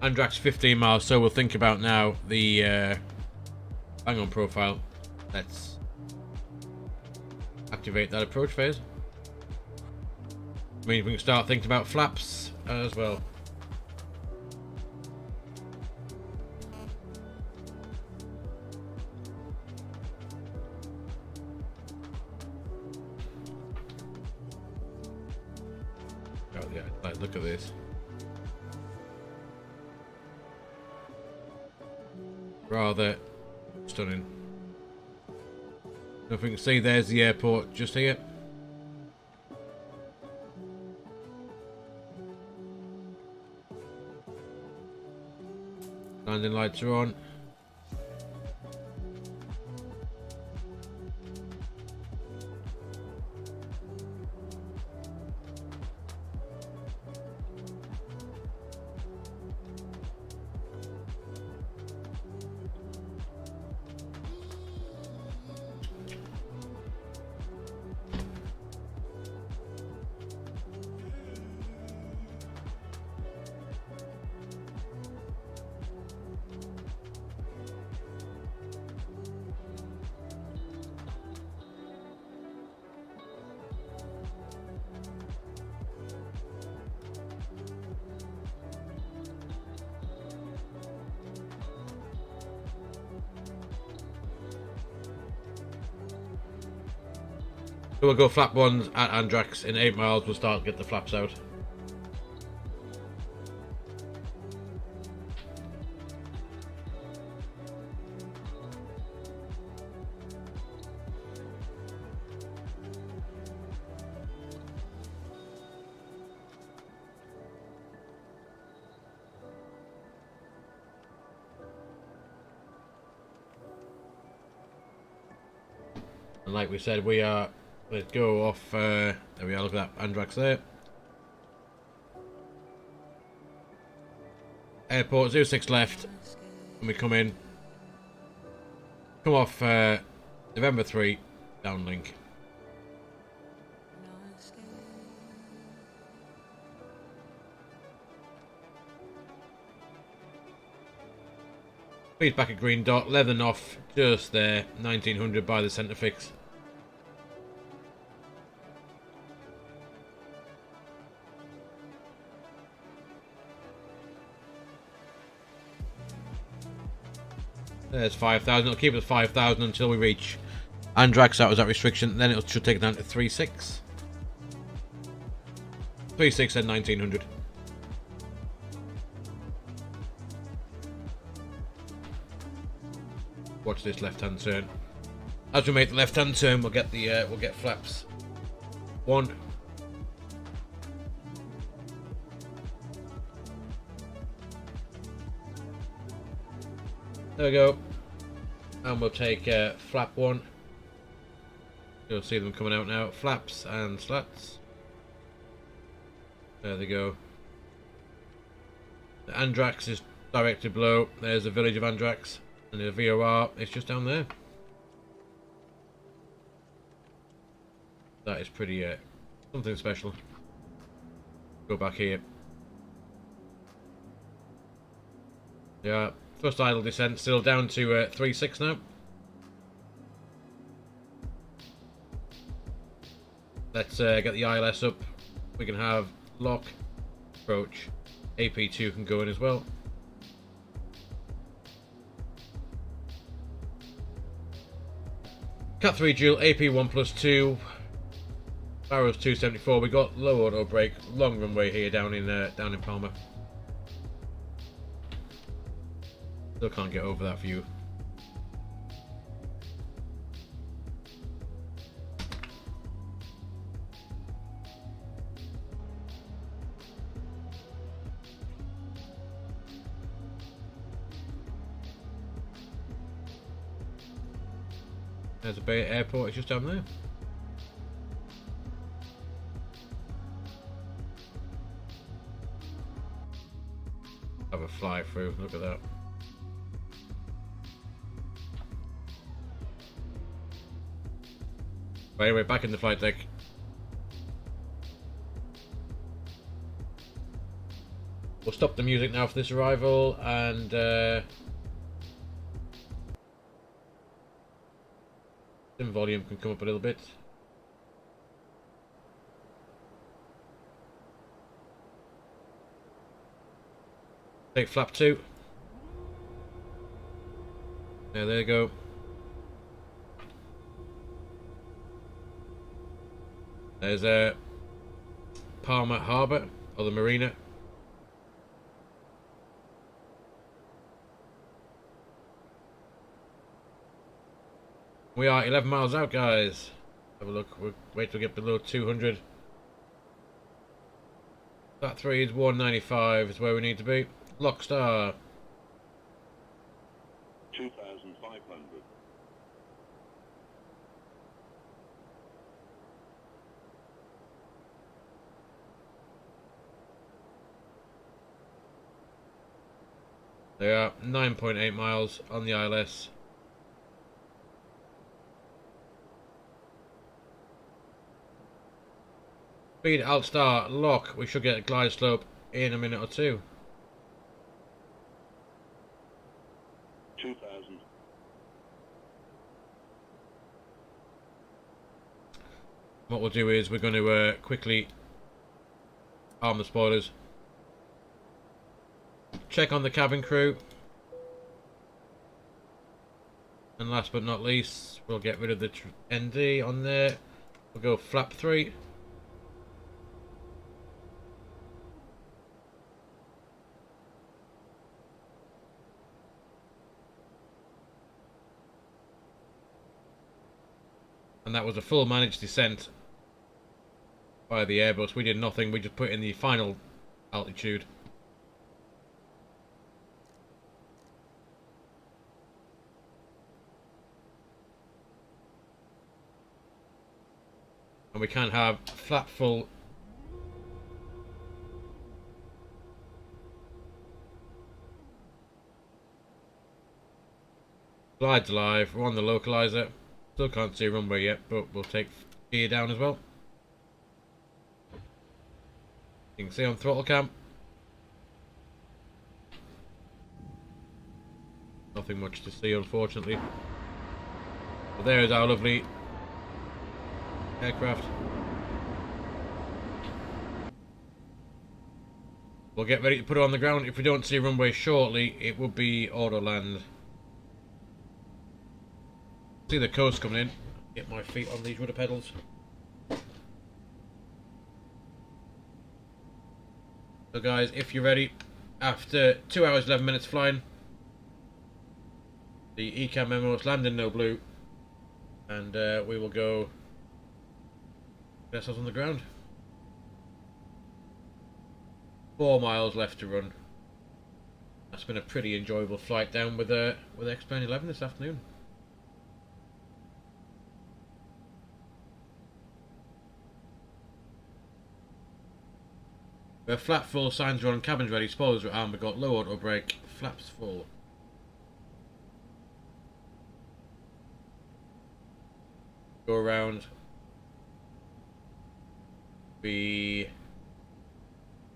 Andrax 15 miles, so we'll think about now the hang on profile. Let's activate that approach phase. Means we can start thinking about flaps as well. Oh yeah, like, look at this. Rather stunning. If we can see, there's the airport just here. Landing lights are on. So we'll go flap ones at Andrax in 8 miles. We'll start to get the flaps out. And like we said, we are. Let's go off. There we are. Look at that Andrax there. Airport 06 left. When we come in, come off November 3 downlink. Speed back a green dot, leathering off just there. 1900 by the centre fix. There's 5,000. It'll keep it at 5,000 until we reach Andrax. That was that restriction. Then it should take it down to 3.6. 3.6 and 1900. Watch this left-hand turn. As we make the left-hand turn, we'll get the we'll get flaps. 1. There we go. And we'll take flap 1. You'll see them coming out now. Flaps and slats. There they go. The Andrax is directed below. There's the village of Andrax. And the VOR is just down there. That is pretty something special. Go back here. Yeah, first idle descent still down to 3.6 now. Let's get the ILS up. We can have lock, approach, AP2 can go in as well. Cat 3 dual, AP1 plus 2, barrels 274. We got low auto brake, long runway here down in Palma. Still can't get over that view. There's a Bay Airport, it's just down there. Have a fly through, look at that. But anyway, back in the flight deck. We'll stop the music now for this arrival and some volume can come up a little bit. Take flap 2. There you go. There's a Palma Harbour, or the marina. We are 11 miles out, guys. Have a look. We'll wait till we get below 200. That 3 is 195 is where we need to be. Lock star. 2,500. They are 9.8 miles on the ILS. Speed alt star lock. We should get a glide slope in a minute or two. 2,000. What we'll do is we're going to quickly arm the spoilers. Check on the cabin crew. And last but not least, we'll get rid of the ND on there. We'll go flap 3. And that was a full managed descent by the Airbus. We did nothing, we just put in the final altitude. And we can have flap full. Glides live, we're on the localizer. Still can't see runway yet, but we'll take gear down as well. You can see on throttle cam. Nothing much to see, unfortunately. But there is our lovely aircraft. We'll get ready to put it on the ground. If we don't see runway shortly, it will be auto land. See the coast coming in. Get my feet on these rudder pedals. So guys, if you're ready, after 2 hours 11 minutes flying, the ECAM memo is landing no blue, and we will go get ourselves on the ground. 4 miles left to run. That's been a pretty enjoyable flight down with X-Plane 11 this afternoon. We're flat full, signs are on, cabin's ready, spoilers are armed, we've got low auto brake, flaps full. Go around. Be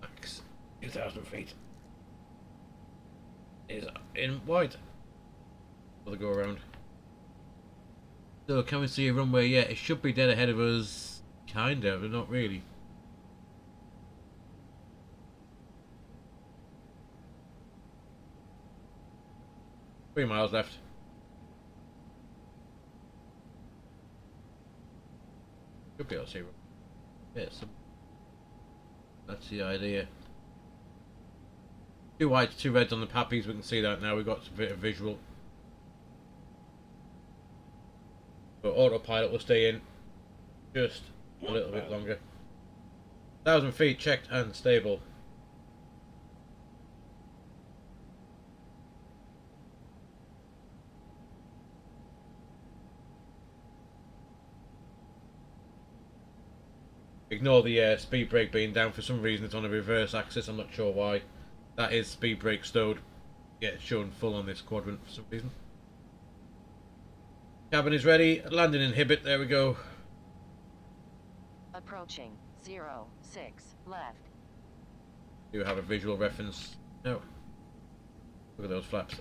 max 2,000 feet. is in white for the go around. So can we see a runway? Yeah, it should be dead ahead of us, kind of, but not really. Three miles left. Should be able to see. Yeah, that's the idea. 2 whites, 2 reds on the pappies. We can see that now. We've got a bit of visual. But autopilot will stay in just a little bit longer. 1,000 feet checked and stable. Ignore the speed brake being down. For some reason it's on a reverse axis. I'm not sure why. That is speed brake stowed. Yeah, it's shown full on this quadrant for some reason. Cabin is ready. Landing inhibit. There we go. Approaching 06 left. Do you have a visual reference? No. Look at those flaps.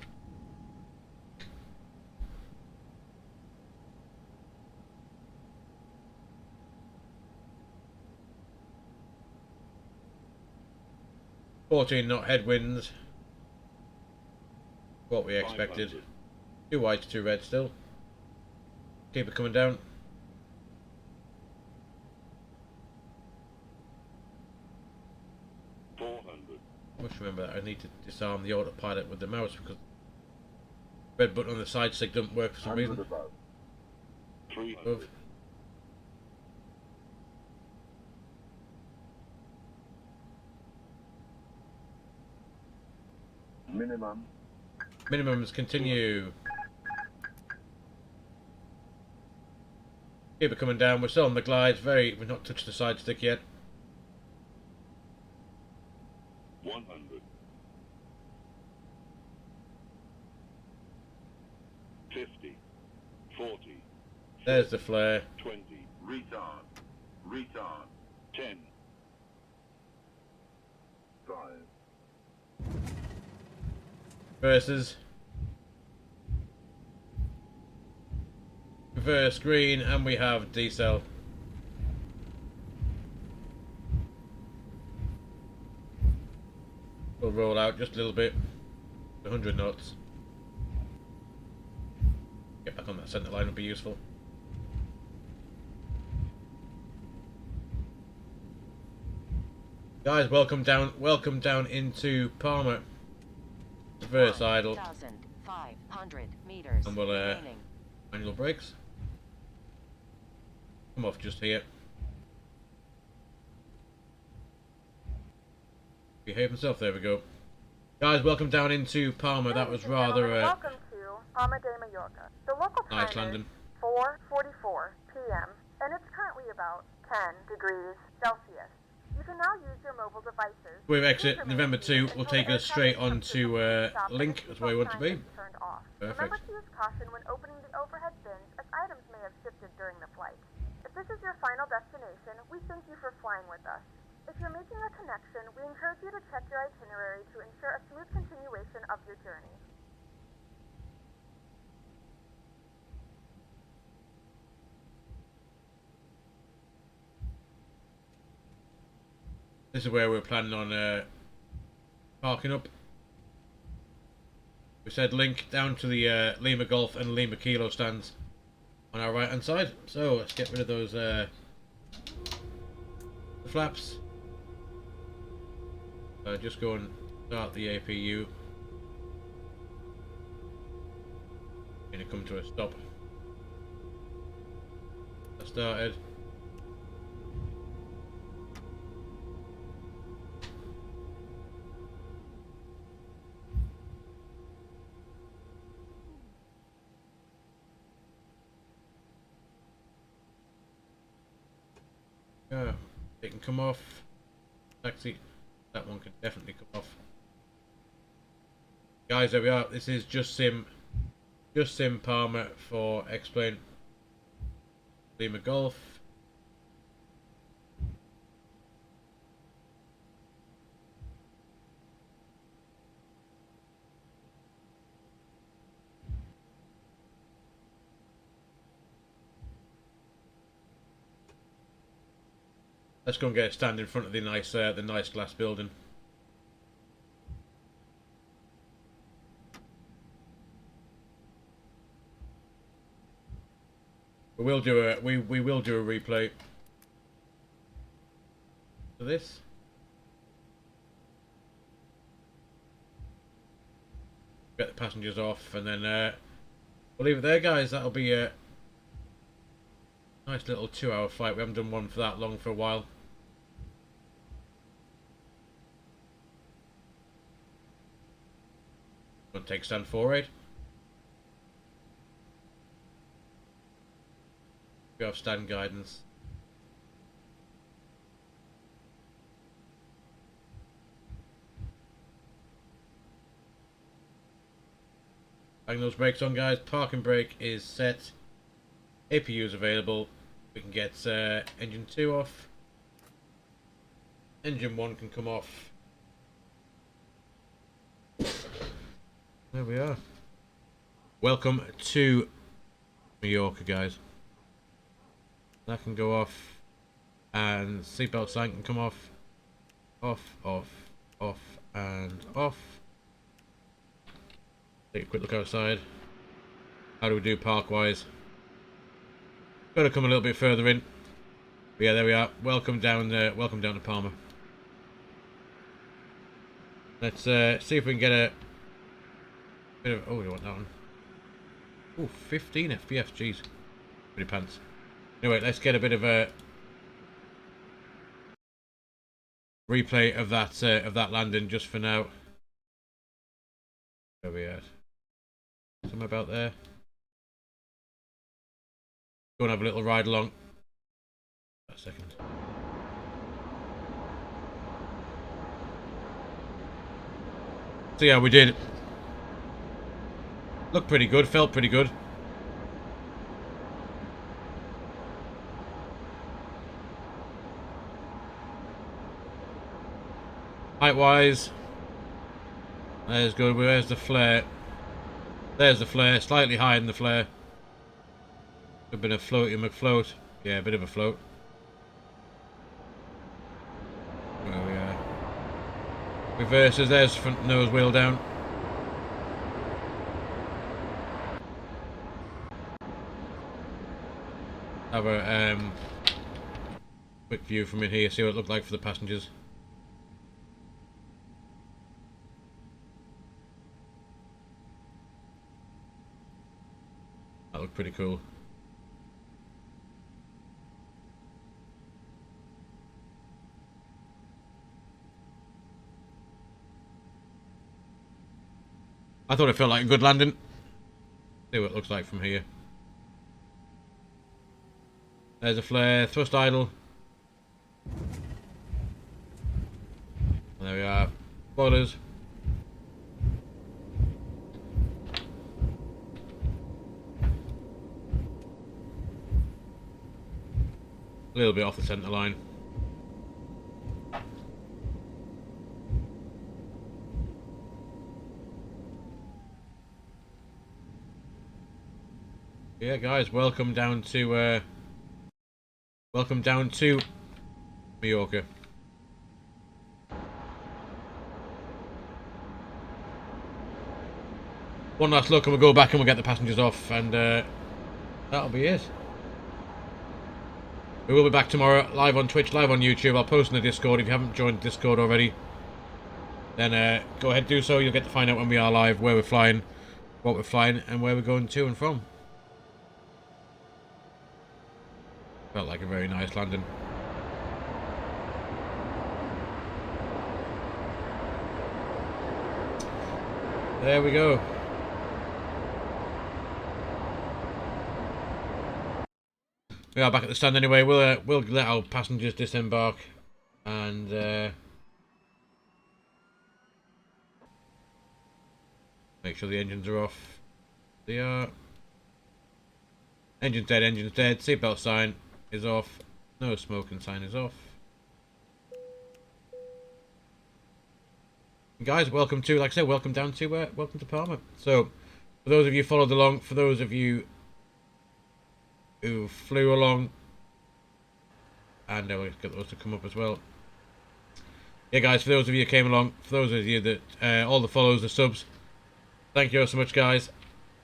$14 knot headwinds. What we expected. 2 whites, 2 reds still. Keep it coming down. I must remember that I need to disarm the autopilot with the mouse because the red button on the side stick doesn't work for some reason. Move. Minimums continue. Keep it coming down. We're still on the glides. We've not touched the side stick yet. 100. 50. 40. There's the flare. 20. Retard. Retard. 10. 5. Versus. Reverse green, and we have decel. We'll roll out just a little bit. 100 knots. Get back on that centre line would be useful. Guys, welcome down into Palma. Reverse idle. 1,500 meters. And we'll manual brakes. Come off just here. Behave himself, there we go. Guys, welcome down into Palma. That was rather welcome to Palma de Mallorca. The local time nice landing. is 4:44 p.m. and it's currently about 10 degrees Celsius. You can now use your mobile devices. We've exit November 2 will take us straight on to Link, that's where we want to be. Perfect. Remember to use caution when opening the overhead bins as items may have shifted during the flight. If this is your final destination, we thank you for flying with us. If you're making a connection, we encourage you to check your itinerary to ensure a smooth continuation of your journey. This is where we're planning on parking up. We said link down to the Lima Golf and Lima Kilo stands on our right hand side. So let's get rid of those the flaps. Just go and start the APU. Gonna come to a stop. That started. It can come off. Taxi. That one can definitely come off. Guys, there we are. This is Just Sim Palma for Explain. Lima Golf. Let's go and get a stand in front of the nice glass building. We will do a replay for this. Get the passengers off, and then we'll leave it there, guys. That'll be a nice little 2-hour flight. We haven't done one for that long for a while. Going to take stand 48. We have stand guidance. Bang those brakes on, guys. Parking brake is set. APU is available. We can get engine 2 off. Engine 1 can come off. There we are. Welcome to Mallorca, guys. That can go off. And seatbelt sign can come off. Off, off, off, and off. Take a quick look outside. How do we do park-wise? Got to come a little bit further in. But yeah, there we are. Welcome down to Palma. Let's see if we can get a bit of. Oh, we want that one. Oh, 15 FPS. Jeez, pretty pants. Anyway, let's get a bit of a replay of that landing just for now. Where are we at? Somewhere about there. Go and have a little ride along. A second. So yeah, we did. Looked pretty good, felt pretty good. Height-wise, there's good. Where's the flare? There's the flare, slightly higher than the flare. A bit of floaty McFloat. Yeah, a bit of a float. There we are. Reverses, there's front nose wheel down. Have a quick view from in here, see what it looked like for the passengers. That looked pretty cool. I thought it felt like a good landing. See what it looks like from here. There's a flare, thrust idle. There we are. Spoilers. A little bit off the centre line. Yeah, guys, welcome down to Mallorca. One last look and we'll go back and we'll get the passengers off, and that'll be it. We will be back tomorrow, live on Twitch, live on YouTube. I'll post in the Discord. If you haven't joined Discord already, then go ahead and do so. You'll get to find out when we are live, where we're flying, what we're flying, and where we're going to and from. Felt like a very nice landing. There we go. We are back at the stand anyway. We'll let our passengers disembark and make sure the engines are off. They are. Engine's dead. Engine's dead. Seatbelt sign is off. No smoking sign is off. Guys, welcome to, like I said, welcome to Palma. So, for those of you who followed along, for those of you who flew along, and we'll get those to come up as well. Yeah, guys, for those of you who came along, for those of you that all the follows, the subs, thank you so much, guys.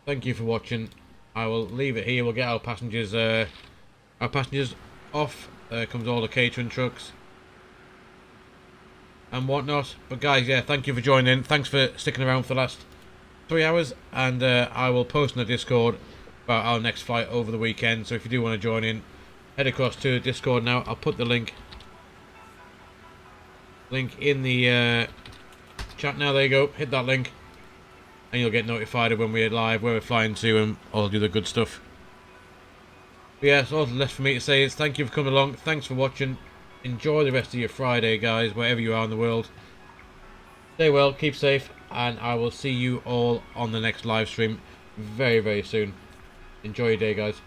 Thank you for watching. I will leave it here. We'll get our passengers off. There comes all the catering trucks and whatnot. But guys, yeah, thank you for joining. Thanks for sticking around for the last 3 hours, and I will post in the Discord about our next flight over the weekend. So if you do want to join in, head across to Discord now. I'll put the link in the chat now. There you go. Hit that link and you'll get notified of when we're live, where we're flying to, and all the other good stuff. But yeah, so all that's left for me to say is thank you for coming along. Thanks for watching. Enjoy the rest of your Friday, guys, wherever you are in the world. Stay well, keep safe, and I will see you all on the next live stream very, very soon. Enjoy your day, guys.